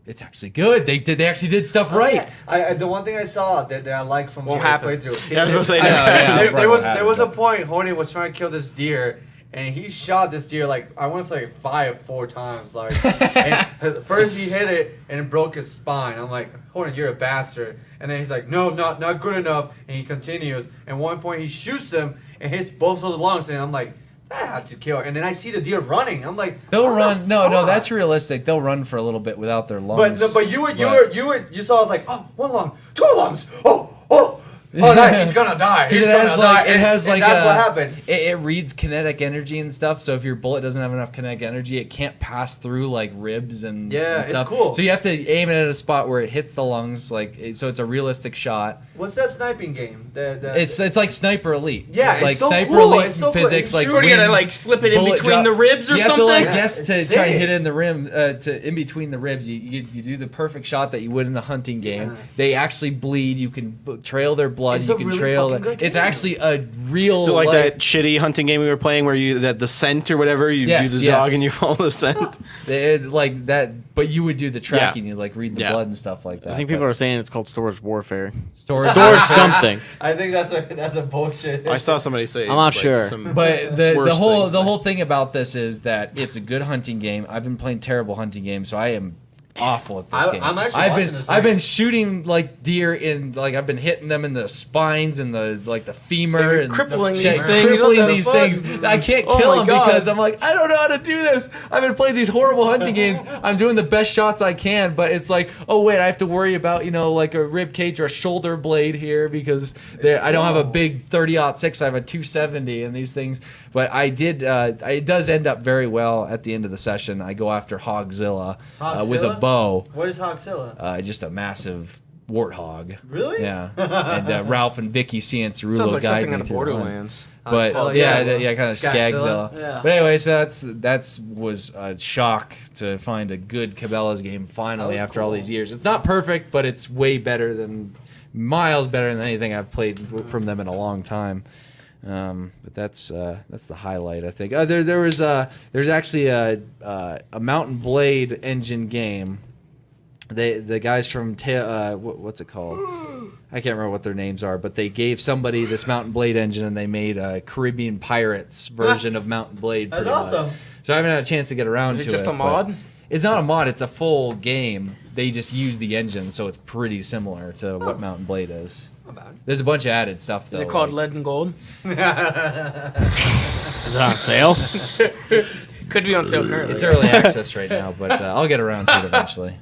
it's actually good. They actually did stuff right. I the one thing I saw that I like from Won't your happen. playthrough. Yeah, I was gonna say, I know, yeah, there, right, there was what there was a happened, point Horny was trying to kill this deer, and he shot this deer like I want to say 4 times. Like, and first he hit it and it broke his spine. I'm like, Horny, you're a bastard. And then he's like, no, not good enough. And he continues. And one point he shoots him and hits both of the lungs. And I'm like, that had to kill. And then I see the deer running. I'm like, They'll what the run. No, fuck? that's realistic. They'll run for a little bit without their lungs. But you saw. I was like, oh, 1 lung, 2 lungs. Oh, no, he's gonna die. He's It gonna has die. like And that's what happened. It reads kinetic energy and stuff. So if your bullet doesn't have enough kinetic energy, it can't pass through like ribs and Yeah, and it's stuff. cool. So you have to aim it at a spot where it hits the lungs, so it's a realistic shot. What's that sniping game? It's like Sniper Elite. Yeah, it's like so Sniper cool. Elite It's so cool. physics. You Like shoot What, do you gotta wind, like slip it in bullet between drop. the ribs or you something? have to like Yeah, guess it's to try and sick. hit it in the rim to in between the ribs. You do the perfect shot that you would in a hunting game. Yeah. They actually bleed. You can trail their blood blood. It's You a can really trail. fucking good It's game. actually a real. So like life- that shitty hunting game we were playing where you that the scent or whatever you Yes, do the yes. dog and you follow the scent. like that, but you would do the tracking. You like read the Yeah. blood and stuff like that. I think people are saying it's called storage warfare. storage. Storage something. I think that's a bullshit. I saw somebody say. I'm not sure. But the worse whole things the than whole thing about this is that it's a good hunting game. I've been playing terrible hunting games, so I am awful at this game. I'm actually I've watching been this I've been thing. shooting like deer in like I've been hitting them in the spines and the femur you're and crippling the- these yeah, things. crippling What the these fuck? things. I can't Oh kill my them God. because I'm like I don't know how to do this. I've been playing these horrible hunting games. I'm doing the best shots I can, but it's like oh wait, I have to worry about like a rib cage or a shoulder blade here because I don't have a big 30-06. I have a 270 and these things. But I did. It does end up very well at the end of the session. I go after Hogzilla with a Hogzilla? bow. What is Hogzilla? Just a massive warthog. Really? Yeah. And Ralph and Vicky Ciancerulo Sounds like guide something me out of through the hunt. Borderlands. But Hogzilla, yeah, kind of Skagzilla. Skagzilla. Yeah. But anyway, so that's was a shock to find a good Cabela's game finally That was after all cool. these years. It's not perfect, but it's way better than miles better than anything I've played from them in a long time. But that's the highlight, I think. There's actually a Mountain Blade engine game. The guys from what's it called? I can't remember what their names are, but they gave somebody this Mountain Blade engine and they made a Caribbean Pirates version of Mountain Blade. That's pretty awesome. much. So I haven't had a chance to get around Is to it just a but mod? It's not a mod. It's a full game. They just use the engine, so it's pretty similar to what Mountain Blade is. There's a bunch of added stuff though. Is it called like- Lead and Gold? Is it on sale? Could be on sale currently. It's early access right now, but I'll get around to it eventually.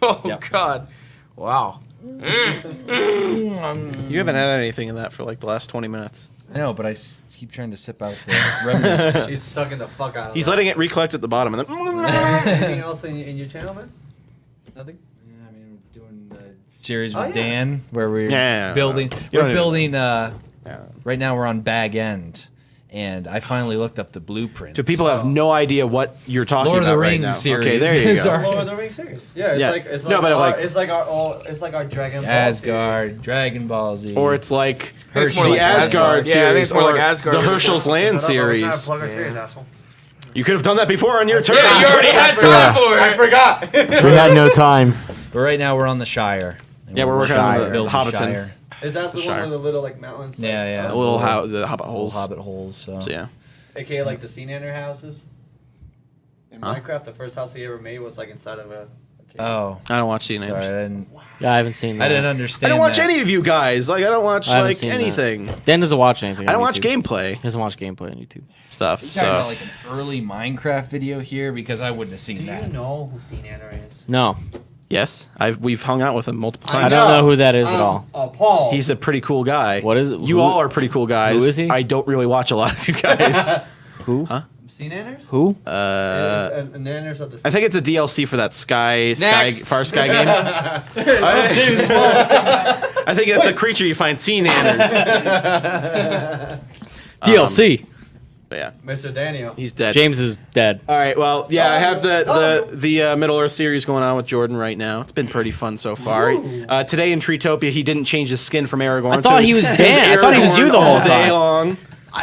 Oh Yep. God! Wow. You haven't had anything in that for like the last 20 minutes. I know, but I keep trying to sip out the remnants. He's sucking the fuck out of He's that. letting it recollect at the bottom and then. Anything else in your channel, man? Nothing? Yeah, I mean, we're doing the series Oh, with yeah. Dan where we're Yeah. building. You don't We're even- building. Yeah. Right now, we're on Bag End, and I finally looked up the blueprint. So people have no idea what you're talking Lord of about the right Rings now. series Okay, there you is go. our- Lord of the Rings series. Yeah, Yeah. it's No, like but our, like- it's like our Dragon Ball Asgard, series. Dragon Ball Z, Or it's like It's more the like Asgard Asgard. Yeah, I think series it's more or like Asgard. the Herschel's Land Shut up, I was trying to series. plug our series, asshole. You could have done that before on your turn. Yeah, you already had time for I it. forgot. We had no time. But right now we're on the Shire. And Yeah, we're working on the building Hobbiton. Shire. Is that the one Shire. with the little like mountains? Like, Yeah, yeah. The little the hobbit Old holes. Hobbit holes. So. So yeah. AKA like the sea nanner houses. In Huh? Minecraft, the first house he ever made was like inside of a cave. Oh, I don't watch sorry, I CNAs. didn't. Yeah, I haven't seen that. I didn't I understand. don't watch that. any of you guys. Like I don't watch I haven't like seen that. anything. Dan doesn't watch anything. I don't on watch YouTube. gameplay He doesn't watch gameplay on YouTube. stuff. Are you talking about So like an early Minecraft video here? Because I wouldn't have seen Do you that. know who sea nanner is? No, yes, we've hung out with him multiple I times. don't know who that is at all. Paul. He's a pretty cool guy. What is it? You Who- all are pretty cool guys. who is he? I don't really watch a lot of you guys. Who? Huh? sea nanners? Who? Nanners of the sea. I think it's a DLC for that Next. Far Sky game. I think it's a creature you find sea nanners. DLC. But yeah, Mr. Daniel. he's dead. James is dead. All right. Well, yeah, I have Oh. the Middle Earth series going on with Jordan right now. It's been pretty fun so far. Today in Treetopia, he didn't change his skin from Aragorn. I thought he was Dan. I thought he was you the all whole day time. long.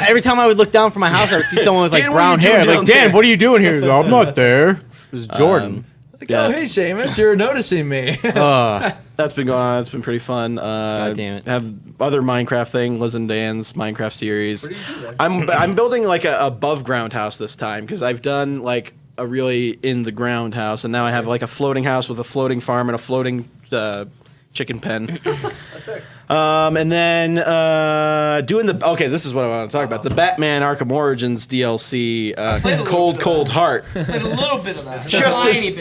Every time I would look down from my house, I would see someone with like Dan, what are brown you doing hair. down Like, Dan, there?" what are you doing here? I'm not there. It was Jordan. Like, oh, hey, Seamus, you're noticing me. That's been going on. It's been pretty fun. God damn it. Have other Minecraft thing, Liz and Dan's Minecraft series. What do you do there? I'm building like a above ground house this time because I've done like a really in the ground house, and now I have like a floating house with a floating farm and a floating chicken pen. That's it. And then doing this is what I want to talk about. The Batman Arkham Origins DLC, Cold Heart. Played a little bit of that.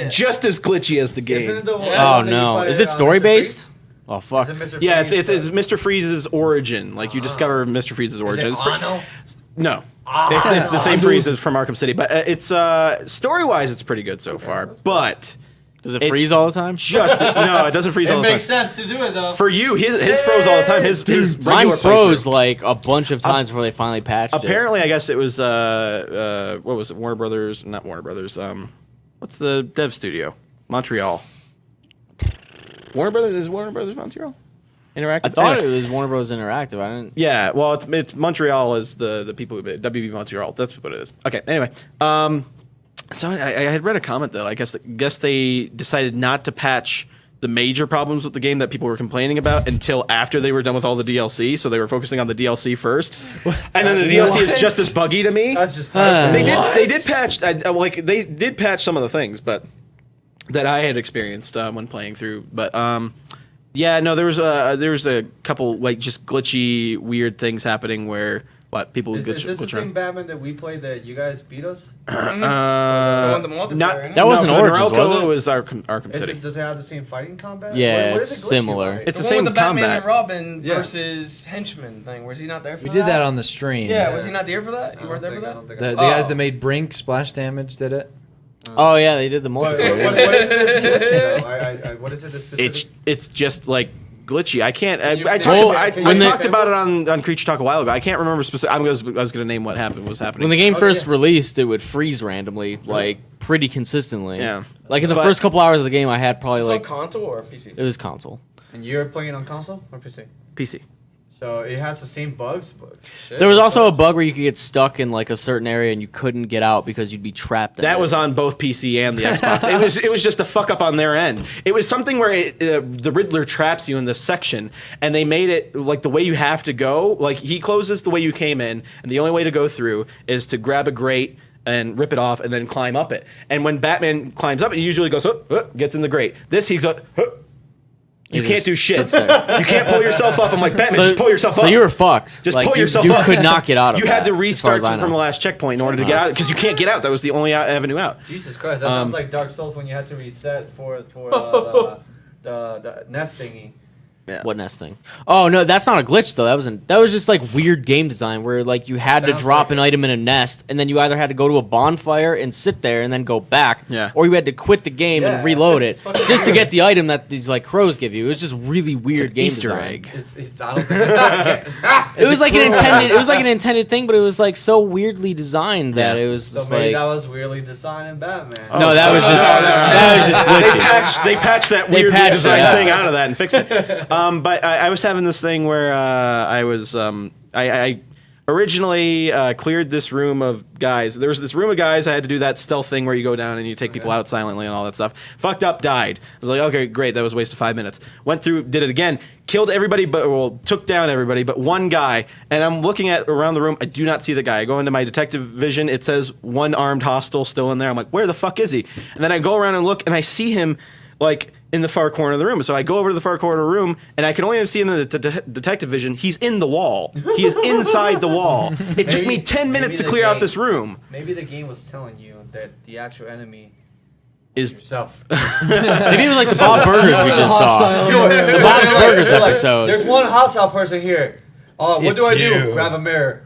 Just as glitchy as the game. Isn't it the one Oh that you no! fight, Is it Mr. story based? Freeze? Oh fuck! Is it Mr. Yeah, Freeze? it's Mr. Freeze's origin. Like you discover Mr. Freeze's Is origin. it It's pretty- Ano? No. It's the same Freeze as from Arkham City, but it's story-wise it's pretty good so far. But Does it it's freeze all the time? just no, it doesn't freeze all It the makes time. sense to do it though. For you, his froze all the time. His Mine regular froze playthrough. like a bunch of times before they finally patched it. Apparently, I guess it was what was it? Warner Brothers, not Warner Brothers. What's the dev studio? Montreal. Warner Brothers is Warner Brothers Montreal. Interactive. I thought Anyway. it was Warner Bros. Interactive. I didn't. Yeah, well, it's Montreal is the people who made WB Montreal. That's what it is. Okay, anyway, so I had read a comment though. I guess they decided not to patch the major problems with the game that people were complaining about until after they were done with all the DLC. So they were focusing on the DLC first, and then the DLC is just as buggy to me. That's just perfect. They did patch some of the things, but that I had experienced when playing through, but. Yeah, no, there was a couple like just glitchy, weird things happening where people would Is glitch this the same around. Batman that we played that you guys beat us? The multiplayer, isn't That it? wasn't for Origins, Norelco, was it? it was Arkham City. Does it have the same fighting combat? Yeah, What is it's it glitchy similar. about it? It's the one same with the Batman combat. and Robin Yeah. versus henchman thing. Was he not there for We that? did that on the stream. Yeah, was he not there for that? I You don't weren't there for think- I that? don't think The I- guys Oh. that made Brink Splash Damage did it. Oh yeah, they did the What multiplayer. is it that's glitchy though? What is it that's specific? It's just like glitchy. I can't. Can you- I can you- talked can I you talked name about it on Creature Talk a while ago. I can't remember specific. I was going to name what was happening. When the game Oh, first yeah. released, it would freeze randomly, like pretty consistently. Yeah. Like in the But- first couple hours of the game, I had probably Is it on like console or PC? it was console. And you're playing on console or PC? PC. So it has the same bugs. But shit, There was that also a sucks. bug where you could get stuck in like a certain area and you couldn't get out because you'd be trapped. in That it. was on both PC and the Xbox. It was just a fuck up on their end. It was something where the Riddler traps you in this section, and they made it like the way you have to go. Like he closes the way you came in, and the only way to go through is to grab a grate and rip it off, and then climb up it. And when Batman climbs up, it usually goes gets in the grate. This he's you It can't just do shit. sits there. You can't pull yourself up. I'm like, Batman, just pull yourself up. So you were fucked. Just Like, pull you- yourself you up. could not get out of You had to that, as far restart as I from know. the last checkpoint in order to get out because you can't get out. That was the only avenue out. Jesus Christ, that sounds like Dark Souls when you had to reset for the nest thingy. What nest thing? Oh no, that's not a glitch though. That was just like weird game design where like you had to Sounds drop like an it. item in a nest, and then you either had to go to a bonfire and sit there and then go back, Yeah. or you had to quit the game Yeah, and reload it it's fucking just to weird. get the item that these like crows give you. It was just really weird an game Easter design. egg. I don't think it's not. It was like an intended. It was like an intended thing, but it was like so weirdly designed that Yeah. it was So just maybe like that was weirdly designed in Batman. no, that was just glitchy. They patched that They weird patched it, design yeah. thing out of that and fixed it. But I was having this thing where I originally cleared this room of guys. There was this room of guys. I had to do that stealth thing where you go down and you take people out silently and all that stuff. Fucked up, died. I was like, okay, great. That was a waste of 5 minutes. Went through, did it again. Killed everybody, took down everybody, but one guy. And I'm looking at around the room. I do not see the guy. I go into my detective vision. It says one armed hostile still in there. I'm like, where the fuck is he? And then I go around and look, and I see him like in the far corner of the room. So I go over to the far corner of the room, and I can only see him in the detective vision. He's in the wall. He is inside the wall. It took me Maybe- 10 minutes maybe to the clear out game- this room. Maybe the game was telling you that the actual enemy Is yourself. Maybe it was like the Bob Burgers we just saw. Hostile. The Bob's Burgers They're like, episode. There's one hostile person here. What do I It's do? you. Grab a mirror.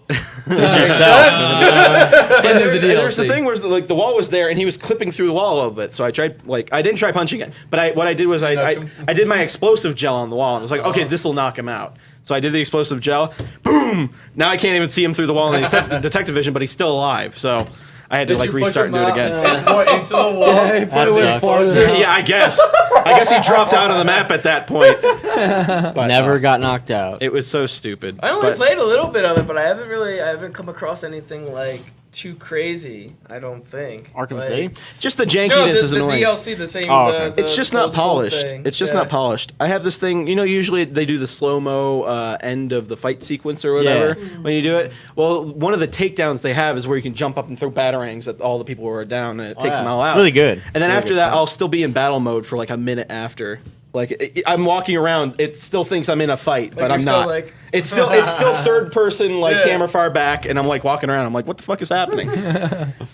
It's yourself. End of the there's the DLC. thing where the wall was there, and he was clipping through the wall a little bit. So I tried, I didn't try punching it, but what I did was I did my explosive gel on the wall, and I was like, okay, this will knock him out. So I did the explosive gel. Boom! Now I can't even see him through the wall in the detective vision, but he's still alive. So I had to Did you push restart and him do it out again. more into the wall? That sucks. Yeah, I guess he dropped out of the map at that point. But, Never got knocked out. It was so stupid. I only But played a little bit of it, but I haven't come across anything like too crazy. I don't think. Arkham Like- City. just the No, jankiness is the annoying. DLC, the same. Oh, okay. the It's just not old school polished. thing. It's just Yeah. not polished. I have this thing, usually they do the slow-mo end of the fight sequence or whatever when you do it. Well, one of the takedowns they have is where you can jump up and throw batarangs at all the people who are down, and it takes them all out. It's really good. And then It's after really that, good. I'll still be in battle mode for like a minute after. Like I'm walking around, it still thinks I'm in a fight, but you're I'm still, not. like- It's still third person, like Yeah. camera far back, and I'm like walking around. I'm like, what the fuck is happening?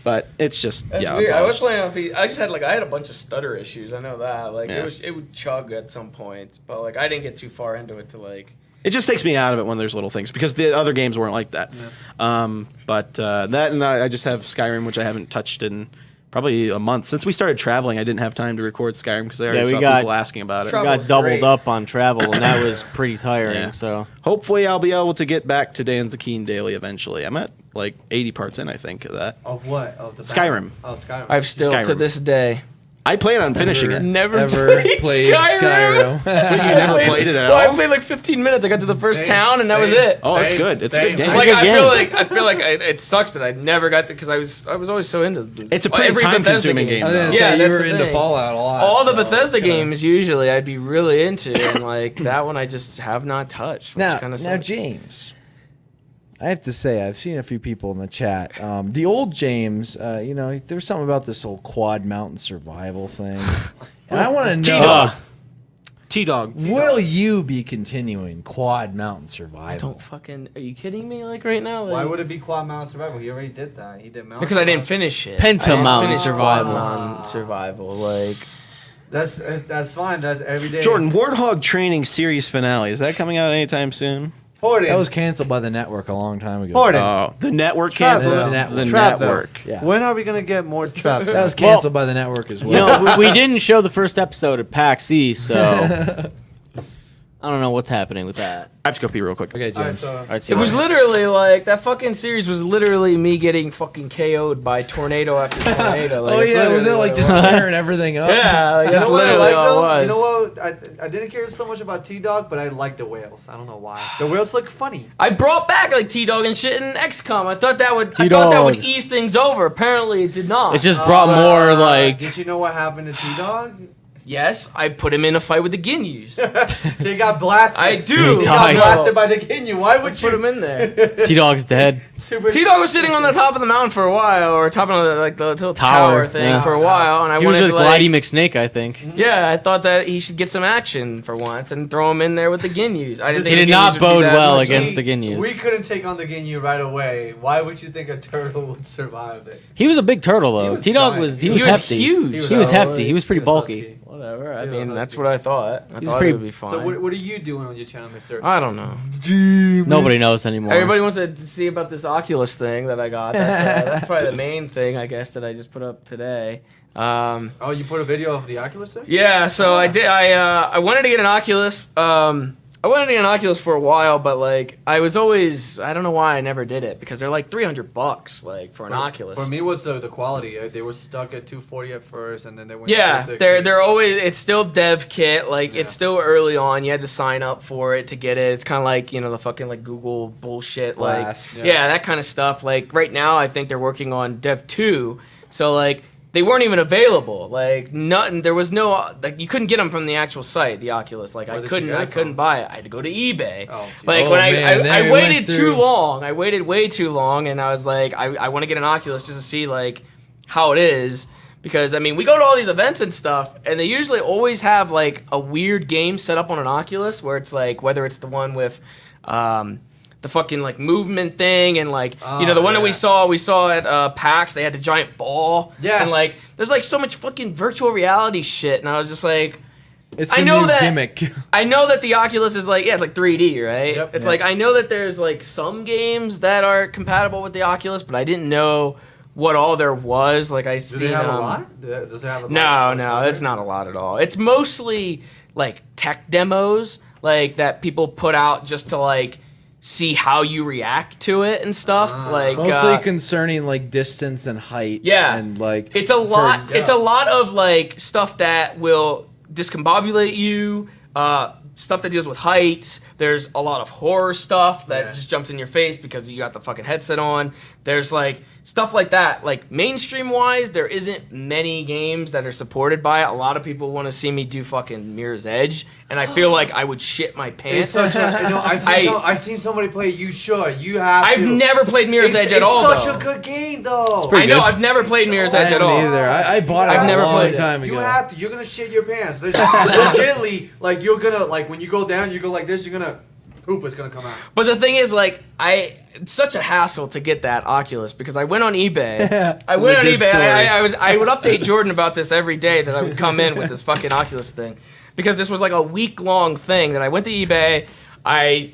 But it's just That's yeah. weird. I was unpolished. playing on PC. I just had I had a bunch of stutter issues. I know that. Like Yeah. it would chug at some points, but like I didn't get too far into it to like. It just takes me out of it when there's little things because the other games weren't like that. But that and I just have Skyrim, which I haven't touched in probably a month since we started traveling. I didn't have time to record Skyrim because I already we saw got- people asking about it. Travel- got was doubled great. up on travel, and that was pretty tiring. Yeah. So Hopefully, I'll be able to get back to Dan Zakeen daily eventually. I'm at like 80 parts in, I think, of that. Of what? Of the Skyrim. Oh, Skyrim. I've still to Skyrim. this day I plan on finishing it. Never Ever played Skyrim. You never played it at Well, I all? played like 15 minutes. I got to the first Same, town, and that was same. it. Oh, it's Same, good. It's a good same. game. Like a good I feel like it sucks that I never got because I was always so into It's a pretty every Bethesda time-consuming game. I was gonna Yeah, say you that's were the into thing. Fallout a lot. All the so Bethesda kinda- games usually I'd be really into, and like that one I just have not touched. Which Now, kind of now, James, I have to say I've seen a few people in the chat. The old James, you know, there was something about this whole quad mountain survival thing, and I want to know: T-Dog. T-Dog. will you be continuing quad mountain survival? Don't fucking. Are you kidding me? Like right now? Like, Why would it be Quad Mountain Survival? He already did that. He did Mountain because I didn't Survival. finish it. Penta I didn't Mountain finish Survival. Quad Mountain Survival. Like That's fine. That's every day. Jordan, Warthog Training Series Finale. Is that coming out anytime soon? Horton. That was canceled by the network a long time ago. Horton. Oh, the network Trap canceled them. it? The Trap them. network. Yeah, When are we gonna get more trap? that was canceled by the network as You well. know, we didn't show the first episode of PAX East, so I don't know what's happening with that. I have to go pee real quick. Okay, All right, James. so All right, it was literally like that fucking series was literally me getting fucking KO'd by tornado after tornado. Like, Oh it's yeah, was it literally like what just was. tearing everything up? Yeah, like, you that's know what I literally like all though? it You was. know what? I didn't care so much about T-Dog, but I like the whales. I don't know why. The whales look funny. I brought back like T-Dog and shit in XCOM. I thought that would T-Dog. ease things over. Apparently, it did not. It just brought more like Did you know what happened to T-Dog? yes, I put him in a fight with the Ginus. They got blasted. I do. He got died. blasted by the Ginyu. Why would you Put him in there. T-Dog's dead. Super T-Dog was sitting on the top of the mountain for a while, or top of the little tower thing yeah. for a while, and I He was wanted with to like, Glidey McSnake, I think. yeah, I thought that he should get some action for once and throw him in there with the Ginus. I didn't He think did the not Ginus would be bode that well much. against the Ginus. We couldn't take on the Ginyu right away. Why would you think a turtle would survive it? He was a big turtle He though. was T-Dog giant. was He he was was hefty. huge. He was though. hefty. He was pretty bulky. husky. Whatever. I He was mean, a that's husky. what I thought. I He's thought pretty- it would be fine. So what are you doing on your channel, Mister? I don't know. Nobody knows anymore. Everybody wants to see about this Oculus thing that I got. That's probably the main thing, I guess, that I just put up today. Oh, you put a video of the Oculus thing? Yeah, so I did. I wanted to get an Oculus. I wanted to get an Oculus for a while, but like I was always I don't know why I never did it because they're like $300 like for an Oculus. For me, it was the quality. They were stuck at 240 at first, and then they went. Yeah, to 360. they're always it's still dev kit, like Yeah. it's still early on. You had to sign up for it to get it. It's kind of like the fucking like Google bullshit, like Glass. yeah, that kind of stuff. Like right now, I think they're working on Dev 2, so like they weren't even available. Like nothing. There was no like you couldn't get them from the actual site, the Oculus. Like Where I did you couldn't get it I couldn't from? buy it. I had to go to eBay. Oh, geez. Like Oh, when man, then I we went waited too through- long. I waited way too long, and I was like, I want to get an Oculus just to see like how it is. Because I mean, we go to all these events and stuff, and they usually always have like a weird game set up on an Oculus, where it's like whether it's the one with the fucking like movement thing, and like the one that we saw at PAX, they had the giant ball, Yeah. and like there's like so much fucking virtual reality shit, and I was just like. It's I a know new that- gimmick. I know that the Oculus is like, it's like 3D, right? Yep. It's Yeah. like, I know that there's like some games that are compatible with the Oculus, but I didn't know what all there was. Like, I Do seen they have a lot? Does it have a lot? No, it's not a lot at all. It's mostly like tech demos, like that people put out just to like see how you react to it and stuff. Like Mostly concerning like distance and height. Yeah. and like it's a lot. yeah. It's a lot of like stuff that will discombobulate you. Stuff that deals with heights. There's a lot of horror stuff that Yeah. just jumps in your face because you got the fucking headset on. There's like stuff like that. Like mainstream wise, there isn't many games that are supported by it. A lot of people want to see me do fucking Mirror's Edge, and I feel like I would shit my It's pants. such a. I've seen somebody play. You should. You have. I've to. never played Mirror's Edge at all. It's such though. a good game, though. pretty I know. good. I've never played Mirror's I Edge at haven't all. either. I bought it I've a never long played it. time ago. You have to. You're gonna shit your pants. There's legitly like you're gonna like when you go down, you go like this. You're gonna poop is gonna come out. But the thing is, like, it's such a hassle to get that Oculus because I went on eBay. I went on good eBay. story. I would update Jordan about this every day that I would come in with this fucking Oculus thing because this was like a week-long thing that I went to eBay. I,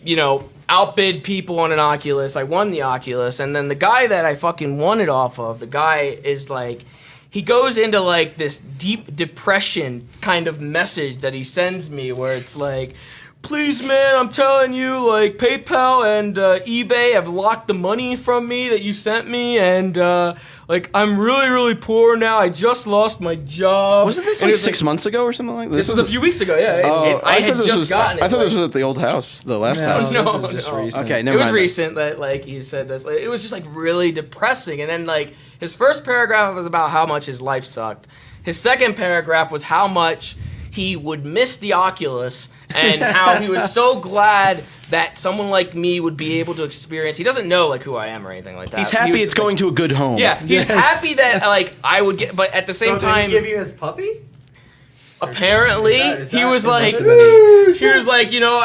outbid people on an Oculus. I won the Oculus, and then the guy that I fucking won it off of, the guy is like, he goes into like this deep depression kind of message that he sends me where it's like, please, man, I'm telling you, like, PayPal and eBay have locked the money from me that you sent me, and, like, I'm really, really poor now. I just lost my job. Wasn't this And like it was, 6 months ago or something like this? This was a few weeks ago, yeah. I had just gotten it. I thought like- this was at the old house, the last house. No, this is just no. recent. Okay, It never was mind. recent that, like, he said this. Like, it was just, like, really depressing. And then, like, his first paragraph was about how much his life sucked. His second paragraph was how much he would miss the Oculus and how he was so glad that someone like me would be able to experience. He doesn't know, like, who I am or anything like that. He's He happy was it's just going to a good home. Yeah, he was happy that, like, I would get, but at the same So did time, he give you his puppy? apparently, Is that- he was it like, must have been he was like, you know,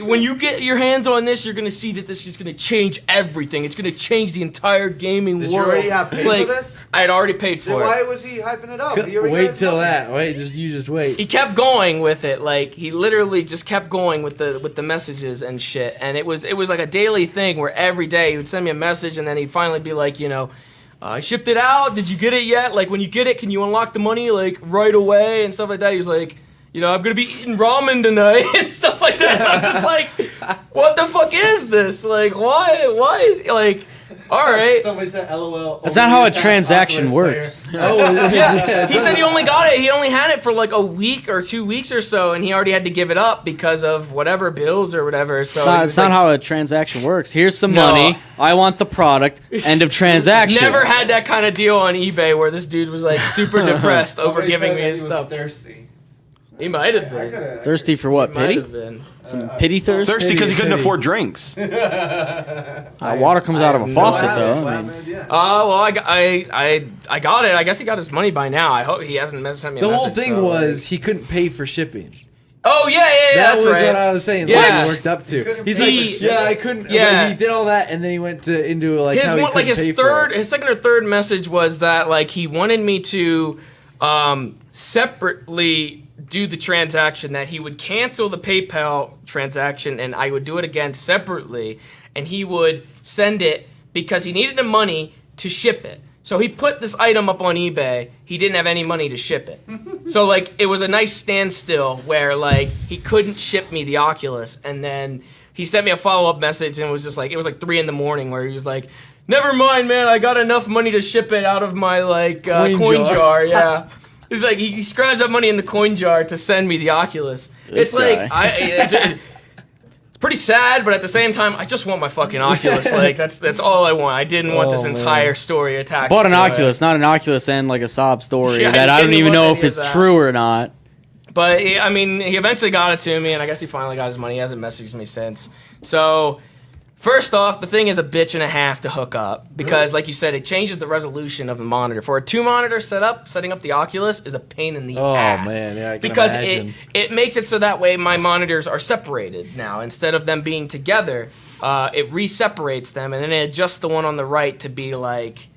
when you get your hands on this, you're gonna see that this is gonna change everything. It's gonna change the entire gaming Did you world. already have paid It's like, for this? I had already paid Then for why it. was he hyping it up? He already got Wait his till puppy. that. Wait, just wait. He kept going with it, like he literally just kept going with the messages and shit. And it was like a daily thing where every day he would send me a message, and then he'd finally be like, you know, I shipped it out. Did you get it yet? Like, when you get it, can you unlock the money like right away and stuff like that? He was like, you know, I'm gonna be eating ramen tonight and stuff like that. I'm just like, what the fuck is this? Like, why is like, all right. Somebody said LOL. That's not how a transaction works. Yeah, he said he only got it. He only had it for like a week or 2 weeks or so, and he already had to give it up because of whatever bills or whatever. So It's not how a transaction works. Here's some No. money. I want the product. End of transaction. Never had that kind of deal on eBay where this dude was like super depressed over Somebody giving said me that his he was stuff. Thirsty. He might have I been. coulda- Thirsty for what? Might Pity? have been. Some pity thirst? Thirsty because he couldn't Pity. afford drinks. Water comes out of a No, faucet, what happened? though. What I mean, happened? Yeah. Well, I got it. I guess he got his money by now. I hope he hasn't sent me a The message. whole thing so, was like- he couldn't pay for shipping. Oh yeah, That that's was right. what I was saying. Yeah. Like, he worked up to. couldn't He's pay like, for yeah, shipping. I couldn't. Yeah. But he did all that, and then he went into like his how he one, like couldn't his pay for it. his second or third message was that like he wanted me to separately do the transaction, that he would cancel the PayPal transaction and I would do it again separately, and he would send it because he needed the money to ship it. So he put this item up on eBay. He didn't have any money to ship it. So like it was a nice standstill where like he couldn't ship me the Oculus, and then he sent me a follow-up message and it was just like, it was like 3 a.m. where he was like, never mind, man, I got enough money to ship it out of my like coin jar. Yeah. He's like, he scratched up money in the coin jar to send me the Oculus. This It's like, guy. it's pretty sad, but at the same time, I just want my fucking Oculus. Like, that's all I want. I didn't want this Oh, man. entire story attached bought an to it. Oculus, not an Oculus and like a sob story Yeah, that I I don't didn't even want know any if of it's that. true or not. But I mean, he eventually got it to me, and I guess he finally got his money. He hasn't messaged me since. So, first off, the thing is a bitch and a half to hook up because, like you said, it changes the resolution of the monitor. For a 2-monitor setup, setting up the Oculus is a pain in the Oh ass. man, yeah, I can Because imagine. it makes it so that way my monitors are separated now. Instead of them being together, it re-separates them, and then it adjusts the one on the right to be like,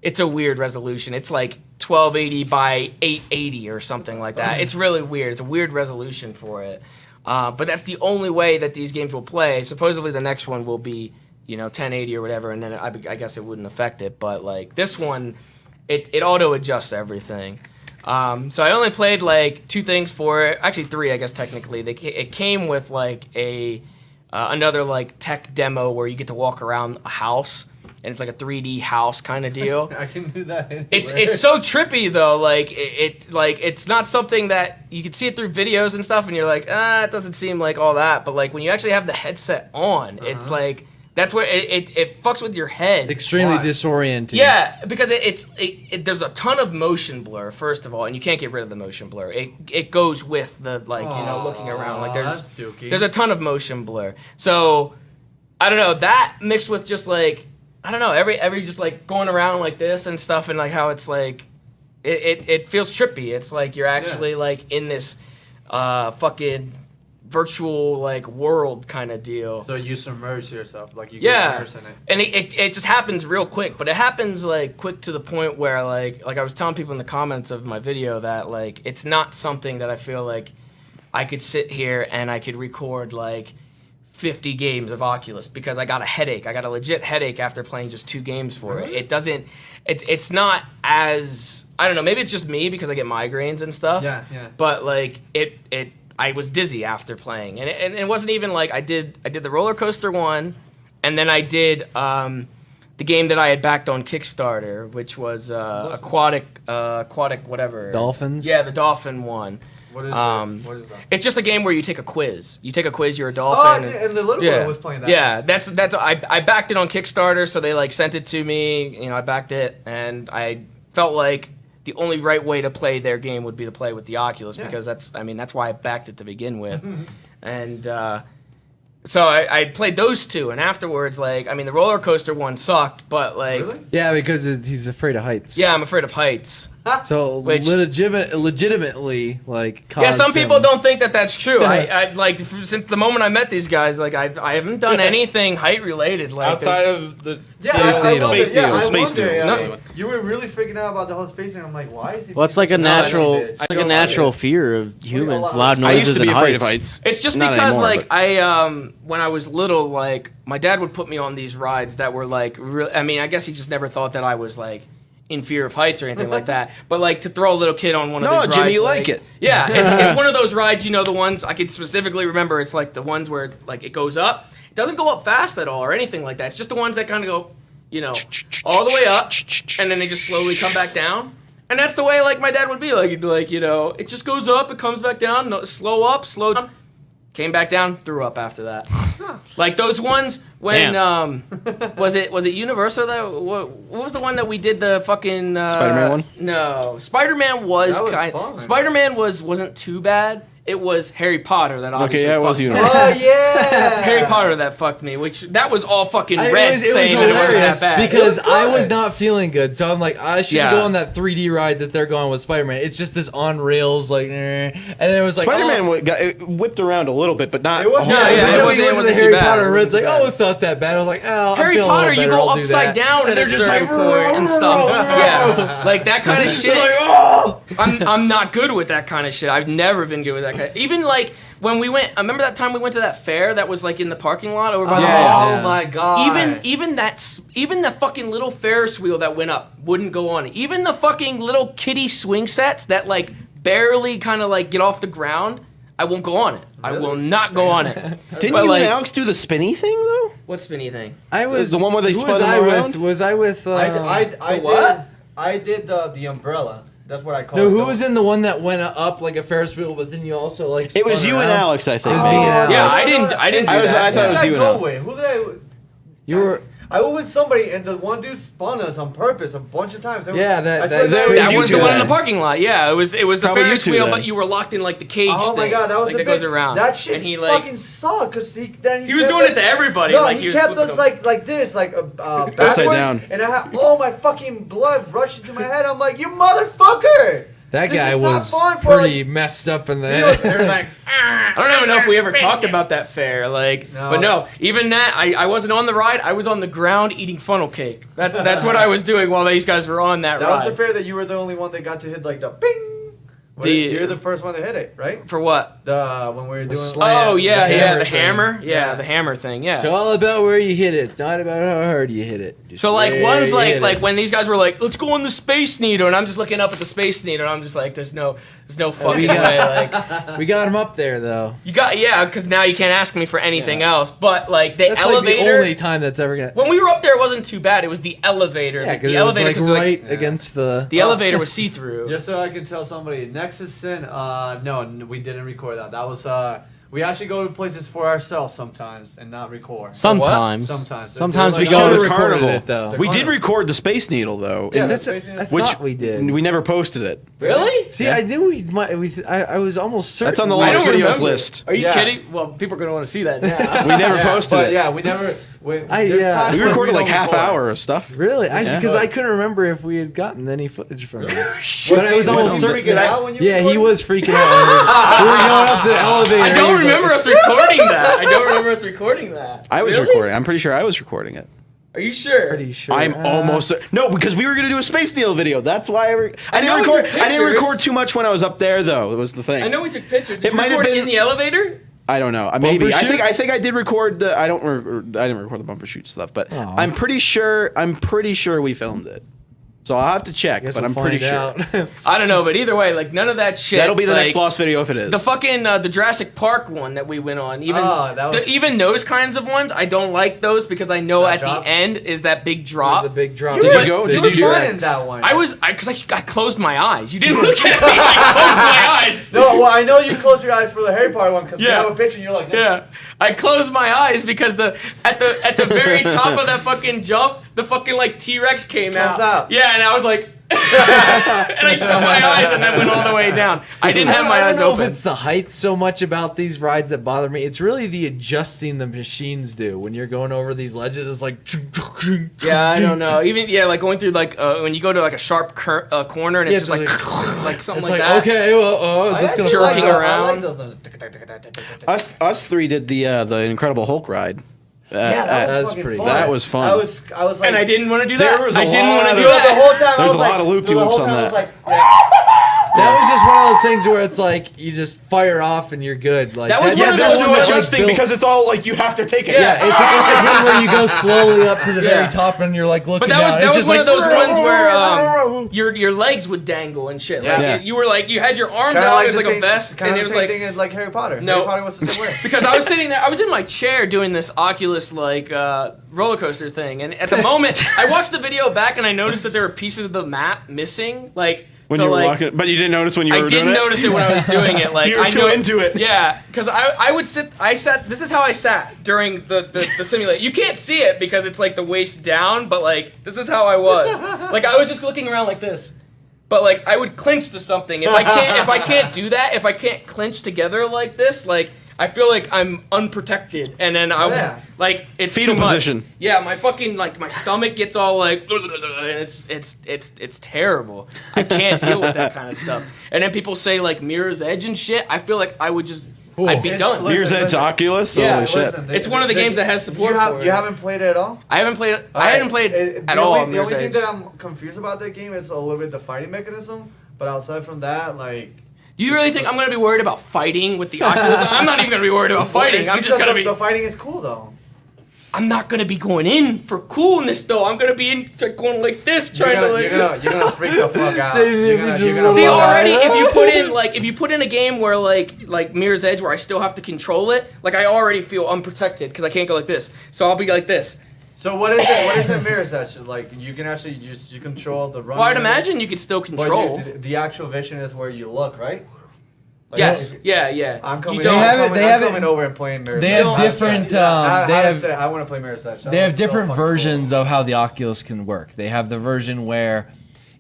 it's a weird resolution. It's like 1280 by 880 or something like that. It's really weird. It's a weird resolution for it. But that's the only way that these games will play. Supposedly the next one will be, 1080 or whatever, and then I guess it wouldn't affect it. But like this one, it auto adjusts everything. So I only played like 2 things for it. Actually 3, I guess technically. It came with like another like tech demo where you get to walk around a house, and it's like a 3D house kind of deal. I can do that. Anywhere. It's so trippy though. Like it's not something that you can see it through videos and stuff, and you're like, it doesn't seem like all that. But like when you actually have the headset on, it's like that's where it fucks with your head. Extremely Why? disorienting. Yeah, because there's a ton of motion blur first of all, and you can't get rid of the motion blur. It goes with the looking around. Like that's there's dookie. there's a ton of motion blur. So I don't know, that mixed with just like, I don't know, every just like going around like this and stuff, and like how it's like it feels trippy. It's like you're actually like in this fucking virtual like world kind of deal. So you submerge yourself, like you Yeah, get immersed in it. and it just happens real quick, but it happens like quick to the point where like I was telling people in the comments of my video that like it's not something that I feel like I could sit here and I could record like 50 games of Oculus, because I got a headache. I got a legit headache after playing just 2 games for it. It doesn't. It's not as, I don't know. Maybe it's just me because I get migraines and stuff. Yeah, yeah. But like I was dizzy after playing, and it wasn't even like I did the roller coaster one, and then I did the game that I had backed on Kickstarter, which was aquatic whatever. Dolphins? Yeah, the dolphin one. What is it? What is that? It's just a game where you take a quiz. You take a quiz, you're a Oh, dolphin. and the little one was playing that. Yeah, that's I backed it on Kickstarter, so they like sent it to me. I backed it, and I felt like the only right way to play their game would be to play with the Oculus because that's why I backed it to begin with, and. So I played those two, and afterwards, the roller coaster one sucked, but Really? Yeah, because he's afraid of heights. yeah, I'm afraid of heights. So Which- legitimately, Yeah, some caused people him- don't think that that's true. Since the moment I met these guys, I haven't done anything height related. Outside of the Yeah, Space I Needle. wonder, Space yeah, Needle, I Space wonder, Needle, yeah. Needle. You were really freaking out about the whole space thing. I'm like, why is he? Well, it's like a being such natural, bitch? it's like a natural fear of humans, lot- loud I noises used to be and afraid heights. of heights. It's just Not because anymore, but- I when I was little, my dad would put me on these rides that were I guess he just never thought that I was in fear of heights or anything like that. But to throw a little kid on one of No, these Jimmy, rides, you like it. Yeah, it's one of those rides. The ones I could specifically remember. It's the ones where it goes up. It doesn't go up fast at all or anything like that. It's just the ones that kind of go, all the way up, and then they just slowly come back down. And that's the way my dad would be. He'd be it just goes up, it comes back down, no, slow up, slow down. Came back down, threw up after that. Those ones when was it Universal that what was the one that we did the fucking Spider-Man one? No, Spider-Man was That was kind. fun. Spider-Man wasn't too bad. It was Harry Potter that obviously yeah, it was fucked me. Universal. Oh yeah. Harry Potter that fucked me, which that was all fucking It red was saying that it wasn't hilarious that bad. because It was I was good. not feeling good. So I'm like, I should Yeah. go on that 3D ride that they're going with Spider-Man. It's just this on rails, and then it was like Spider-Man oh. it whipped around a little bit, but not. It was- a whole Yeah, lot. yeah, But it then we wasn't- went to the too Harry bad. Potter, and It it's like, wasn't oh, bad. it's not that bad. I was like, oh, I'm Harry feeling a Potter, little you better, go I'll do upside that. down And at they're a just certain like, point and stuff. Yeah, that kind of shit. oh! I'm not good with that kind of shit. I've never been good with that kind. Even when we went, I remember that time we went to that fair that was in the parking lot over by the mall. Oh my god. Even the fucking little Ferris wheel that went up wouldn't go on it. Even the fucking little kiddie swing sets that barely kind of get off the ground, I won't go on it. I will not go on it. Didn't But, you and Alex do the spinny thing though? What spinny thing? I was The one where they who spun was them I around? with? Was I with? I what? did the umbrella. That's what I call No, it. who was in the one that went up like a Ferris wheel, but then you also It was spun you and around? Alex, I think. It was me and Alex. Yeah, I didn't do I that. thought it was Who you did and I go Alex. with? Who did I? You were. I was with somebody, and the one dude spun us on purpose a bunch of times. Yeah, that- I that- swear that was That you was two the one in then. the parking lot. Yeah, it was the probably Ferris you two wheel, then. but you were locked in the cage Oh my thing. god, that was the that goes around. That shit and he fucking sucked because he was kept doing us- it to everybody. No, he he was kept flipping us them. like this, backwards, down. and I had all my fucking blood rushing to my head. I'm like, you motherfucker! That This guy is not was fun for, pretty messed up in the He was, head. they were like, I don't even know if we ever talked about that fair. But no, even that, I wasn't on the ride. I was on the ground eating funnel cake. That's what I was doing while these guys were on that that ride. was the fair that you were the only one that got to hit the bing. You're the first one to hit it, right? For what? When we were doing. slam. Oh yeah, the yeah, hammer the thing. hammer. Yeah, Yeah. the hammer thing. Yeah. It's all about where you hit it, not about how hard you hit it. Just So where one's you hit it. when these guys were like, let's go on the Space Needle, and I'm just looking up at the Space Needle, and I'm just like, there's no fucking way. we got him up there though. You got because now you can't ask me for anything else. But the That's elevator. like the only time that's ever gonna. When we were up there, it wasn't too bad. It was the elevator. Yeah, because the it was elevator, like 'cause, right against the. the elevator was see through. Just so I can tell somebody, Nexus Sin. No, we didn't record that. That was we actually go to places for ourselves sometimes and not record. Sometimes. Sometimes. Sometimes we They're go like, to Should've the recorded carnival. it though. We did record the Space Needle though. Yeah, and that's that's, basically. I which thought we did. we never posted it. Really? See, I knew we might. I was almost certain. That's on the I last don't videos remember. list. Are you Yeah. kidding? Well, people are gonna want to see that now. We never Yeah, posted but it. yeah, we never. yeah. times We when recorded like don't half record. hour of stuff. Really, Yeah. because I couldn't remember if we had gotten any footage from it. Was But I was he almost freaking certain. out when you Yeah, he recorded? was freaking out. We were going up the elevator. I and don't he was remember like, us recording that. I don't remember us recording that. I was Really? recording. I'm pretty sure I was recording it. Are you sure? Pretty sure. I'm almost no, because we were gonna do a Space Needle video. That's why I know didn't we record. took I didn't pictures. record too much when I was up there, though. It was the thing. I know we took pictures. Did It you might have record been- in the elevator? I don't know. Maybe. Bumper shoot? I think I did record the. I didn't record the bumper shoot stuff, but Aw. I'm pretty sure we filmed it. So I'll have to check, Guess but we'll I'm pretty find sure. out. I don't know, but either way, like none of that shit. That'll be the like, next Lost video if it is. The fucking the Jurassic Park one that we went on, even that was- even those kinds of ones, I don't like those because I know That at drop? the end is that big drop. The big drop. Did you go? You Did you were do fine it? in that one. I closed my eyes. You didn't look at me. I closed my eyes. No, well, I know you closed your eyes for the Harry Potter one because we Yeah. have a picture and you're like, Yeah, I closed my eyes because at the very top of that fucking jump, the fucking like T-Rex came Comes out. Yeah, and I was like, and I shut my eyes and then went all the way down. I didn't have my I eyes don't know open. if it's the height so much about these rides that bother me. It's really the adjusting the machines do when you're going over these ledges. It's like Yeah, I don't know. Even like going through like when you go to like a sharp corner and it's Yeah, just it's like something It's like like, that. okay, well, is I this gonna actually jerking fly? around. I like those noises. Us three did the Incredible Hulk ride. Yeah, that That was was fucking pretty fun. good. That was fun. I was like, And I didn't want to do that. There was I a didn't lot want to of- do the that. whole time. There's I was a lot like, of loop-de-loops the whole on time I that. was like, That was just one of those things where it's like you just fire off and you're good. Like That was one Yeah, of there's those no ones adjusting because it's all like you have to take it. Yeah, it's not like one where you go slowly up to the Yeah. very top and you're like looking But that was down. that It's was just one like, of those ones where your legs would dangle and shit. Like Yeah. you were like you had your arms kind out. of It was like a vest, kind and it of was the same like thing as like Harry Potter. No. Harry Potter was the same way. because I was sitting there, I was in my chair doing this Oculus like roller coaster thing, and at the moment I watched the video back and I noticed that there were pieces of the map missing. Like When so you were like, walking, but you didn't notice when you I were didn't doing it. notice it when I was doing it. Like You were I too know, into it. Yeah, because I would sit. I sat. This is how I sat during the simulation. You can't see it because it's like the waist down, but like this is how I was. Like I was just looking around like this. But like I would clinch to something. If I can't do that, if I can't clinch together like this, like I feel like I'm unprotected, and then like it's Fetal too much. position. Yeah, my fucking like my stomach gets all like, and it's terrible. I can't deal with that kind of stuff. And then people say like Mirror's Edge and shit. I feel like I would just I'd be It's- done. listen, Mirror's Edge listen. Oculus. Yeah, Holy shit. Listen, It's one of the games that has support for it. You haven't played it at all? I haven't played. I hadn't played at the all. Only, the Mirror's only thing Edge. that I'm confused about that game is a little bit the fighting mechanism. But outside from that, like, Do you really think I'm gonna be worried about fighting with the Oculus? I'm not even gonna be worried about fighting. I'm just gonna be. The fighting is cool though. I'm not gonna be going in for coolness though. I'm gonna be in like, going like this, You're trying gonna, to like. you're gonna freak the fuck out. Dude, You're gonna, just you're gonna See roll already, out. if you put in a game where like Mirror's Edge where I still have to control it, like I already feel unprotected because I can't go like this. So I'll be like this. So what is it? What is it? Mirrors that shit? Like you can actually you control the run. Well, I'd imagine you could still But control. the actual vision is where you look, right? Like, Yes. if- Yeah. I'm coming. You don't- I'm coming over and playing Mirror's They Edge. have I different. I want to play Mirror's Edge. They have different versions of how the Oculus can work. They have the version where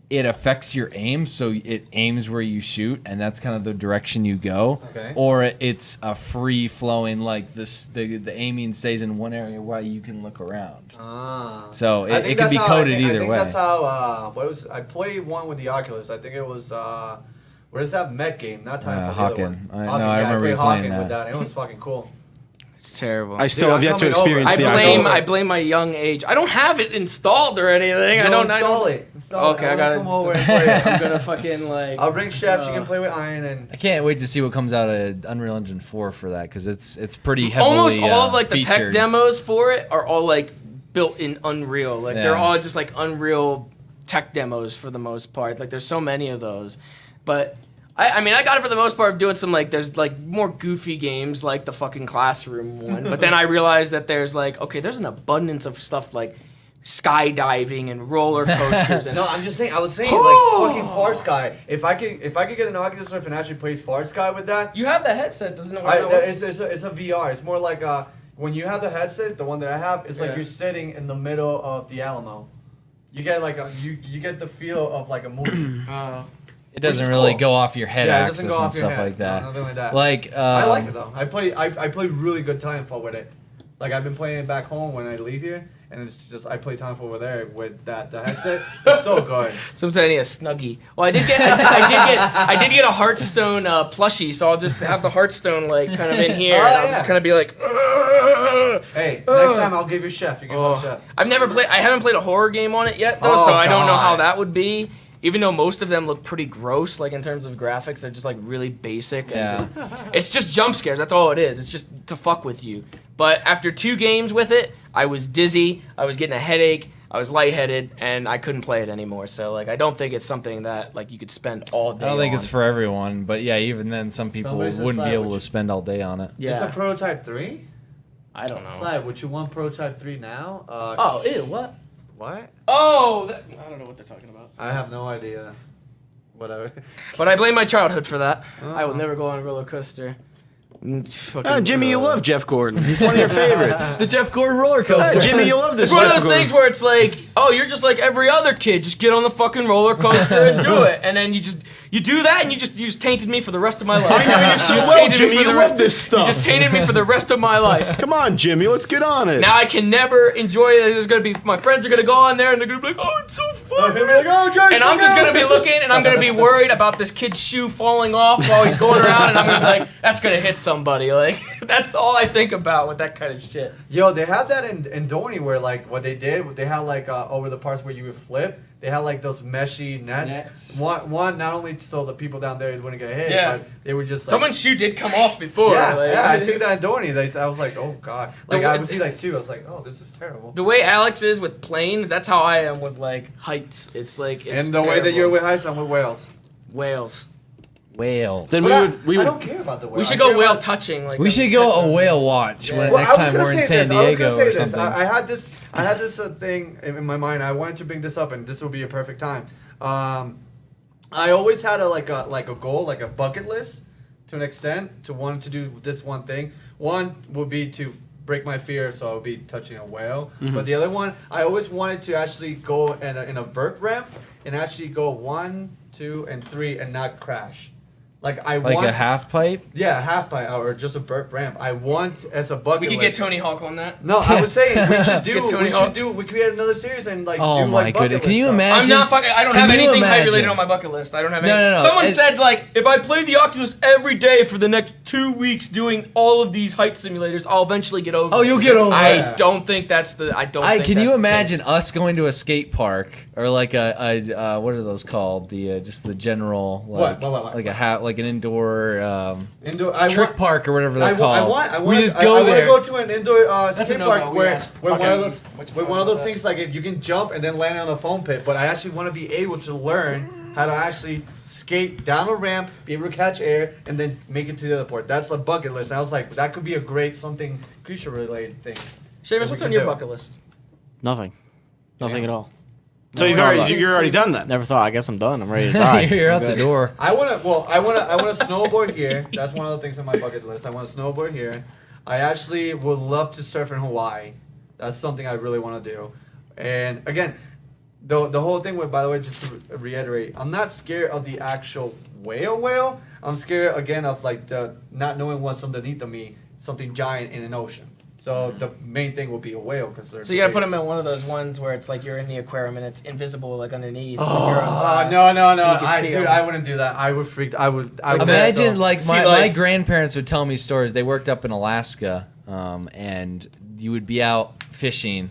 it affects your aim, so it aims where you shoot, and that's kind of the direction you go. Okay. Or it's a free flowing, like this. The aiming stays in one area while you can look around. Ah. So I it think can that's be how- coded I either think way. that's how. What was I played one with the Oculus? I think it was. What is that mech game? Not time for the other Hawken. one. I know, Hawken, I yeah, remember played you playing Hawken with that. that. It was fucking cool. It's terrible. I still Dude, have I'm yet to coming over. experience I the blame Oculus. my young age. I don't have it installed or anything. I No, don't install I don't, it. Install Okay, it. I gotta come over and play it. I'm gonna fucking like. I'll bring Chef. She can play with Iron and. I can't wait to see what comes out of Unreal Engine 4 for that because it's pretty heavily Almost all of like the tech featured. demos for it are all like built in Unreal. Like they're Yeah. all just like Unreal tech demos for the most part. Like there's so many of those, but. I mean, I got it for the most part of doing some, like, there's, like, more goofy games, like the fucking Classroom one. But then I realized that there's, like, okay, there's an abundance of stuff, like, skydiving and roller coasters. And No, I'm just saying. I was saying like fucking Fart Sky. If I could get an Oculus Rift and actually plays Fart Sky with that, you have the headset, doesn't it? work? it's a VR. It's more like when you have the headset, the one that I have, it's like Yeah. you're sitting in the middle of the Alamo. You get like you get the feel of like a movie. It doesn't Which is really cool. go off your head Yeah, it axis doesn't go and off your stuff head. like that. No, nothing like that. Like I like it though. I play really good Titanfall with it. Like I've been playing it back home when I leave here, and it's just I play Titanfall over there with the headset. It's so good. Some say I need a Snuggie. Well, I did get a Hearthstone plushie, so I'll just have the Hearthstone like kind of in here, and I'll just kind of be like. Hey, next time I'll give you Chef. You can have Chef. I haven't played a horror game on it yet though, Oh, so I don't know how God. that would be. Even though most of them look pretty gross, like in terms of graphics, they're just like really basic and Yeah. it's just jump scares. That's all it is. It's just to fuck with you. But after 2 games with it, I was dizzy. I was getting a headache. I was lightheaded, and I couldn't play it anymore. So like, I don't think it's something that like you could spend all day. I don't think on. it's for everyone, but yeah, even then, some people Somebody said wouldn't be slide, able would to you- spend all day on it. Yeah. It's a prototype 3? I don't know. Slide, would you want prototype 3 now? Oh, ew, what? What? Oh, I don't know what they're talking about. I have no idea. Whatever. but I blame my childhood for that. I will Uh-huh. never go on a roller coaster. Fucking, Jimmy, you love Jeff Gordon. He's one of your favorites. The Jeff Gordon roller coaster. Jimmy, you love this. It's one of Jeff those things where it's like, oh, you're just like every other kid. Just get on the fucking roller coaster and do it. And then you do that, and you just tainted me for the rest of my life. I know you so just well, tainted me Jimmy. for the You rest- love this stuff. You just tainted me for the rest of my life. Come on, Jimmy, let's get on it. Now I can never enjoy it. There's gonna be my friends are gonna go on there and they're gonna be like, oh, it's so fun. And I'm just gonna be looking and I'm gonna be worried about this kid's shoe falling off while he's going around, and I'm gonna be like, that's gonna hit somebody. Like that's all I think about with that kind of shit. Yo, they have that in Dorney where like what they did, they had like over the parts where you would flip, they had like those meshy nets. One not only so the people down there wouldn't get hit, Yeah. but they were just like, Someone's shoe did come off before. yeah, like, yeah, I seen that in Dorney. I was like, oh god, like I would see like 2. I was like, oh, this is terrible. The way Alex is with planes, that's how I am with like heights. It's like it's And the way that terrible. you're with heights, I'm with whales. whales. Whale. Then But we I would. don't care about the whale. We should I care go whale about- touching. Like We should go a whale watch when Yeah. Well, next I was time gonna we're in say San this. I was Diego gonna say or this. something. I had this thing in my mind. I wanted to bring this up, and this will be a perfect time. I always had a goal, like a bucket list, to an extent, to want to do this one thing. One would be to break my fear, so I would be touching a whale. But the other one, I always wanted to actually go in a vert ramp and actually go 1, 2, and 3 and not crash. Like I Like want a half pipe? yeah, half pipe or just a vert ramp. I want as a bucket We could list. get Tony Hawk on that. No, I was saying we should Get Tony Hawk. we create another series and like Oh do my like bucket goodness. Can list you stuff. imagine? I'm not fucking. I don't Can have you anything height imagine? related on my bucket list. I don't have any. No, no, no. Someone It- said like, if I play the Oculus every day for the next 2 weeks doing all of these height simulators, I'll eventually get over. Oh, it. you'll get over I it. don't think that's the. I don't. Think Can that's you the imagine case. us going to a skate park or like a what are those called? The just the general like What? like like an indoor Indoor. I trick want. park or whatever they're I called. want. We just go I there. want to go to an indoor skate a no-no, park we where asked. where Okay, one of those which where one one of those was things like if you can jump and then land on a foam pit. But I actually want to be able to learn how to actually skate down a ramp, be able to catch air, and then make it to the other port. That's a bucket list. And I was like, that could be a great something creature related thing. Seamus, we what's can on your do. bucket list? Nothing. Nothing at all. So you're already done then. Never thought. I guess I'm done. I'm ready to die. You're out I'm the good. door. I want to snowboard here. That's one of the things on my bucket list. I want to snowboard here. I actually would love to surf in Hawaii. That's something I really want to do. And again, the whole thing with, by the way, just to reiterate, I'm not scared of the actual whale. I'm scared again of like the not knowing what's underneath of me, something giant in an ocean. So the main thing will be a whale because they're. So you gotta put biggest. him in one of those ones where it's like you're in the aquarium and it's invisible like underneath. Oh, like you're on glass. no! You can see Dude, 'em. I wouldn't do that. I would freak. I would Like Imagine so. like Sea my life. grandparents would tell me stories. They worked up in Alaska, and you would be out fishing,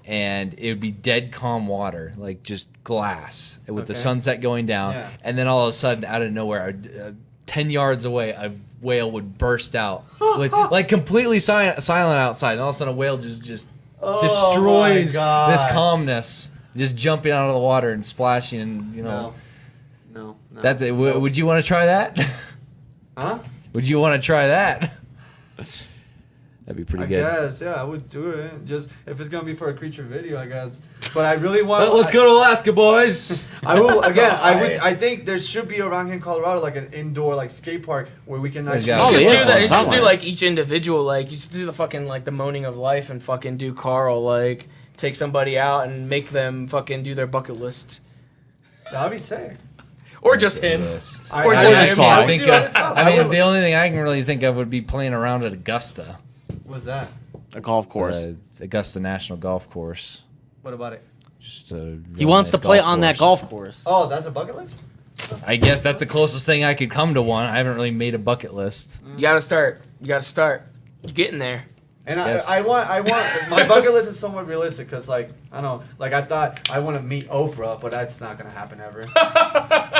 and it would be dead calm water, like just glass, with the Okay. sunset going down, Yeah. and then all of a sudden, out of nowhere, 10 yards away, a whale would burst out, with, like completely silent outside, and all of a sudden, a whale just Oh destroys my God. this calmness, just jumping out of the water and splashing, and you know. No. That's it. Would you want to try that? Huh? Would you want to try that? That'd be pretty I good. guess, yeah, I would do it. Just if it's gonna be for a creature video, I guess. But I really want. Let's go to Alaska, boys. I will again. I think there should be around here in Colorado like an indoor like skate park where we can actually. Yeah. You Oh, just yeah. do that. You just Somewhere. do like each individual. Like you just do the fucking like the moaning of life and fucking do Carl like take somebody out and make them fucking do their bucket list That'd be sick. or just him. I- Or I- just I- him. I I would think. do that as well. I mean, would- the only thing I can really think of would be playing around at Augusta. What's that? A golf course. It's Augusta National Golf Course. What about it? Just a He really wants nice to play golf on that course. golf course. Oh, that's a bucket list. I guess that's the closest thing I could come to one. I haven't really made a bucket list. You gotta start. You gotta start. You're getting there. And Yes. I want my bucket list is somewhat realistic because like I don't know, like I thought I want to meet Oprah, but that's not gonna happen ever.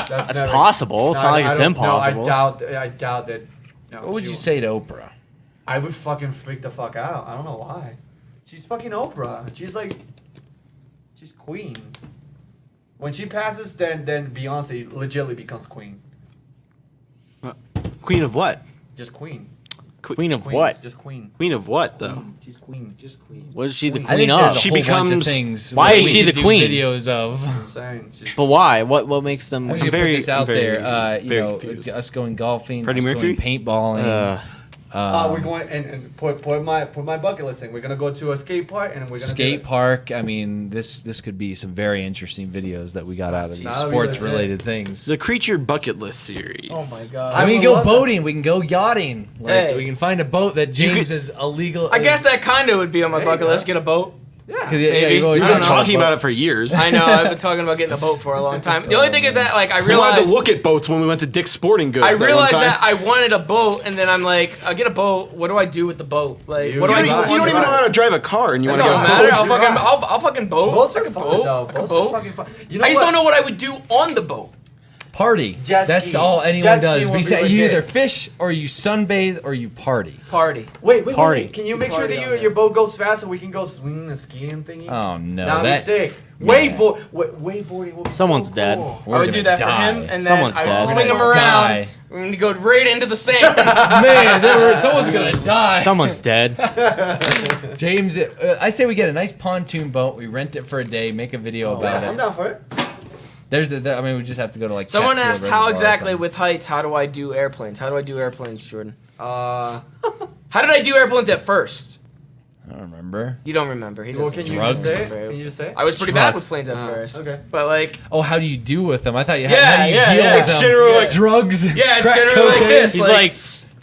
That's possible. It's not like it's impossible. No, I doubt that. No, What would she you say to Oprah? I would fucking freak the fuck out. I don't know why. She's fucking Oprah. She's She's queen. When she passes, then Beyonce legitimately becomes queen. Queen of what? Just queen. Queen of what? Just queen. Queen of what though? She's queen. Just queen. What is she the I queen think of? there's a She whole bunch of becomes- things. Why that is we she could the do queen? Videos of. I'm saying. She's, But why? What makes them? I'm just gonna very- put this out I'm very- there. You very know, confused. us going golfing, Freddie us Mercury? going paintballing. we're going and put my bucket list thing. We're gonna go to a skate park and we're gonna skate park. I mean, this could be some very interesting videos that we got out of these That'll be sports legit. related things. The Creature Bucket List series. Oh my god. I mean, would go love that. boating. We can go yachting. Like, Hey. we can find a boat that James could- is illegal. I guess that kind of would be on my There you bucket go. list. Get a boat. Yeah. Maybe. you've always We've I been don't know, talking about it for years. I know. I've been talking about getting a boat for a long time. The only thing is that like I We wanted to realized look at boats when we went to Dick's Sporting Goods. I that one realized time. that I wanted a boat, and then I'm like, I'll get a boat. What do I do with the boat? Like, You what do I don't do? even- on You don't the even know boat? how to drive a car, and you It want to don't go. matter. boats I'll are fucking, fun. I'll fucking boat. Boats I are can fun boat. though. I can Boats boat. are fucking fun. You know I just what? don't know what I would do on the boat. party. Jet That's ski. all anyone Jet does. ski We would be say you legit. either fish or you sunbathe or you party. Party. Wait. Party. Can you make sure Party that on there. your boat goes fast so we can go swinging the skiing thingy? Oh no, That'd that be sick. man. Wakeboarding would be Someone's so dead. cool. We're I would do gonna that for die. him, and then Someone's I would dead. swing him We're gonna around. die. And he'd go right into the sand. Man, someone's gonna die. Someone's dead. James, I say we get a nice pontoon boat. We rent it for a day, make a video about I'm it. down for it. I mean, we just have to go to like. Someone Chatfield asked Reservoir how or exactly something. with heights. How do I do airplanes? How do I do airplanes, Jordan? Uh, How did I do airplanes at first? I don't remember. You don't remember. He well, doesn't. can you Drugs. just say it? Can you just say it? I was pretty bad Drugs. with planes at first. okay. But like, Oh, how do you do with them? I thought you had. Yeah, how do you yeah, deal yeah. with It's them? generally like drugs. yeah, it's crack generally like cocaine. this. He's like like,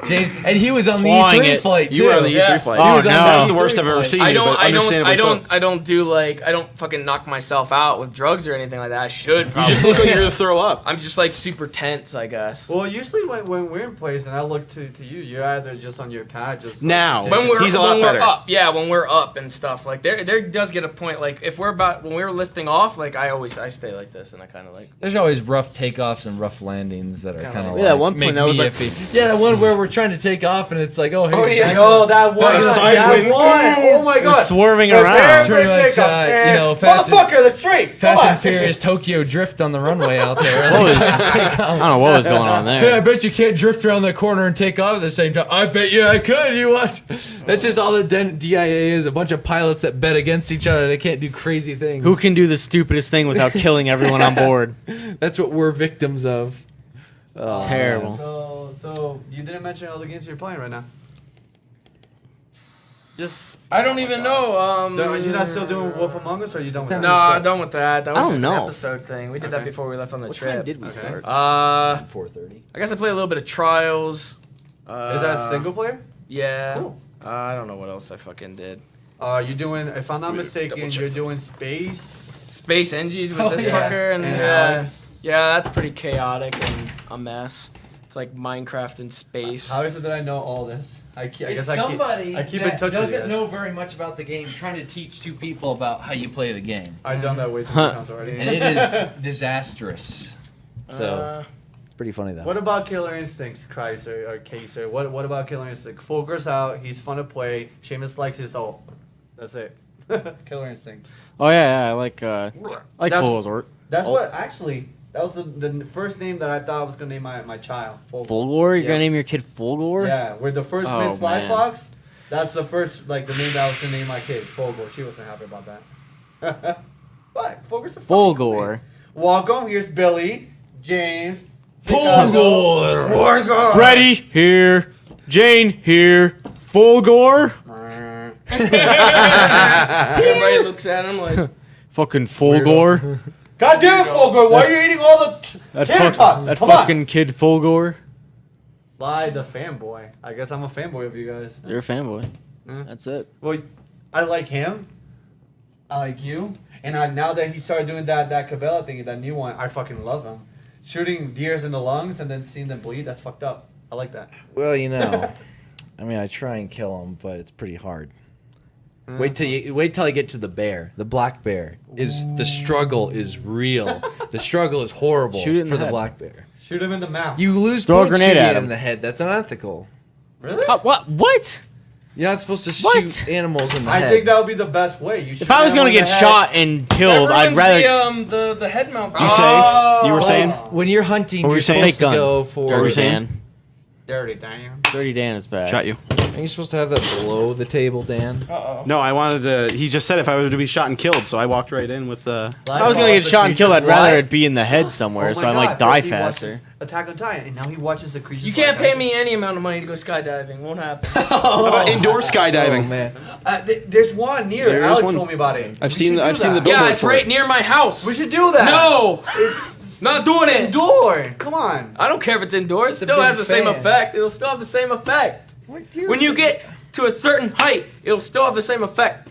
James, and he was on the Clawing E3 it. flight You were on too. the Yeah. E3 flight. Oh, He was on- no. That was the worst I've ever seen. I you, don't, but understandably so. I don't fucking knock myself out with drugs or anything like that. I should You probably. just look like you're gonna throw up. I'm just like super tense, I guess. Well, usually when we're in place and I look to you, you're either just on your pad, just like, Now. When we're He's a lot when better. we're up, yeah, when we're up and stuff, like there does get a point. Like if we're about when we were lifting off, like I stay like this and I kind of like. There's always rough takeoffs and rough landings that are Kinda kind of like- like, Yeah, at one point make that was me like- iffy. Yeah, the one where we're trying to take off and it's like, oh, hey, Oh yeah, back oh that one, That that sideways. one. Oh my god, swerving The around. very Pretty first much, takeoff, you and know, Fast and- motherfucker, the straight. Fast Come and on. Furious Tokyo drift on the runway out there. What was- Take I off. don't know what was going on Hey, I there. bet you can't drift around the corner and take off at the same time. I bet you I could. You watch. That's just all the DIA is. A bunch of pilots that bet against each other. They can't do crazy things. Who can do the stupidest thing without killing everyone on board? That's what we're victims of. Terrible. So you didn't mention all the games you're playing right now. Just I don't even know. are you not still doing Wolf Among Us, or are you done with that? No, I'm done with that. That was I don't just know. an episode thing. We did that Okay. before we left on the What trip. time did we Okay. start? 4:30. I guess I played a little bit of Trials. Is that single player? Yeah. Cool. I don't know what else I fucking did. You're doing, if I'm not mistaken, double you're check doing Space. Space NGs with Oh, this yeah. fucker and Alex. yeah, that's pretty chaotic and a mess. It's like Minecraft in space. How is it that I know all this? I guess It's I somebody keep in that touch with you doesn't guys. know very much about the game, trying to teach two people about how you play the game, I've done that way too many times already. and it is disastrous. So It's pretty funny though. What about Killer Instincts, Kreiser or Kaser? What about Killer Instinct? Fulgur's out. He's fun to play. Seamus likes his ult. That's it. Killer Instinct. Oh yeah, I like That's- Full Resort. That's Oh. what actually. That was the first name that I thought I was gonna name my child. Fulgore? You're Yeah. gonna name your kid Fulgore? Yeah, we're the first Oh, Miss Sly man. Fox. That's the first the name that I was gonna name my kid. Fulgore. She wasn't happy about that. What? Fulgore's a fucking cool Fulgore. name. Welcome. Here's Billy, James, Fulgore. Freddy here. Jane here. Fulgore? Everybody looks at him like Fucking Fulgore. God damn it, Fulgore! Why are you eating all the That, tater tots? that Come on. fucking kid Fulgore. Sly the fanboy. I guess I'm a fanboy of you guys. You're a fanboy. Yeah. That's it. Well, I like him. I like you. And now that he started doing that Cabela thing, that new one, I fucking love him. Shooting deers in the lungs and then seeing them bleed, that's fucked up. I like that. Well, you know, I mean, I try and kill them, but it's pretty hard. Wait till I get to the bear. The black bear is the struggle is real. The struggle is horrible Shoot it in for the the head. black bear. Shoot him in the mouth. You lose Throw a points grenade shooting at it him. in the head. That's unethical. Really? What? What? You're not supposed to What? shoot animals in the I head. think that would be the best way. You If I was gonna get shot and killed, That I'd ruins rather. the head mount. You say? You were saying? when you're hunting, What were you're you saying? supposed to Fake gun. go for. Dirty saying? Dan. Dirty damn. Dirty Dan is bad. Shot you. Are you supposed to have that below the table, Dan? No, I wanted to. He just said if I was to be shot and killed, so I walked right in with. If I was gonna get shot and killed, I'd rather it be in the head somewhere, Oh so my I might God, die first he faster. watches Attack on Titan, and now he watches the creatures. You can't fly pay me any amount of money to go skydiving. Won't happen. How about indoor skydiving? Oh man. There's one near. There is Alex one. told me about it. I've We seen should the- do I've seen the that. billboard Yeah, it's for right it. near my house. We should do that. No, It's not doing it. indoor. Come on. I don't care if it's indoors. It Just a still big has the same fan. effect. It'll still have the same effect. When you get to a certain height, it'll still have the same effect.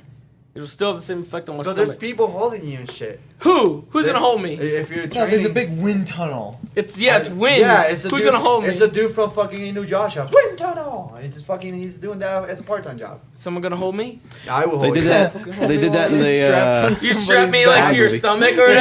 It'll still have the same effect on my But there's stomach. people holding you and shit. Who? Who's gonna hold me? If you're training. No, there's a big wind tunnel. It's wind. Yeah, it's a Who's dude, gonna hold me? It's a dude from fucking New Joshua. Wind tunnel. And it's just fucking. He's doing that as a part-time job. Someone gonna hold me? I will. They hold did you. that. They did that in the. You strap me like to your movie. stomach or whatever.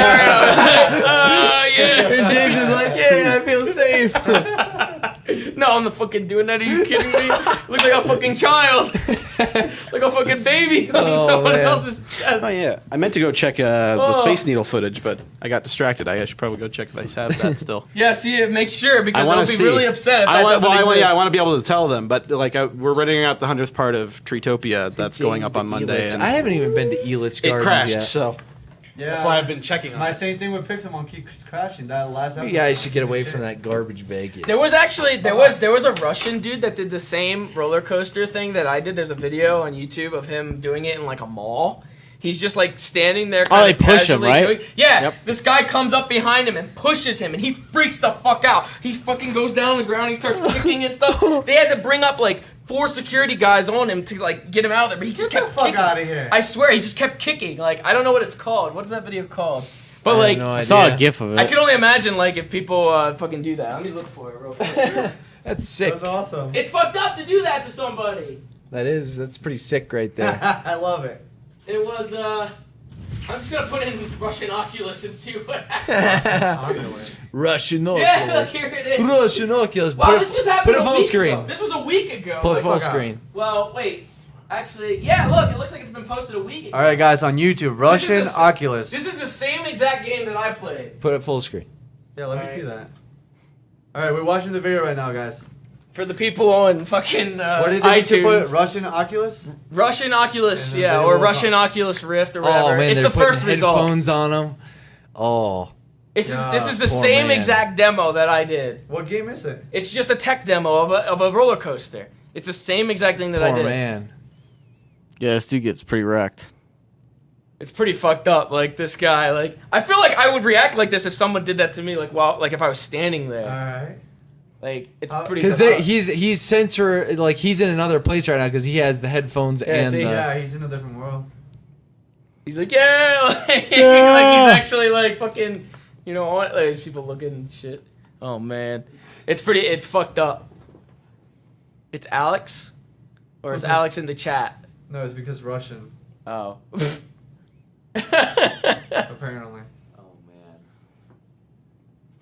Yeah. And James is like, yeah, I feel safe. No, I'm not fucking doing that. Are you kidding me? Look like a fucking child. Like a fucking baby on Oh, someone man. else's chest. Oh yeah, I meant to go check the Oh. Space Needle footage, but I got distracted. I should probably go check if I have that still. Yeah, see, make sure because wanna I'll be really upset if that I want, doesn't well, exist. I want to be able to tell them, but like we're renting out the 100th part of Treetopia that's going up on Monday, and I haven't even been to Elitch it Gardens crashed. yet. So Yeah. that's why I've been checking on My it. same thing with Pixelmon keeps crashing. That last episode. You guys should get away from that garbage Vegas. There was actually there was a Russian dude that did the same roller coaster thing that I did. There's a video on YouTube of him doing it in like a mall. He's just like standing there. Oh, they kind of push him, casually right? doing- yeah. Yep. This guy comes up behind him and pushes him, and he freaks the fuck out. He fucking goes down on the ground. He starts kicking and stuff. They had to bring up like 4 security guys on him to like get him out of there. But he just Get the kept fuck kicking. out of here. I swear, he just kept kicking. Like I don't know what it's called. What's that video called? But I like have no I saw a idea. gif of I it. can only imagine like if people fucking do that. Let me look for it real quick. That's sick. That's awesome. It's fucked up to do that to somebody. That's pretty sick right there. I love it. It was I'm just gonna put in Russian Oculus and see what happens. Russian Yeah, look, Oculus. here it is. Russian Oculus. Wow, this just happened put it a full week screen. ago. This was a week ago. Put it full fuck out. screen. Well, wait. Actually, yeah, look, it looks like it's been posted a week ago. All right, guys, on YouTube, Russian the- Oculus. This is the same exact game that I played. Put it full screen. Yeah, let me Alright. see that. All right, we're watching the video right now, guys. For the people on fucking What did they need to iTunes. put? Russian Oculus? Russian Oculus, And the yeah, video or will Russian come. Oculus Rift or whatever. Oh man, it's they're the first putting result. headphones on them. Oh, This Yeah, is the poor same man. exact demo that I did. What game is it? It's just a tech demo of a roller coaster. It's the same exact thing that I poor did. man. Yeah, this dude gets pretty wrecked. It's pretty fucked up. Like this guy, like I feel like I would react like this if someone did that to me. Like like if I was standing there. All right. Like it's pretty. Because fucked up. he's sensor like he's in another place right now because he has the headphones and see, the, Yeah, he's in a different world. He's like, yeah, like, Yeah. like he's actually like fucking, you know, like there's people looking and shit. Oh man, it's fucked up. It's Alex, or it's Alex in the chat. No, it's because Russian, Oh. apparently. Oh man,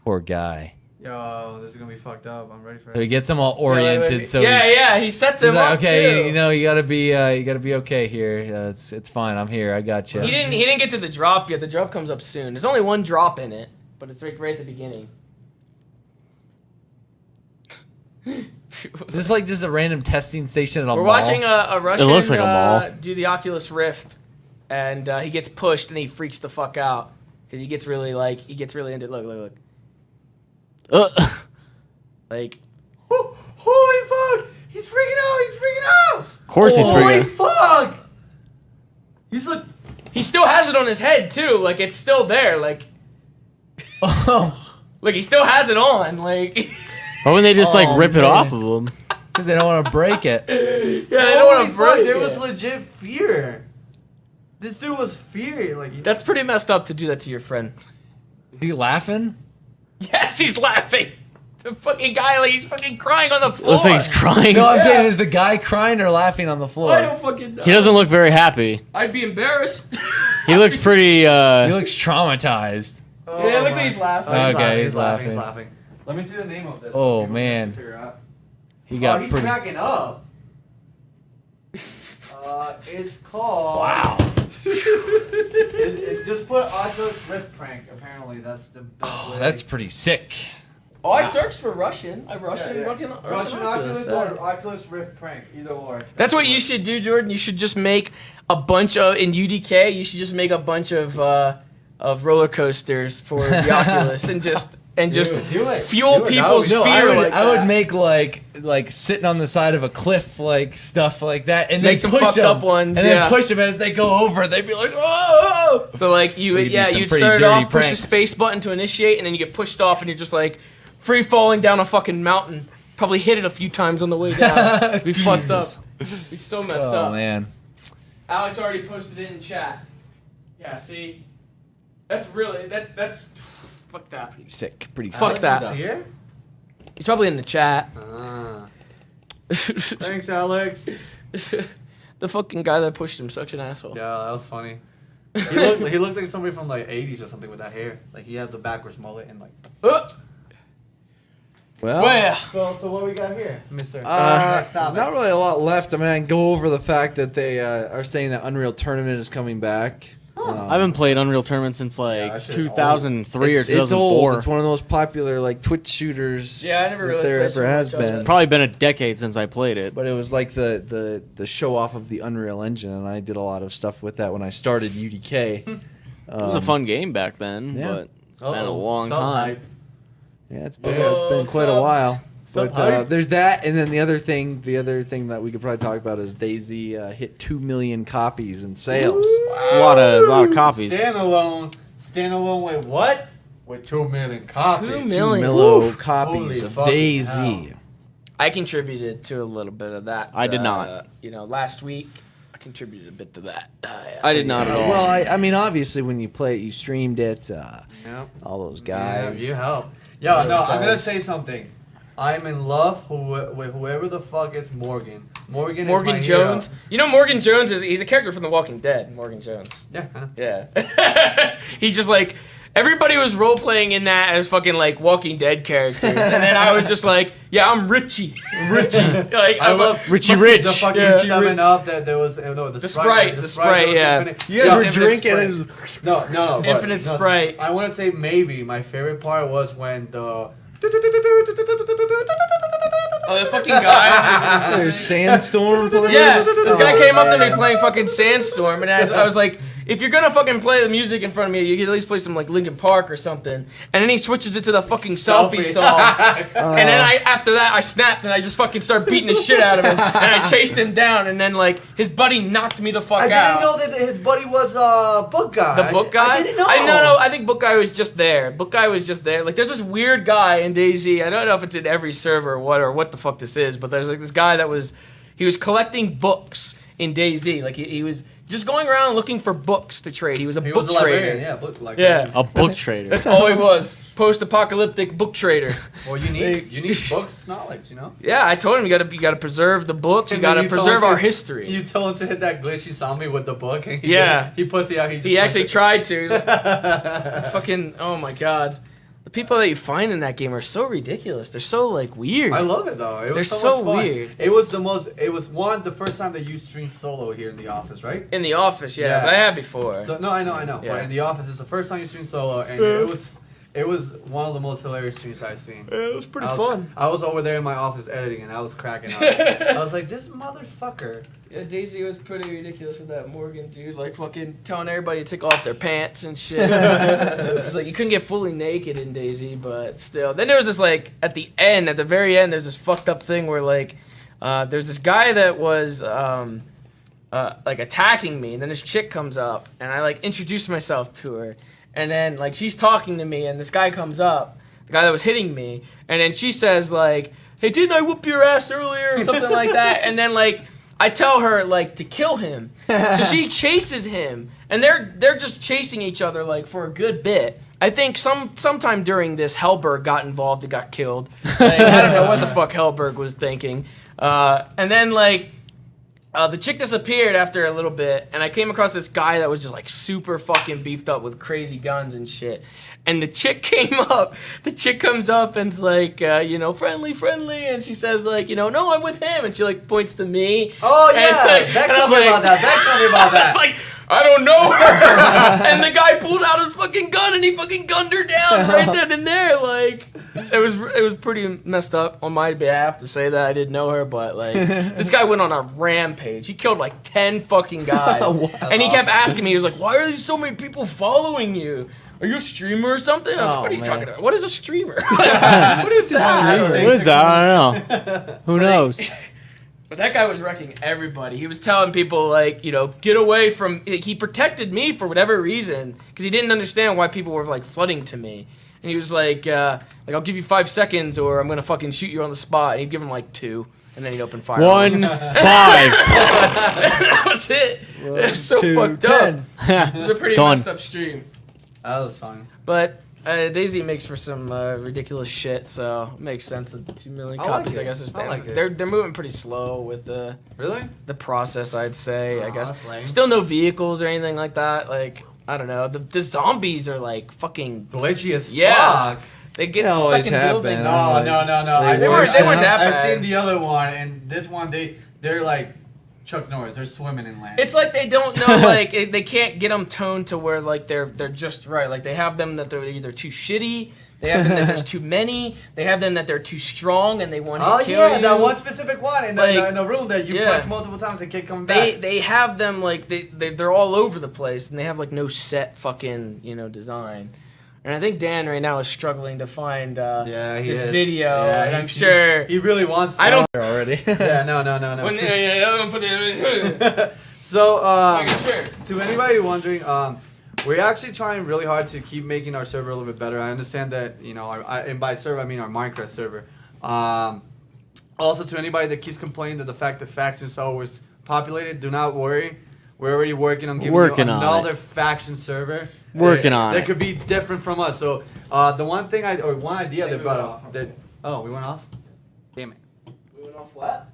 poor guy. Yo, this is gonna be fucked up. I'm ready for So he it. gets them all oriented. So yeah, he's, yeah, he sets he's him like, up okay, too. you know, you gotta be okay here. It's fine. I'm here. I got you. He didn't get to the drop yet. The drop comes up soon. There's only one drop in it, but it's like right at the beginning. This is like just a random testing station at a We're mall. watching a Russian looks like a mall. do the Oculus Rift, and he gets pushed and he freaks the fuck out because he gets really into it. Look. Like, Holy fuck! He's freaking out! He's freaking out! Of course he's Holy freaking. fuck! He's like, he still has it on his head too. Like it's still there. Like, look, he still has it on. Like, Why wouldn't they just like Oh, rip it man. off of him? because they don't want to break it. yeah, I don't holy want to fuck! break There it. was legit fear. This dude was fear. Like, That's pretty messed up to do that to your friend. Is he laughing? Yes, he's laughing. The fucking guy, like he's fucking crying on the floor. Looks like he's crying. No, I'm Yeah. saying is the guy crying or laughing on the floor? I don't fucking know. He doesn't look very happy. I'd be embarrassed. He looks pretty. He looks traumatized. oh Yeah, it looks like my- he's laughing. Oh, Okay, he's laughing. He's laughing. laughing. Let me see the name of this. Oh, People can man. figure out. He Oh, got he's pretty. cracking up. It's called. Wow. Just put Oculus Rift prank. Apparently, that's the best way. That's pretty sick. Oh, I searched for Russian. Russian Russian Oculus or Oculus Rift prank, either or. That's what you should do, Jordan. You should just make a bunch of in UDK. You should just make a bunch of roller coasters for the Oculus and just fuel people's fear. I would make like sitting on the side of a cliff like stuff like that, and Make then some push fucked them, up ones, and yeah. then push them as they go over. They'd be like, oh! So like We could do some you'd pretty start it dirty off, push the pranks. space button to initiate, and then you get pushed off, and you're just like free falling down a fucking mountain. Probably hit it a few times on the way down. Be fucked up. Be so messed Oh up. man. Alex already posted it in chat. Yeah, see, that's really that's fuck that. Sick. Pretty Fuck sick. that. Alex is here? He's probably in the chat. Thanks, Alex. The fucking guy that pushed him, such an asshole. Yeah, that was funny. He looked like somebody from like 80s or something with that hair. Like he had the backwards mullet and like. Well, So what we got here, Mister? Not really a lot left. I mean, I can go over the fact that they are saying that Unreal Tournament is coming back. I haven't played Unreal Tournament since like that shit is 2003 or It's 2004. old. It's one of the most popular like Twitch shooters. Yeah, I never that really there played ever has too much of been. it. Probably been a decade since I played it. But it was like the show off of the Unreal Engine, and I did a lot of stuff with that when I started UDK. It was a fun game back then, yeah. but it's been a long time. Yeah, it's been quite a while. Sub But hype. there's that, and then the other thing that we could probably talk about is Daisy hit 2 million copies in sales. It's a lot of copies. Standalone with what? With 2 million copies. 2 2 million. million Oof. copies Holy of fucking Daisy. hell. I contributed to a little bit of that. I did not. Last week I contributed a bit to that. I did not at all. Well, I mean, obviously, when you play it, you streamed it. Yep. All those Yeah, guys. you help. Yo, no, Those I'm gonna guys. say something. I'm in love with whoever the fuck is Morgan. Morgan is my Jones. hero. You know Morgan Jones he's a character from The Walking Dead. Morgan Jones. Yeah, I know. Yeah. He's just like everybody was role playing in that as fucking like Walking Dead characters, and then I was just like, yeah, I'm Richie. Like I love Richie Rich. The fucking Yeah. 7-Up that there was the Sprite, that Sprite, was yeah. infinite. You guys were Infinite drinking Sprite. and No. but- Infinite no, Sprite. I want to say maybe my favorite part was when the. Oh, the fucking guy. there's Sandstorm playing. Yeah, this guy came up to me playing fucking Sandstorm, and I was like, if you're gonna fucking play the music in front of me, you can at least play some like Linkin Park or something. And then he switches it to the fucking selfie song, and then after that I snapped and I just fucking started beating the shit out of him, and I chased him down, and then like his buddy knocked me the fuck I out. didn't know that his buddy was Book Guy. The book guy? I didn't know. No, I think book guy was just there. Book guy was just there. Like there's this weird guy in DayZ. I don't know if it's in every server or what the fuck this is, but there's like this guy that was collecting books in DayZ. Like he was just going around looking for books to trade. He was a He book was a librarian, trader. yeah, book librarian. Yeah. A book trader. That's all he was. Post-apocalyptic book trader. Well, you need books knowledge, you know. Yeah, I told him you gotta preserve the books. You And then gotta you told preserve him our to- history. You told him to hit that glitchy zombie with the book, and he Yeah. did. He pussy out. He actually tried to. He's like, fucking. Oh my god. The people that you find in that game are so ridiculous. They're so like weird. I love it though. It was They're so, so much fun. weird. It was the first time that you streamed solo here in the office, right? In the office, yeah, Yeah. but I had before. So no, I know. Yeah. But in the office, it's the first time you streamed solo, and it was one of the most hilarious streams I've seen. It was pretty I fun. I was over there in my office editing, and I was cracking up. I was like, this motherfucker. Yeah, Daisy was pretty ridiculous with that Morgan dude, like fucking telling everybody to take off their pants and shit. It's like you couldn't get fully naked in Daisy, but still. Then there was this like at the very end, there's this fucked up thing where like there's this guy that was like attacking me, and then this chick comes up, and I like introduce myself to her, and then like she's talking to me, and this guy comes up, the guy that was hitting me, and then she says like, "Hey, didn't I whoop your ass earlier?" or something like that, and then like. I tell her like to kill him, so she chases him, and they're just chasing each other like for a good bit. I think sometime during this, Hellberg got involved and got killed. Like, I don't know what the fuck Hellberg was thinking, and then like The chick disappeared after a little bit, and I came across this guy that was just like super fucking beefed up with crazy guns and shit. And the chick comes up and's like, friendly, and she says like, no, I'm with him, and she like points to me. Oh yeah, and, like, Beck and I told was me about that. Beck told me about I was that. like, I don't know her. And the guy pulled out his fucking gun and he fucking gunned her down right then and there. Like, it was pretty messed up on my behalf to say that I didn't know her, but like, this guy went on a rampage. He killed like 10 fucking guys. And he kept asking me, he was like, why are there so many people following you? Are you a streamer or something? I was like, what are you talking about? What is a streamer? What is that? What is that? I don't know. Who knows? But that guy was wrecking everybody. He was telling people, like, get away from... He protected me for whatever reason, because he didn't understand why people were, like, flooding to me. And he was like, I'll give you 5 seconds, or I'm going to fucking shoot you on the spot. And he'd give him, like, 2, and then he'd open fire. 1, 5. That was it. It was so 2, fucked 10. up. It was a pretty Done. messed up stream. That was fun. But... Daisy makes for some ridiculous shit, so it makes sense that 2 million I like copies, it. I guess, are I standing. like it. They're moving pretty slow with the process, I'd say. I Aw, guess that's lame. still no vehicles or anything like that. Like, I don't know. The zombies are like fucking Glitchy as yeah. fuck. They get They stuck always in have buildings. been. No. They weren't that I've bad. seen the other one, and this one they're like Chuck Norris. They're swimming in land. It's like they don't know, like they can't get them toned to where like they're just right. Like they have them that they're either too shitty. They have them that there's too many. They have them that they're too strong and they want to kill you. that one specific one in the room that you Yeah. punch multiple times and keep coming back. They have them like they're all over the place and they have like no set fucking design. And I think Dan right now is struggling to find Yeah, he this is. video, Yeah, and I'm he's- sure. he really wants to. I don't. Already. Yeah, no. When, I'm put it. So, Sure. to anybody wondering, we're actually trying really hard to keep making our server a little bit better. I understand that, and by server I mean our Minecraft server. Also, to anybody that keeps complaining that the fact that factions are always populated, do not worry. We're already working on giving Working you on another faction server. Working on that it. could be different from us. So, the one idea they brought up that we went off. Damn it. We went off what?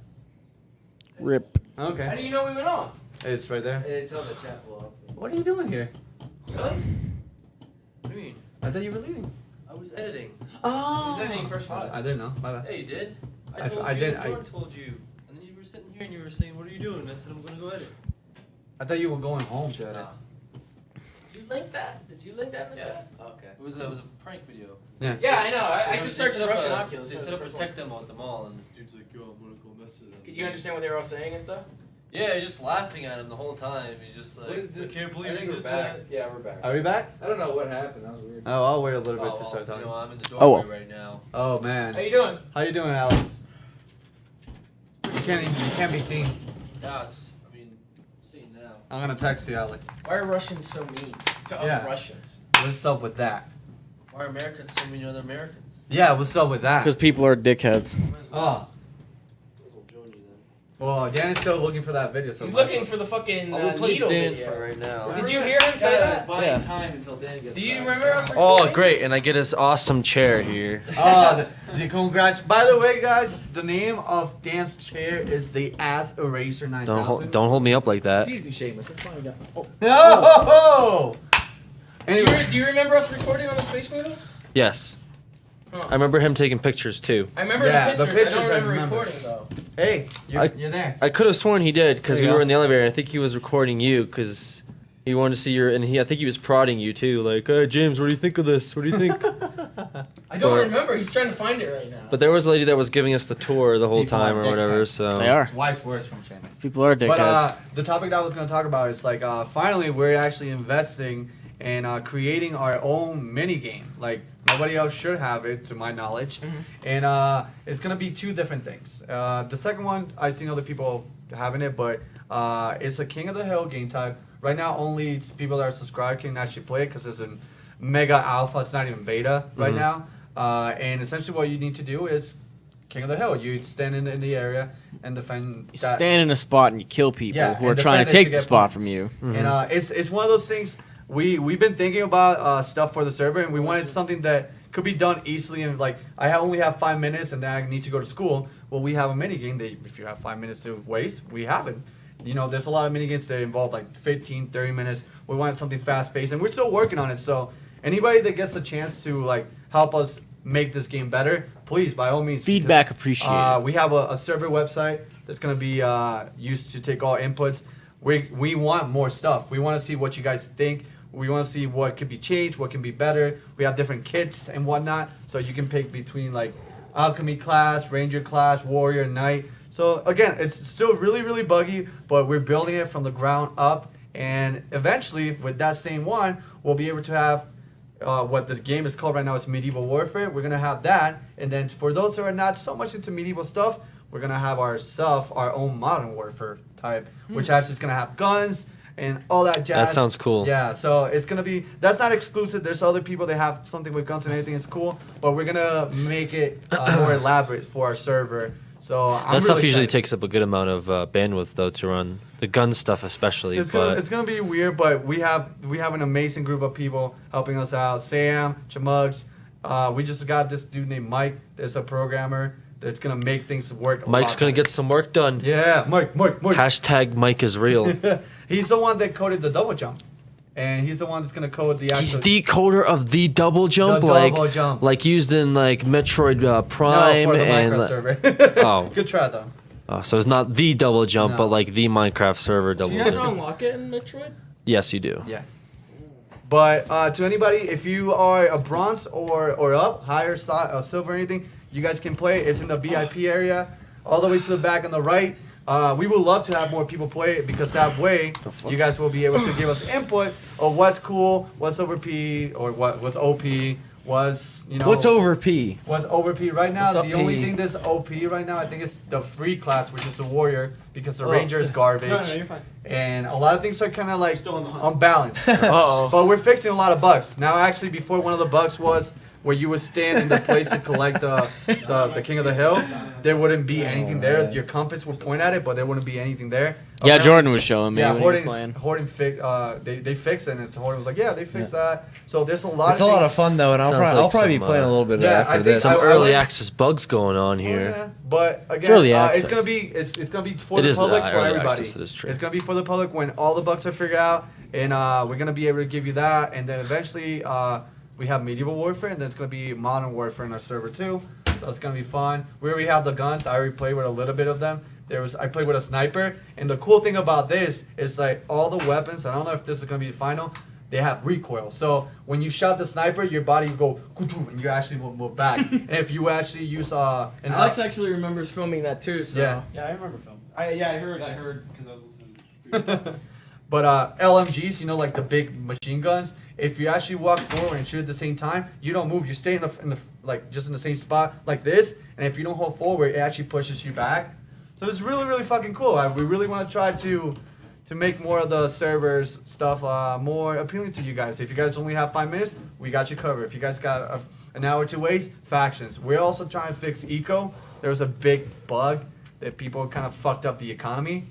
Rip. How Okay, do you know we went off? it's right there. It's on the chat below. What are you doing here? Really? What do you mean? I thought you were leaving. I was editing. Oh. Who's editing first five? I didn't know. My bad. Yeah, you did. I told you, did- Jordan told you. And then you were sitting here and you were saying, what are you doing? And I said, I'm going to go edit. I thought you were going home to edit. Did you link that? Did you link that in the Yeah. chat? Okay. It was a prank video. Yeah, I know. I They just set searched up Russian a- Oculus. They That set was up a the first one. tech demo at the mall, and this dude's like, yo, I'm going to go mess with them. Could you understand what they were all saying and stuff? Yeah, just laughing at him the whole time. He's just like, I can't believe you did that. Yeah, we're back. Are we back? I don't know what happened. That was weird. Oh, I'll wait a little bit Oh, to start well, talking. I'm in the Oh, doorway well. right now. Oh How man, you doing? how you doing, Alex? You can't be seen. Yeah, seeing now. I'm gonna text you, Alex. Why are Russians so mean to other Yeah. Russians? What's up with that? Why are Americans so many other Americans? Yeah, what's up with that? Because people are dickheads. Oh, well, Dan is still looking for that video. So He's looking for the fucking I'll replace needle Dan video. for right now. Did you hear him say that? Buying time until Dan gets Do you back. remember us? Oh, recording? great, and I get this awesome chair here. Oh, the congrats. By the way, guys, the name of Dan's chair is the Ass Eraser 9000. Don't hold me up like that. Excuse me, Seamus. Let's find out. Oh, No! Anyway, Do you remember us recording on the Space Needle? Yes. Huh. I remember him taking pictures too. I remember Yeah, the the pictures. pictures I I don't remember remember. recording though. hey, you're there. I could have sworn he did because There we you were go. in the elevator. And I think he was recording you because he wanted to see your. And I think he was prodding you too, like, "Hey, James, what do you think of this? What do you think?" I don't But- remember. He's trying to find it right now. But there was a lady that was giving us the tour the whole People time are or whatever. dickheads. So They are. Wife's worse from Seamus. People are dickheads. But the topic that I was going to talk about is like finally we're actually investing in creating our own mini game. Like nobody else should have it, to my knowledge. And it's going to be two different things. The second one, I've seen other people having it, but it's a King of the Hill game type. Right now, only people that are subscribed can actually play it because it's a mega alpha. It's not even beta right now. And essentially, what you need to do is King of the Hill. You stand in the area and defend. You that. stand in a spot and you kill people Yeah, who are and trying to defend it take to the get spot points. from you. And it's one of those things we've been thinking about stuff for the server, and we wanted something that could be done easily. And like I only have 5 minutes, and then I need to go to school. Well, we have a mini game that if you have 5 minutes to waste, we have it. There's a lot of minigames that involve like 15, 30 minutes. We want something fast-paced, and we're still working on it. So anybody that gets the chance to like help us make this game better, please, by all means. Feedback appreciated. We have a server website that's going to be used to take all inputs. We want more stuff. We want to see what you guys think. We want to see what could be changed, what can be better. We have different kits and whatnot, so you can pick between like alchemy class, ranger class, warrior, knight. So again, it's still really, really buggy, but we're building it from the ground up. And eventually, with that same one, we'll be able to have what the game is called right now is Medieval Warfare. We're going to have that. And then for those that are not so much into medieval stuff, we're going to have our own Modern Warfare type, which actually is going to have guns and all that jazz. That sounds cool. Yeah, so it's going to be, that's not exclusive. There's other people that have something with guns and everything. It's cool. But we're going to make it more elaborate for our server. So That stuff usually takes up a good amount of bandwidth, though, to run the gun stuff, especially. It's gonna be weird, but we have an amazing group of people helping us out. Sam, Chamugs, we just got this dude named Mike. There's a programmer that's gonna make things work. Mike's gonna get some work done. Yeah, Mike. Hashtag Mike is real. He's the one that coded the double jump, and he's the one that's gonna code the. He's the coder of the double jump, like used in like Metroid Prime no, for the and Minecraft server. Oh, Good try though. So it's not the double jump, No. but like the Minecraft server double Do you have to jump. unlock it in Metroid? Yes, you do. Yeah. But to anybody, if you are a bronze or up, higher, silver, or anything, you guys can play. It's in the VIP area, all the way to the back on the right. We would love to have more people play it because that way you guys will be able to give us input of what's cool, what's OP, or what's OP, What's over P? What's OP right now? What's up, The only P? thing that's OP right now, I think, is the free class, which is the warrior, because the ranger is garbage. No, you're fine. And a lot of things are kind of like Still on the hunt. unbalanced. Uh-oh. But we're fixing a lot of bugs. Now, actually, before one of the bugs was where you would stand in the place to collect the King of the Hill, there wouldn't be anything there. Your compass would point at it, but there wouldn't be anything there. Yeah, Apparently- Jordan was showing me Yeah, when he was playing. Horton they fixed it, and Horton was like, yeah, they fixed that. So there's a lot It's of a lot things- of fun though, and I'll Sounds probably like be some, playing a little bit yeah, I after think this. Some I early like- access bugs going on here. Oh, yeah. But again, early it's access. gonna be it's gonna be for It the is, public for early everybody. access, it is true. It's gonna be for the public when all the bugs are figured out, and we're gonna be able to give you that, and then eventually we have medieval warfare, and then it's gonna be modern warfare in our server too. So it's gonna be fun. We already have the guns. I already played with a little bit of them. I played with a sniper, and the cool thing about this is like all the weapons. I don't know if this is gonna be the final. They have recoil, so when you shot the sniper, your body will go kutu, and you actually will move back. And if you actually use an Alex actually remembers filming that too. So Yeah. Yeah, I remember film. I heard because I was listening. But LMGs, like the big machine guns, if you actually walk forward and shoot at the same time, you don't move. You stay in the like just in the same spot like this, and if you don't hold forward, it actually pushes you back. So it's really, really fucking cool. We really want to try to make more of the servers stuff more appealing to you guys. If you guys only have 5 minutes, we got you covered. If you guys got an hour to waste, factions. We're also trying to fix eco. There was a big bug that people kind of fucked up the economy.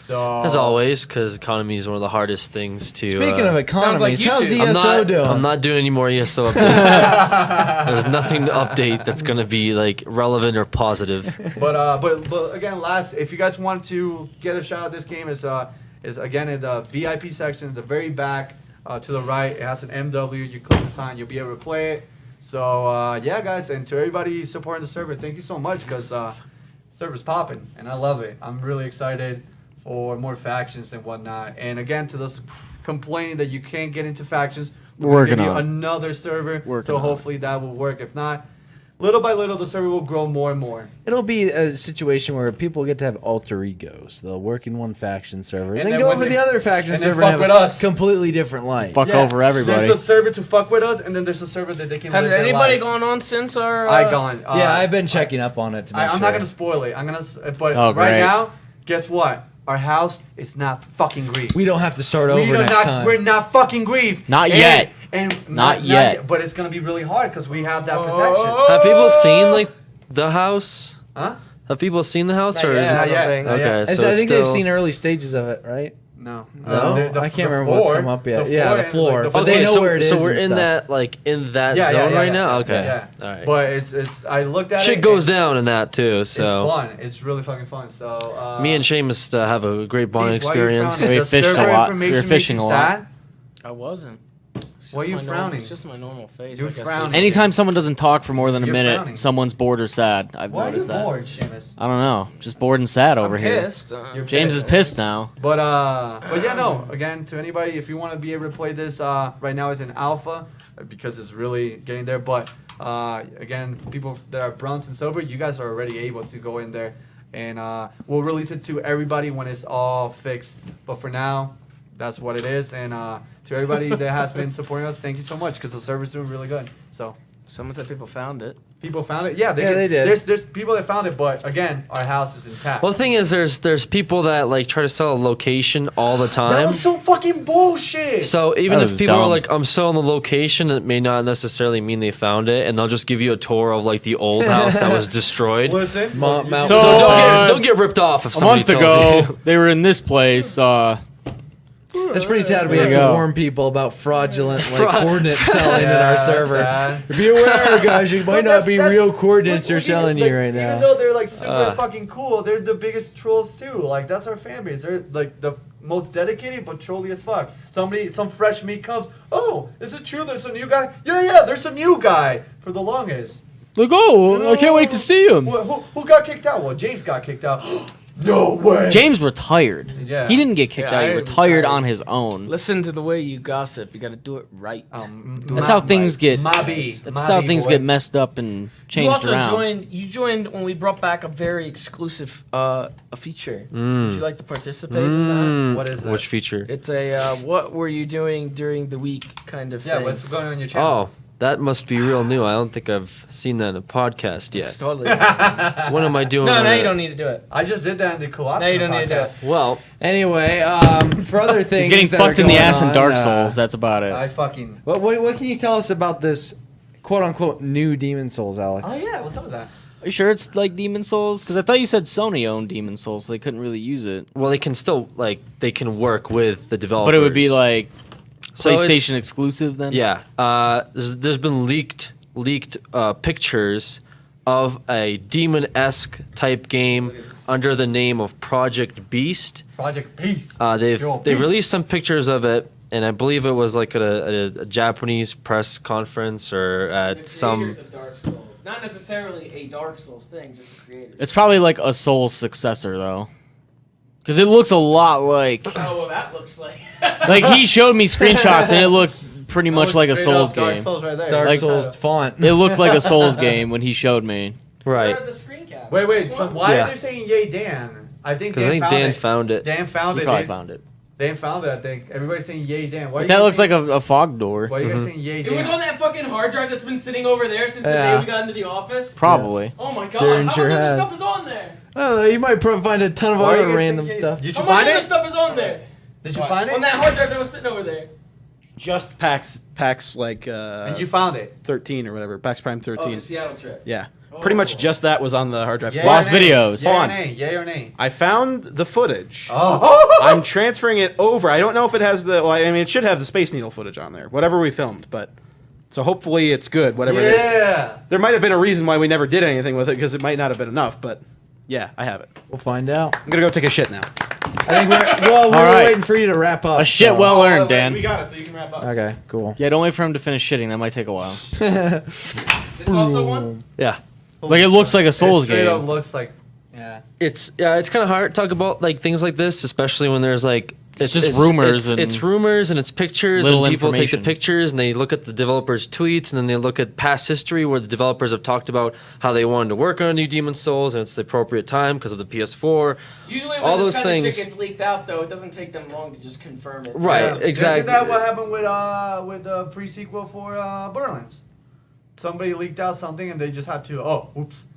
So As always, because economy is one of the hardest things to. Speaking of economies, you how's two. ESO doing? I'm not doing any more ESO updates. There's nothing to update that's gonna be like relevant or positive. But again, if you guys want to get a shot at this game, is again in the VIP section at the very back to the right. It has an MW. You click the sign, you'll be able to play it. So yeah, guys, and to everybody supporting the server, thank you so much because server's popping and I love it. I'm really excited for more factions and whatnot. And again, to those complaining that you can't get into factions, we're gonna Working give you on it. another server. Working So on it. hopefully that will work. If not, little by little, the server will grow more and more. It'll be a situation where people get to have alter egos. They'll work in one faction server, and then then go when over they- the other faction and then server fuck and with have a us. completely different life. Fuck over everybody. There's a server to fuck with us, and then there's a server that they can Has live their anybody life. gone on since our? I gone. Yeah, I've been checking up on it to make I'm sure. not gonna spoil it. But Oh, right great. now, guess what? Our house is not fucking grief. We don't have to start over are next not. time. We're not fucking grief. Not And- yet. And Not yet. But it's gonna be really hard because we have that protection. Have people seen like the house? Huh? Have people seen the house, or is yet. it? Not yet. think. Not yet. Okay, I so it's think they've still- seen early stages of it, right? No. No, I can't remember what's come up yet. Yeah, the floor. Like, But they know where it is. So we're and in stuff. that Yeah, zone right yeah, now. yeah, Okay, yeah. all right. But it's I looked at it. Shit goes and down in that too. It's So fun. It's really fucking fun. So me and Seamus have a great bonding Jeez, why are you experience. frowning? We Does fished a server lot. information We were make fishing you a lot. sad? I wasn't. It's Why are just you my normal- frowning? It's just my normal face. You're I guess. frowning. Anytime someone doesn't talk for more than a You're minute, frowning. someone's bored or sad. I've Why are you noticed that. bored, Seamus? I don't know. Just bored and sad I'm over here. pissed. You're James is pissed now. But yeah, no. Again, to anybody, if you want to be able to play this, right now it's in alpha because it's really getting there. But again, people that are bronze and silver, you guys are already able to go in there, and we'll release it to everybody when it's all fixed. But for now, that's what it is. And to everybody that has been supporting us, thank you so much because the server's doing really good. So Someone said people found it. people found it. Yeah, they did. There's people that found it, but again, our house is intact. Well, the thing is, there's people that like try to sell a location all the that time. was so fucking bullshit. So even That if was people are dumb. like, I'm selling the location, it may not necessarily mean they found it, and they'll just give you a tour of like the old house that was destroyed. Listen, Mount- you Mount- see- So So, don't get ripped off if A somebody month tells ago, they were in this place. It's pretty sad we There have you to go. warn people about fraudulent Fraud- coordinate selling in our server. sad. Be aware, guys. You might But not be that's- real coordinates look, they're look, selling even, you right even now. though they're like super fucking cool, they're the biggest trolls too. Like that's our fan base. They're like the most dedicated but trolly as fuck. Some fresh meat comes. Oh, is it true there's a new guy? Yeah, there's a new guy for the longest. like, oh, I can't wait to see him. Who got kicked out? Well, James got kicked out. No way. James retired. Yeah. He didn't get kicked Yeah, out. He I retired retired. on his own. Listen to the way you gossip. You got to do it right. That's how things get. Mobby. That's how things get messed up and You changed also around. joined when we brought back a very exclusive a feature. Would you like to participate in that? What is that? Which feature? It's a what were you doing during the week kind of Yeah, thing. what's going on your channel? Oh, that must be real new. I don't think I've seen that in a podcast It's yet. totally. What am I doing? No, on now a- you don't need to do it. I just did that in the co-op. No, you don't need to do it. podcast. Well, Anyway, for other things, He's getting that are fucked in the going ass in on, Dark Souls. That's about it. I fucking. What can you tell us about this quote unquote new Demon Souls, Alex? Oh yeah, what's up with that? Are you sure it's like Demon Souls? Because I thought you said Sony owned Demon Souls, so they couldn't really use it. well, they can still they can work with the developers. But it would be like So it's- PlayStation exclusive then. Yeah, there's been leaked pictures of a demon-esque type game under the name of Project Beast. Project Peace. They've Yo, they Beast. released some pictures of it, and I believe it was like at a Japanese press conference or at some. of Dark Souls, not necessarily a Dark Souls thing, just the creators. It's probably like a Souls successor though. Because it looks a lot like. Oh, well, that looks like. Like he showed me screenshots and it looked pretty much Oh, like a straight up Souls Dark game. Souls right there. Dark Like- Souls font. It looked like a Souls game when he showed me. Right, the screen caps? Wait. So why Yeah. are they saying yay, Dan? I think because I think Dan found it. Dan found He it. probably Dan, found it. Dan found it. I think everybody's saying yay, Dan. Why are But you that guys looks like saying, a fog door. Why are you guys saying yay, It Dan? was on that fucking hard drive that's been sitting over there since the Yeah. day we got into the office. Probably. Oh my god! Darren How sure much of this has. stuff is on there? I don't know, you might find a ton of Why are you other guys random saying yay? stuff. Did How you much find other it? stuff is on there? Did you find On it? that hard drive that was sitting over there. Just PAX like And you found it. 13 or whatever. PAX Prime Oh, 13. the Seattle trip. Yeah. Pretty much Oh. just that was on the hard drive. Yay Lost or nay? videos. Yay or Hold on. nay? Yay or nay? I found the footage. Oh. I'm transferring it over. I don't know if it has the. Well, I mean, it should have the Space Needle footage on there. Whatever we filmed, but so hopefully it's good. Whatever it is. Yeah. There might have been a reason why we never did anything with it because it might not have been enough. But yeah, I have it. We'll find out. I'm gonna go take a shit now. I think we're All right. waiting for you to wrap up. A shit so- well earned, We Dan. got it, so you can wrap up. Okay, cool. Yeah, don't wait for him to finish shitting. That might take a while. This also one? Yeah, Like it looks like a Souls It straight up game. looks like. Yeah. it's kind of hard to talk about like things like this, especially when there's like It's just rumors and it's rumors and it's pictures. little And people take the information. pictures and they look at the developers' tweets and then they look at past history where the developers have talked about how they wanted to work on a new Demon Souls and it's the appropriate time because of the PS4. Usually when All this those kind of things- shit gets leaked out, though, it doesn't take them long to just confirm it. Right, Yeah. exactly. Isn't that what happened with the pre-sequel for Borderlands? Somebody leaked out something and they just had to. Oh, oops.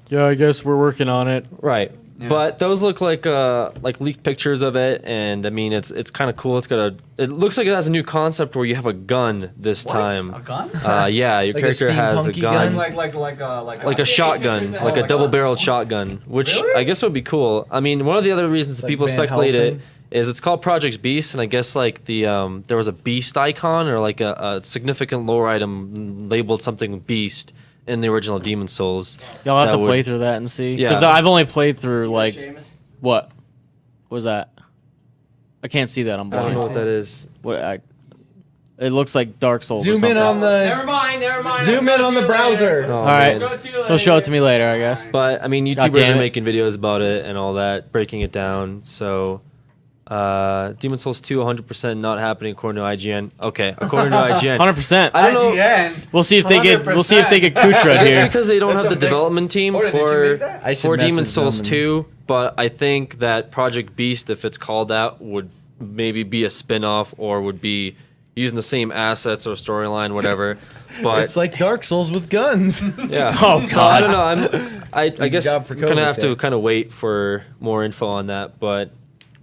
Yeah, I guess we're working on it. Right. Yeah. But those look like leaked pictures of it, and I mean it's kind of cool. It looks like it has a new concept where you have a gun this What? time. A gun? Yeah, your Like a character has a steampunky gun, gun? like a shotgun, like a double-barreled shotgun, which Really? I guess would be cool. I mean, one of the other reasons that Like people Van speculate it Helsing? is it's called Project Beast, and I guess like the there was a beast icon or like a significant lore item labeled something Beast in the original Demon Souls. Y'all have that to would- play through that and see. Yeah. Because I've only played through like what was that? I can't see that. I'm I don't blind. know what that is. It looks like Dark Souls. or Zoom in something. on the. Never mind. Zoom in on the browser. Oh, All right, man. he'll show it to me later, I guess. But I mean, God YouTubers damn are it. making videos about it and all that, breaking it down. So, Demon Souls 2, 100% not happening according to IGN. Okay, according to IGN. 100%. I don't know. IGN. We'll see if they get. We'll see if they get Kutra It's here. because they don't That's have a the mix- development team Or did you for make that? I should for Demon message Souls them 2, but I think that Project Beast, if it's called that, would maybe be a spin-off or would be using the same assets or storyline, whatever. But It's like Dark Souls with guns. yeah. Oh, So I God. don't know. I guess job for I'm gonna COVID have to there. kind of wait for more info on that. But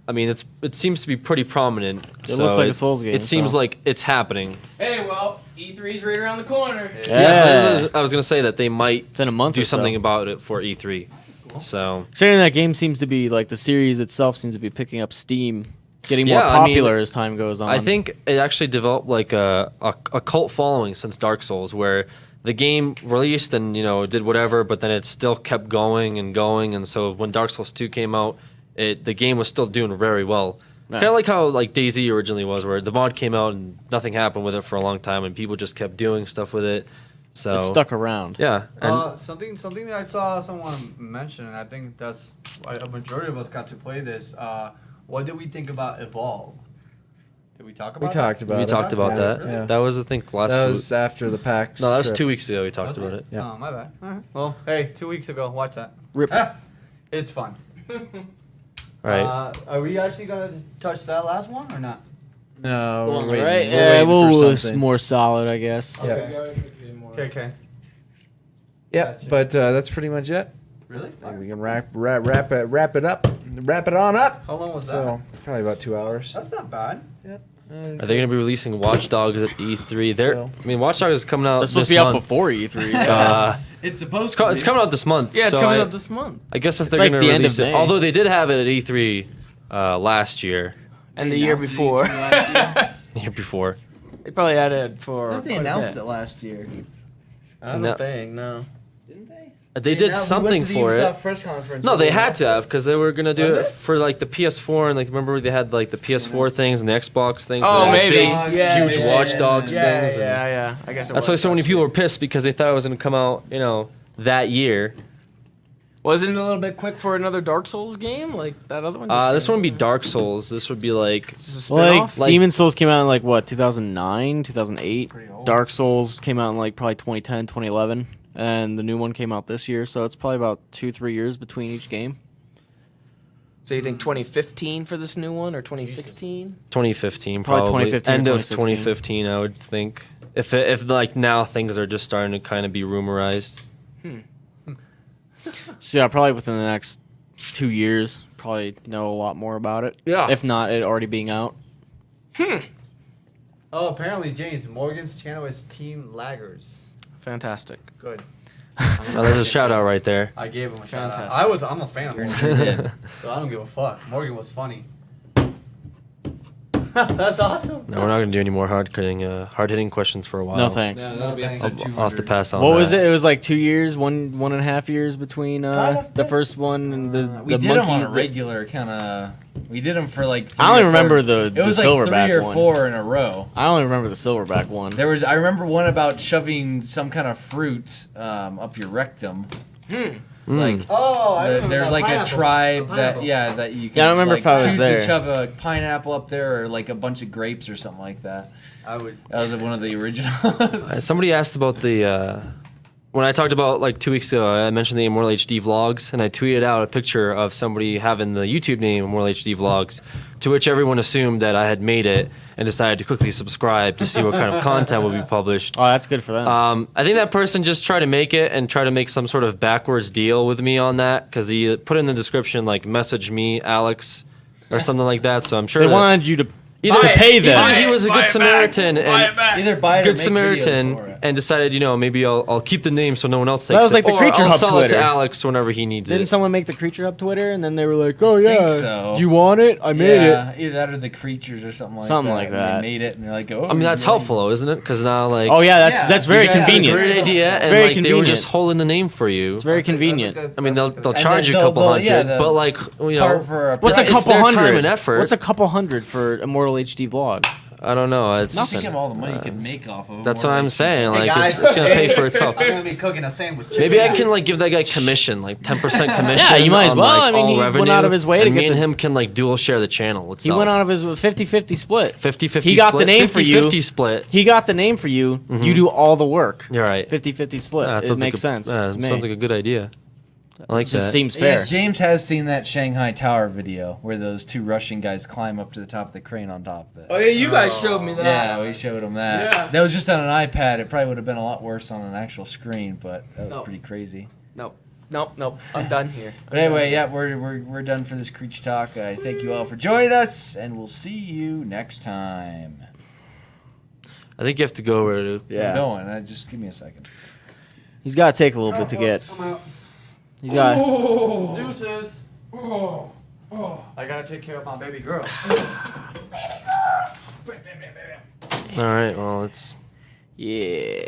I mean, it seems to be pretty prominent. It looks like a Souls game, It seems so. like it's happening. Hey, well, E3's right around the corner. Yes, I was gonna say that they might It's in a month do or so. something about it for E3. So Considering that game seems to be like the series itself seems to be picking up steam, getting more Yeah, I mean, popular as time goes on. I think it actually developed like a cult following since Dark Souls, where the game released and did whatever, but then it still kept going and going. And so when Dark Souls 2 came out, the game was still doing very well. Yeah. Kind of like how like DayZ originally was, where the mod came out and nothing happened with it for a long time, and people just kept doing stuff with it. So It stuck around. Yeah, and Something that I saw someone mention, and I think that's a majority of us got to play this. What did we think about Evolve? Did we talk about? We talked about we it. taled about Yeah, that. yeah. That was I think last. That week. was after the PAX. No, that was trip. 2 weeks ago. We that? talked Was about it? it. Yeah. Oh, my bad. All right. Well, hey, 2 weeks ago, watch that. Rip. It's fun. All right. Are we actually gonna touch that last one or not? No, Go we're on, waiting. right? We're Yeah, waiting we'll for it's something. more solid, I guess. Yeah. Okay. Yeah, Gotcha. but that's pretty much it. Really? I think we can wrap it up, wrap it on up. How long was that? So probably about 2 hours. That's not bad. Are they going to be releasing Watch Dogs at E3? So- I mean, Watch Dogs is coming out That's supposed this to be out month. before E3. So. It's supposed It's coming out this month. Yeah, it's so coming I, out this month. I guess if It's they're like going to the end release of it, May. although they did have it at E3 last year, And the year before. the year before. They probably had it for. They quite a announced bit. it last year. I don't No. think, no. Didn't they? They did something for it. Press conference. No, they had to have because they were gonna do Was it it? for like the PS4 and like remember they had like the PS4 things and the Xbox things. Oh, and they had maybe. big, Yeah, huge yeah, Watch yeah, Dogs yeah, things. and yeah. I guess it That's why was so many last people year. were pissed because they thought it was gonna come out, that year. Wasn't it a little bit quick for another Dark Souls game like that other one? This one would be Dark Souls. This would be like Just a Well, spin-off? like, Demon Souls came out in like what 2009, 2008. Pretty old. Dark Souls came out in like probably 2010, 2011, and the new one came out this year. So it's probably about 2-3 years between each game. So you think 2015 for this new one or 2016? 2015, Probably probably 2015 or end of 2016. 2015, I would think. If like now things are just starting to kind of be rumorized. So yeah, probably within the next 2 years, probably know a lot more about it. Yeah. If not, it already being out. Oh, apparently James Morgan's channel is Team Laggers. Fantastic. Good. Now, there's a shout out right there. I gave him a shout out. Fantastic. I'm a fan of Morgan, so I don't give a fuck. Morgan was funny. That's awesome. No, we're not gonna do any more hard-hitting questions for a while. No thanks. No, thanks. I'll have to pass on. What that. was it? It was like 2 years, one and a half years between the first one and the We the did monkey. them on a regular kind of. We did them for like. I only 3 or 4 remember the It was silverback like 3 or one. 4 in a row. I only remember the silverback one. There was. I remember one about shoving some kind of fruit up your rectum. Like Oh, I remember there's that like a pineapple. tribe The that pineapple. that you can. Yeah, I don't remember like, if I was choose there. to shove a pineapple up there or like a bunch of grapes or something like that. I would. That was one of the originals. Somebody asked about the when I talked about like 2 weeks ago. I mentioned the Immortal HD vlogs, and I tweeted out a picture of somebody having the YouTube name Immortal HD vlogs, to which everyone assumed that I had made it and decided to quickly subscribe to see what kind of content would be published. Oh, that's good for them. I think that person just tried to make it and try to make some sort of backwards deal with me on that because he put in the description like message me Alex or something like that. So I'm sure they that wanted you to either pay them. either he was a good Samaritan and Either buy it or Good make Samaritan videos for it. and decided, maybe I'll keep the name so no one else takes That was it. like the Or Creature I'll Hub sell it to Twitter. Alex whenever he needs Didn't it. someone make the Creature Hub Twitter, and then they were like, "Oh yeah, think so. do you want it? I made it." Either that or the creatures or something like that. Something like And that. They made it and they're like, oh. I mean, that's you're helpful though, isn't it? Because now, like, Oh yeah, Yeah. that's very You guys have a convenient. great idea, and very like they were convenient. just holding the name for you. It's very convenient. I mean, they'll And charge then you a couple they'll- hundred, yeah, the but like, part for a What's a it's couple their hundred? time and effort. What's a couple hundred for Immortal HD vlogs? I don't know. It's Think of all the money you can make off of it. That's what I'm saying. Hey Like, guys, it's gonna pay for itself. I'm gonna be cooking a sandwich. Maybe I can like give that guy commission, like 10% commission. Yeah, you might as on, well. Like, I mean, all he went revenue, out of his way to and get me and the- him can like dual share the channel itself. He went out of his 50-50 split. 50-50 He got the split, name for you. 50-50 split. He got the name for you. You do all the work. You're right. 50-50 split. Yeah, that it sounds makes like sense. Yeah, to me. sounds like a good idea. I like It just that. seems fair. Yes, James has seen that Shanghai Tower video where those two Russian guys climb up to the top of the crane on top of it. Oh yeah, you guys showed me that. Yeah, we showed him that. Yeah. That was just on an iPad. It probably would have been a lot worse on an actual screen, but that was No. pretty crazy. Nope. I'm done here. But anyway, yeah, we're done for this Creech Talk. I thank you all for joining us, and we'll see you next time. I think you have to go over to. Yeah. I'm going. Just give me a second. He's got to take a little bit to get. He's got. Deuces. I gotta take care of my baby girl. All right. Well, it's. Yeah.